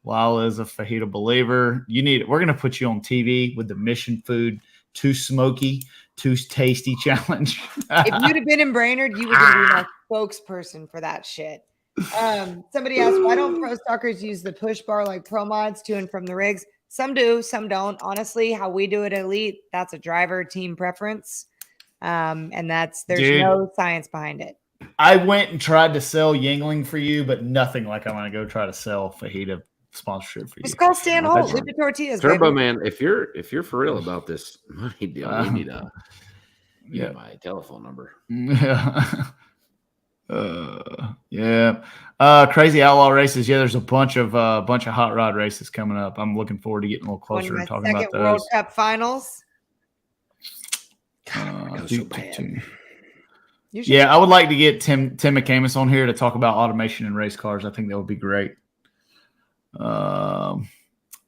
Lyle is a fajita believer. We're going to put you on TV with the Mission Food Too Smoky, Too Tasty challenge. If you'd have been in Brainerd, you would have been my spokesperson for that shit. Somebody asked, why don't pro stockers use the push bar like pro mods to and from the rigs? Some do, some don't. Honestly, how we do it at Elite, that's a driver team preference. And there's no science behind it. I went and tried to sell Yingling for you, but nothing like I'm going to go try to sell fajita sponsorship for you. Just call Stan Holt. Leave the tortillas. Turbo baby. Man, if you're for real about this money deal, we need my telephone number. Crazy Outlaw races. Yeah, there's a bunch of hot rod races coming up. I'm looking forward to getting a little closer and talking about those. World Cup finals. I would like to get Tim McCamus on here to talk about automation in race cars. I think that would be great.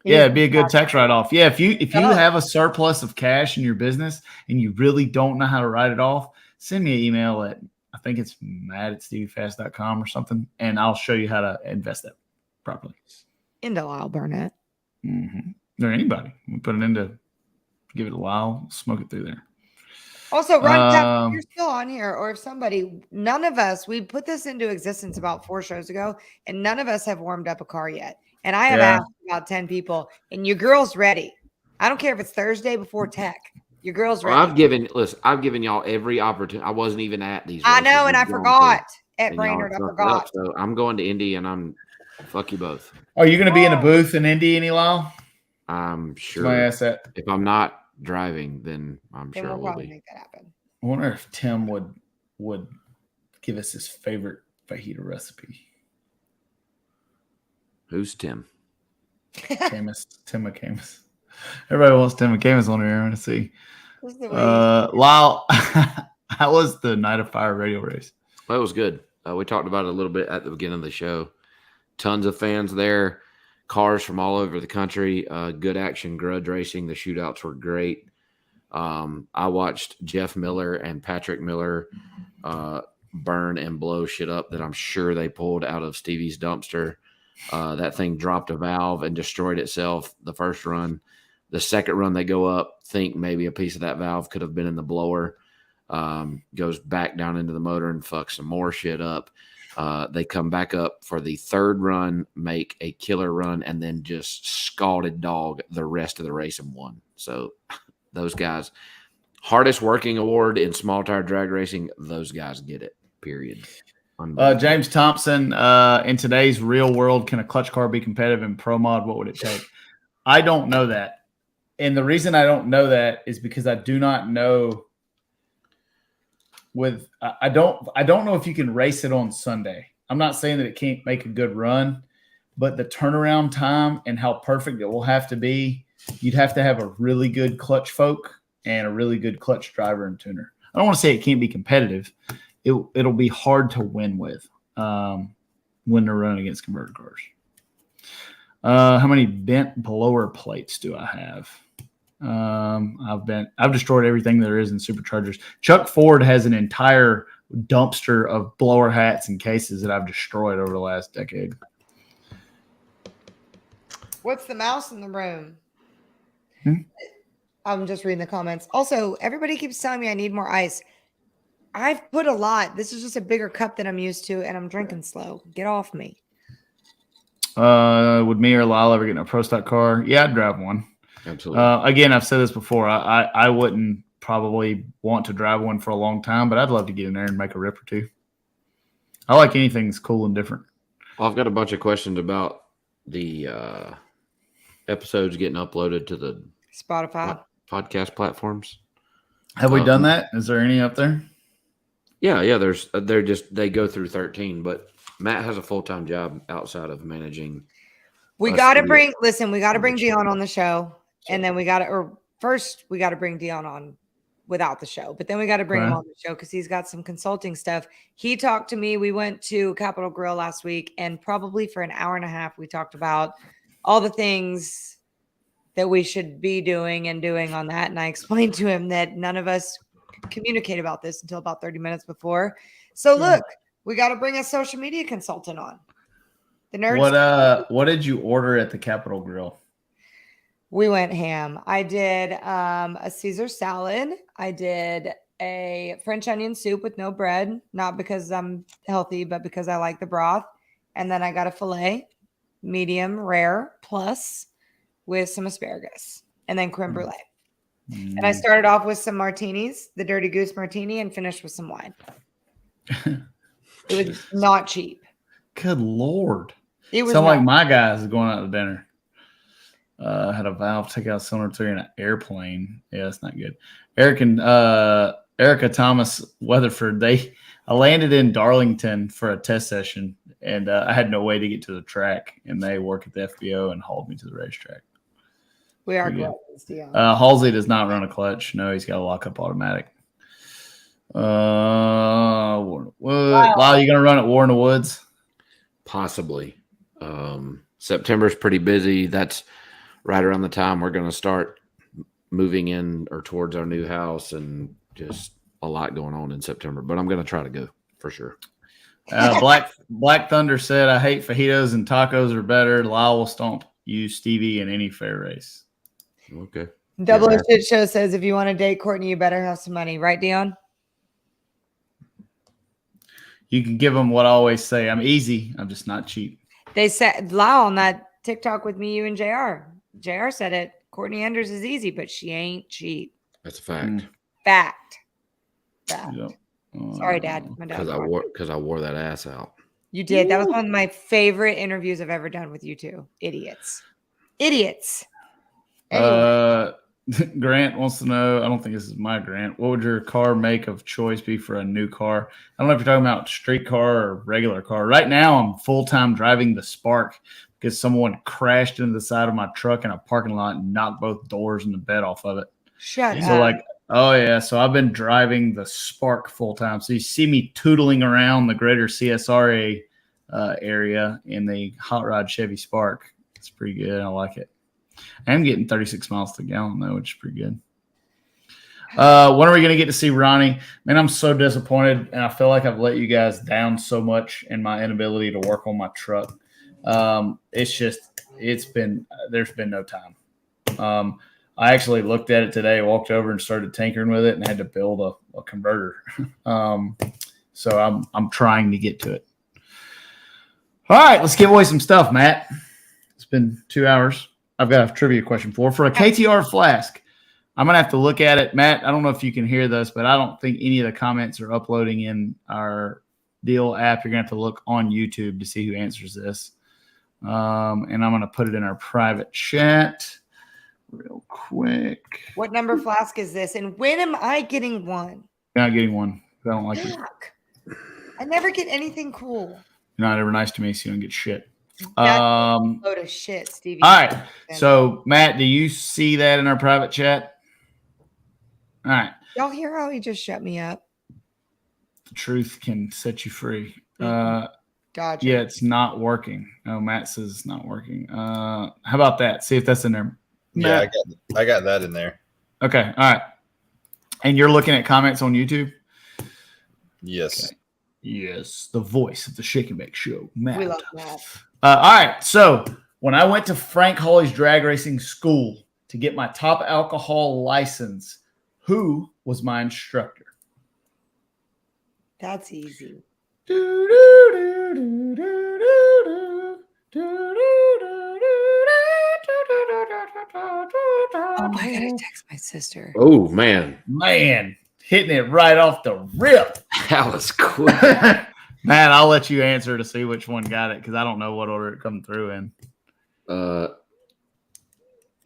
It'd be a good tax write-off. Yeah, if you have a surplus of cash in your business and you really don't know how to write it off, send me an email at I think it's matt@steviefast.com or something, and I'll show you how to invest that properly. Into Lyle Barnett. Mm-hmm. Or anybody. We put it into, give it a Lyle, smoke it through there. Also, Ron, if you're still on here, or if none of us, we put this into existence about 4 shows ago, and none of us have warmed up a car yet. And I have asked about 10 people, and your girl's ready. I don't care if it's Thursday before tech. Your girl's ready. Well, I've given y'all every opportunity. I wasn't even at these. I know, and I forgot at Brainerd. I forgot. So I'm going to Indy, and fuck you both. Are you going to be in a booth in Indy, Lyle? I'm sure. Somebody asked that. If I'm not driving, then I'm sure we'll we'll probably be. make that happen. I wonder if Tim would give us his favorite fajita recipe. Who's Tim? Tim McCamus. Everybody wants Tim McCamus on here. I want to see. Lyle, how was the Night of Fire radio race? Well, it was good. We talked about it a little bit at the beginning of the show. Tons of fans there. Cars from all over the country. Good action, grudge racing. The shootouts were great. I watched Jeff Miller and Patrick Miller burn and blow shit up that I'm sure they pulled out of Stevie's dumpster. That thing dropped a valve and destroyed itself the first run. The second run, they go up, think maybe a piece of that valve could have been in the blower. Goes back down into the motor and fucks some more shit up. They come back up for the third run, make a killer run, and then just scalded dog the rest of the race and won. So those guys, hardest working award in small tire drag racing, those guys get it, period. James Thompson, in today's real world, can a clutch car be competitive in Pro Mod? What would it take? I don't know that. And the reason I don't know that is because I do not know I don't know if you can race it on Sunday. I'm not saying that it can't make a good run, but the turnaround time and how perfect it will have to be, you'd have to have a really good clutch folk and a really good clutch driver and tuner. I don't want to say it can't be competitive. It'll be hard to win with when they're running against converted cars. How many bent blower plates do I have? I've destroyed everything there is in superchargers. Chuck Ford has an entire dumpster of blower hats and cases that I've destroyed over the last decade. What's the mouse in the room? I'm just reading the comments. Also, everybody keeps telling me I need more ice. I've put a lot. This is just a bigger cup than I'm used to, and I'm drinking slow. Get off me. Would me or Lyle ever get in a pro stock car? Yeah, I'd drive one. Absolutely. Again, I've said this before. I wouldn't probably want to drive one for a long time, but I'd love to get in there and make a rip or two. I like anything that's cool and different. Well, I've got a bunch of questions about the episodes getting uploaded to the Spotify. podcast platforms. Have we done that? Is there any up there? Yeah. They go through 13, but Matt has a full-time job outside of managing. We got to bring Dion on the show, and then we got to bring Dion on without the show, but then we got to bring him on the show because he's got some consulting stuff. He talked to me. We went to Capitol Grill last week, and probably for an hour and a half, we talked about all the things that we should be doing on that. And I explained to him that none of us communicate about this until about 30 minutes before. So look, we got to bring a social media consultant on. The nerds. What did you order at the Capitol Grill? We went ham. I did a Caesar salad. I did a French onion soup with no bread, not because I'm healthy, but because I like the broth. And then I got a filet, medium rare plus, with some asparagus, and then creme brulee. And I started off with some martinis, the Dirty Goose martini, and finished with some wine. It was not cheap. Good Lord. It was like my guys going out to dinner. Had a valve takeout cylinder through in an airplane. Yeah, that's not good. Erica Thomas Weatherford. I landed in Darlington for a test session, and I had no way to get to the track. And they work at the FBO and hauled me to the racetrack. We are good. Yeah. Halsey does not run a clutch. No, he's got a lockup automatic. Wow. Lyle, you gonna run at War in the Woods? Possibly. September's pretty busy. That's right around the time we're going to start moving in or towards our new house, and just a lot going on in September. But I'm going to try to go for sure. Black Thunder said, "I hate fajitas and tacos are better. Lyle will stomp you, Stevie, in any fair race." Okay. Double O Shit Show says, if you want to date Courtney, you better have some money, right, Dion? You can give them what I always say. I'm easy. I'm just not cheap. They said, Lyle, on that TikTok with me, you, and JR. JR said it. Courtney Enders is easy, but she ain't cheap. That's a fact. Fact. Yep. Sorry, Dad. My dad. Because I wore that ass out. You did. That was one of my favorite interviews I've ever done with you two. Idiots. Anyway. Grant wants to know, I don't think this is my Grant, what would your car make of choice be for a new car? I don't know if you're talking about street car or regular car. Right now, I'm full-time driving the Spark because someone crashed into the side of my truck in a parking lot and knocked both doors and the bed off of it. Shut So up. So I've been driving the Spark full-time. So you see me tootling around the greater CSRA area in the hot rod Chevy Spark. It's pretty good. I like it. I'm getting 36 miles to the gallon, though, which is pretty good. When are we going to get to see Ronnie? Man, I'm so disappointed, and I feel like I've let you guys down so much in my inability to work on my truck. There's been no time. I actually looked at it today, walked over and started tinkering with it, and had to build a converter. So I'm trying to get to it. All right, let's give away some stuff, Matt. It's been 2 hours. I've got a trivia question for a KTR flask. I'm going to have to look at it. Matt, I don't know if you can hear this, but I don't think any of the comments are uploading in our deal app. You're going to have to look on YouTube to see who answers this. And I'm going to put it in our private chat real quick. What number flask is this? And when am I getting one? You're not getting one. I don't like it. I never get anything cool. You're not ever nice to me, so you don't get shit. Load of shit, Stevie. All right. So, Matt, do you see that in our private chat? All right. Y'all hear how he just shut me up? The truth can set you free. Gotcha. Yeah, it's not working. Oh, Matt says it's not working. How about that? See if that's in there. Yeah, I got that in there. Okay. All right. And you're looking at comments on YouTube? Yes. Okay. Yes. The voice of the Shake and Bake Show, Matt. We love that. All right. So when I went to Frank Hawley's drag racing school to get my top alcohol license, who was my instructor? That's easy. Oh, I gotta text my sister. Oh man, Man, hitting it right off the rip. that was quick. Man, I'll let you answer to see which one got it because I don't know what order it come through in.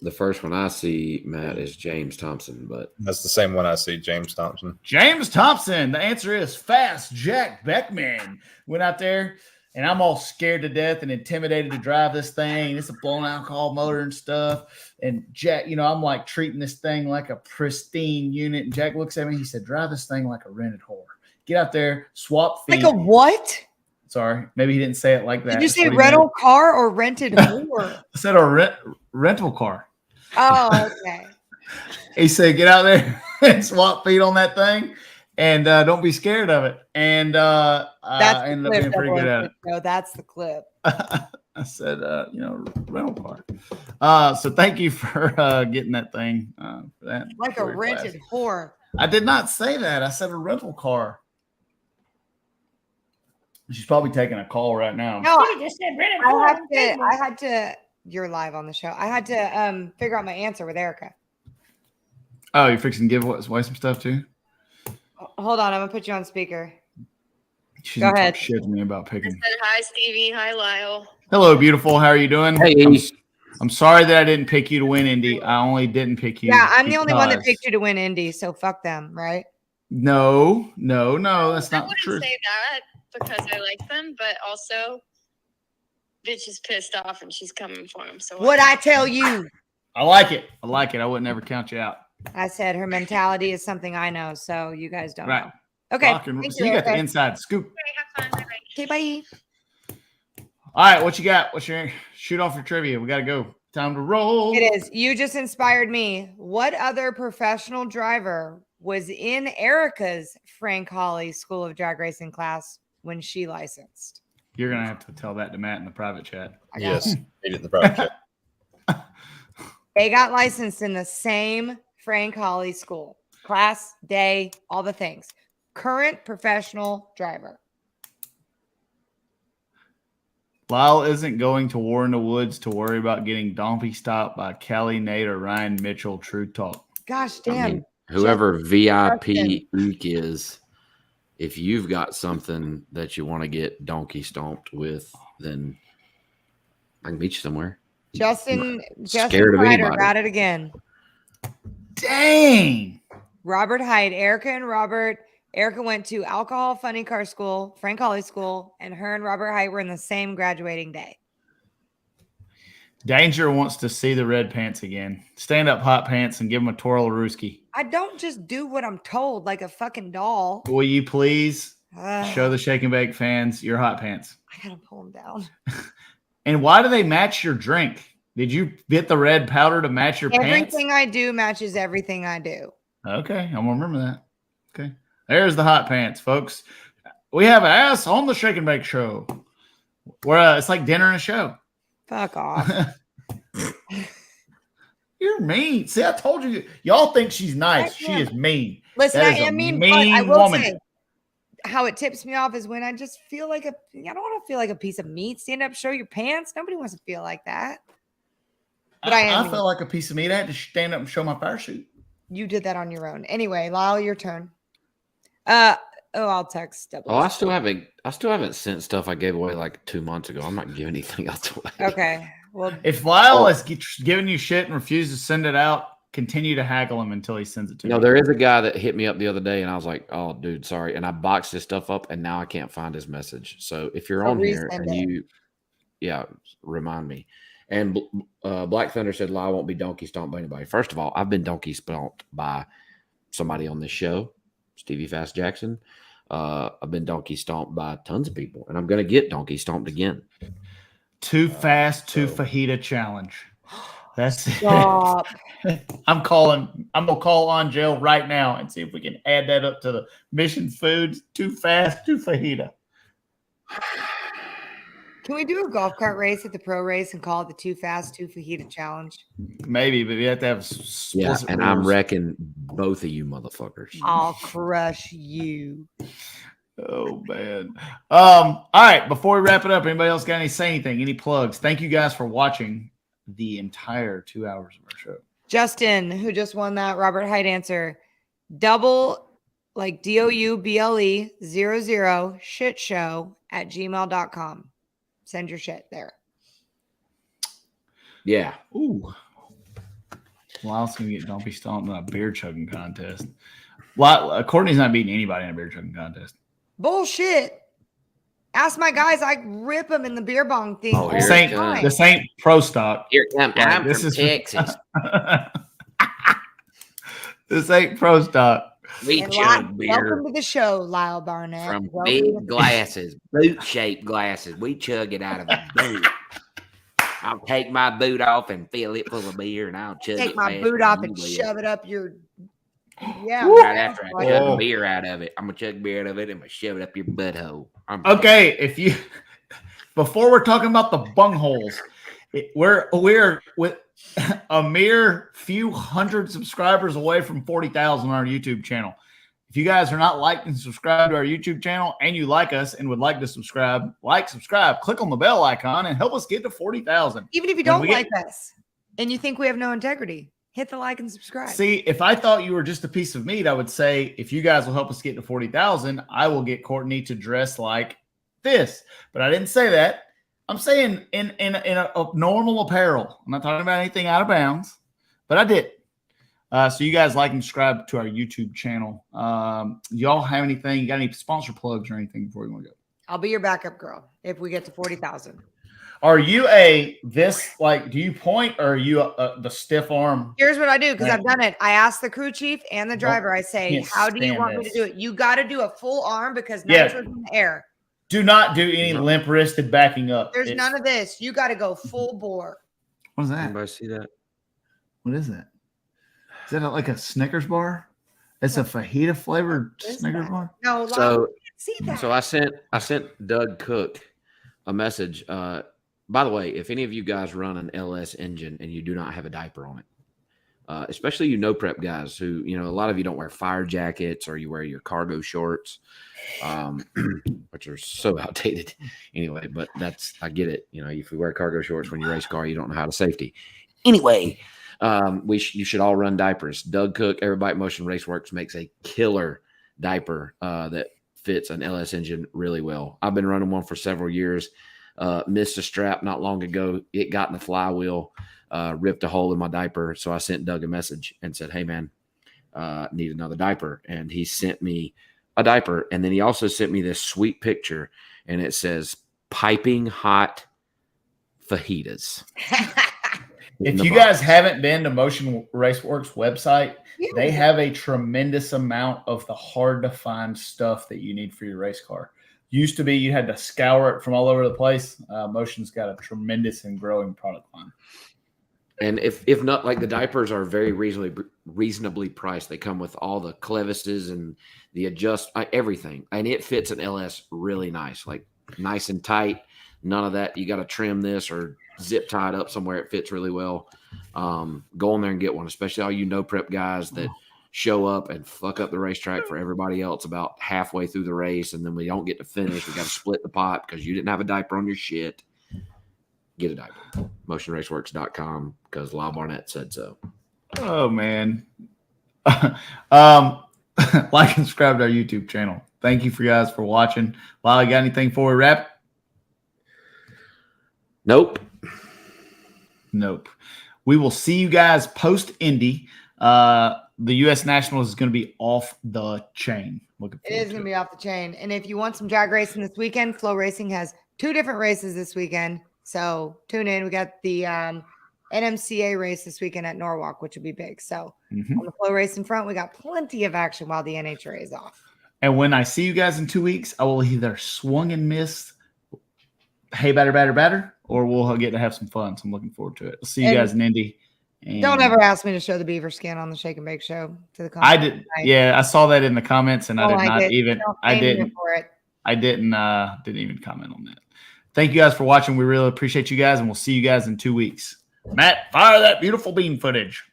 The first one I see, Matt, is James Thompson, but That's the same one I see, James Thompson. James Thompson. The answer is Fast Jack Beckman. Went out there, and I'm all scared to death and intimidated to drive this thing. It's a blown alcohol motor and stuff. And Jack, I'm like treating this thing like a pristine unit. And Jack looks at me. He said, drive this thing like a rented whore. Get out there, swap feet. Like a what? Sorry, maybe he didn't say it like that. Did you say rental car or rented whore? I said a rental car. Oh, okay. He said, get out there and swap feet on that thing and don't be scared of it. And I ended up being pretty good at it. No, that's the clip. I said, rental car. So thank you for getting that thing. For that. Like a rented whore. I did not say that. I said a rental car. She's probably taking a call right now. No, I just said rented whore. I had to. You're live on the show. I had to figure out my answer with Erica. Oh, you're fixing to give away some stuff too? Hold on, I'm gonna put you on speaker. She's Go ahead. Shit to me about picking. Hi, Stevie. Hi, Lyle. Hello, beautiful. How are you doing? hey, I'm sorry that I didn't pick you to win Indy. I only didn't pick you. Yeah, I'm the only one that picked you to win Indy, so fuck them, right? No, that's not I wouldn't true. say that because I like them, but also, bitch is pissed off and she's coming for him. So What'd I tell you? I like it. I would never count you out. I said her mentality is something I know, so you guys don't Right. know. Okay. So you got the inside scoop. Okay, have fun. Bye-bye. Okay, bye. All right, what you got? What's your shoot off your trivia? We got to go. Time to roll. It is. You just inspired me. What other professional driver was in Erica's Frank Hawley School of Drag Racing class when she licensed? You're gonna have to tell that to Matt in the private chat. Yes, made it in the private chat. They got licensed in the same Frank Hawley school. Class, day, all the things. Current professional driver. Lyle isn't going to War in the Woods to worry about getting donkey stopped by Kelly, Nate, or Ryan Mitchell. True talk. Gosh I damn. mean, whoever VIP Justin. Eek is, if you've got something that you want to get donkey stomped with, then I can meet you somewhere. Justin Scared of Ryder anybody. got it again. Dang. Robert Hyde, Erica and Robert. Erica went to Alcohol Funny Car School, Frank Hawley School, and her and Robert Hyde were in the same graduating day. Danger wants to see the red pants again. Stand up hot pants and give him a twirl Rooski. I don't just do what I'm told like a fucking doll. Will you please Ugh, show the Shake and Bake fans your hot pants? I gotta pull them down. And why do they match your drink? Did you get the red powder to match your pants? Everything I do matches everything I do. Okay, I'm gonna remember that. Okay, there's the hot pants, folks. We have ass on the Shake and Bake show. Where it's like dinner and a show. Fuck off. You're mean. See, I told you. Y'all think she's nice. I She am. is mean. Listen, That I is a am mean, mean but I will woman. say how it tips me off is when I just feel like I don't want to feel like a piece of meat. Stand up, show your pants. Nobody wants to feel like that. But I am. I felt like a piece of meat. I had to stand up and show my fire suit. You did that on your own. Anyway, Lyle, your turn. I'll text. Oh, I still haven't sent stuff I gave away like 2 months ago. I'm not giving anything else away. Okay. Well, If Lyle is giving you shit and refuses to send it out, continue to haggle him until he sends it to you. No, there is a guy that hit me up the other day, and I was like, "Oh, dude, sorry." And I boxed his stuff up, and now I can't find his message. So if you're I'll on here resend and it. remind me. And Black Thunder said, "Lyle won't be donkey stomped by anybody." First of all, I've been donkey stomped by somebody on this show, Stevie Fast Jackson. I've been donkey stomped by tons of people, and I'm going to get donkey stomped again. Too fast, too fajita challenge. That's it. stop. I'm gonna call on jail right now and see if we can add that up to the mission foods. Too fast, too fajita. Can we do a golf cart race at the pro race and call it the Too Fast, Too Fajita Challenge? Maybe, but we have to have Yeah, explicit and I'm rules. wrecking both of you motherfuckers. I'll crush you. Oh man. All right. Before we wrap it up, anybody else got say anything? Any plugs? Thank you guys for watching the entire 2 hours of our show. Justin, who just won that Robert Hyde answer, double like DOUBLE 00 shit show at gmail.com. Send your shit there. Yeah. Ooh. Lyle's going to get Dumpy stomped in a beer chugging contest. Lyle, Courtney's not beating anybody in a beer chugging contest. Bullshit. Ask my guys. I rip them in the beer bong thing. Oh, all here This the ain't, time. this ain't pro stock. Here come. Yeah, I'm this from is- Texas. This ain't pro stock. We And chug beer welcome to the show, Lyle Barnett. from Welcome to big the- glasses, boot-shaped glasses. We chug it out of a boot. I'll take my boot off and fill it full of beer, and I'll chug Take it my faster boot off than and you will. shove it up your. Yeah. Right after I Oh. chug beer out of it, I'm gonna chug beer out of it and I'm gonna shove it up your butthole. Okay, if you before we're talking about the bungholes, we're with a mere few hundred subscribers away from 40,000 on our YouTube channel. If you guys are not liked and subscribed to our YouTube channel and you like us and would like to subscribe, click on the bell icon and help us get to 40,000. Even if you When don't we like us and you think we have no integrity, hit the like and subscribe. See, if I thought you were just a piece of meat, I would say, if you guys will help us get to 40,000, I will get Courtney to dress like this. But I didn't say that. I'm saying in a normal apparel. I'm not talking about anything out of bounds, but I did. So you guys like and subscribe to our YouTube channel. Y'all have anything? You got any sponsor plugs or anything before you want to go? I'll be your backup girl if we get to 40,000. Are you do you point or are you the stiff arm? Here's what I do because Right. I've done it. I ask the crew chief and the driver, I say, Can't how do you stand want me to this. do it? You got to do a full arm because Yeah. nitro's in the air. Do not do any limp wristed backing up. There's none of this. You got to go full bore. What is that? Anybody see that? What is that? Is that like a Snickers bar? It's a fajita flavored What is Snickers that? bar. No, So- see that. So I sent Doug Cook a message. By the way, if any of you guys run an LS engine and you do not have a diaper on it, especially you no prep guys who, a lot of you don't wear fire jackets or you wear your cargo shorts, which are so outdated anyway, but I get it. If you wear cargo shorts when you race car, you don't know how to safety. Anyway, you should all run diapers. Doug Cook, Everbike Motion Raceworks makes a killer diaper that fits an LS engine really well. I've been running one for several years. Missed a strap not long ago. It got in the flywheel, ripped a hole in my diaper. So I sent Doug a message and said, hey, man, need another diaper. And he sent me a diaper. And then he also sent me this sweet picture. And it says, piping hot fajitas. If you guys haven't been to Motion Raceworks website, Yeah. they have a tremendous amount of the hard to find stuff that you need for your race car. Used to be you had to scour it from all over the place. Motion's got a tremendous and growing product line. And if not, like the diapers are very reasonably priced. They come with all the clevises and the everything. And it fits an LS really nice, like nice and tight. None of that. You got to trim this or zip tie it up somewhere. It fits really well. Go in there and get one, especially all you no prep guys that show up and fuck up the racetrack for everybody else about halfway through the race. And then we don't get to finish. We got to split the pot because you didn't have a diaper on your shit. Get a diaper. MotionRaceworks.com because Lyle Barnett said so. Oh, man. Like and subscribe to our YouTube channel. Thank you for guys for watching. Lyle, you got anything before we wrap? Nope. We will see you guys post Indy. The U.S. Nationals is going to be off the chain. Looking It forward is to going to be off the chain. And if you want some drag racing this weekend, Flow Racing has 2 different races this weekend. So tune in. We got the NMCA race this weekend at Norwalk, which will be big. So on the Flow Racing front, we got plenty of action while the NHRA is off. And when I see you guys in 2 weeks, I will either swung and miss, hey, batter, or we'll get to have some fun. So I'm looking forward to it. I'll see you guys in Indy. And Don't ever ask me to show the beaver skin on the Shake and Bake show to the I did. Yeah, I saw that in the comments, and I did not even. I didn't. For it. I didn't even comment on that. Thank you guys for watching. We really appreciate you guys, and we'll see you guys in 2 weeks. Matt, fire that beautiful bean footage.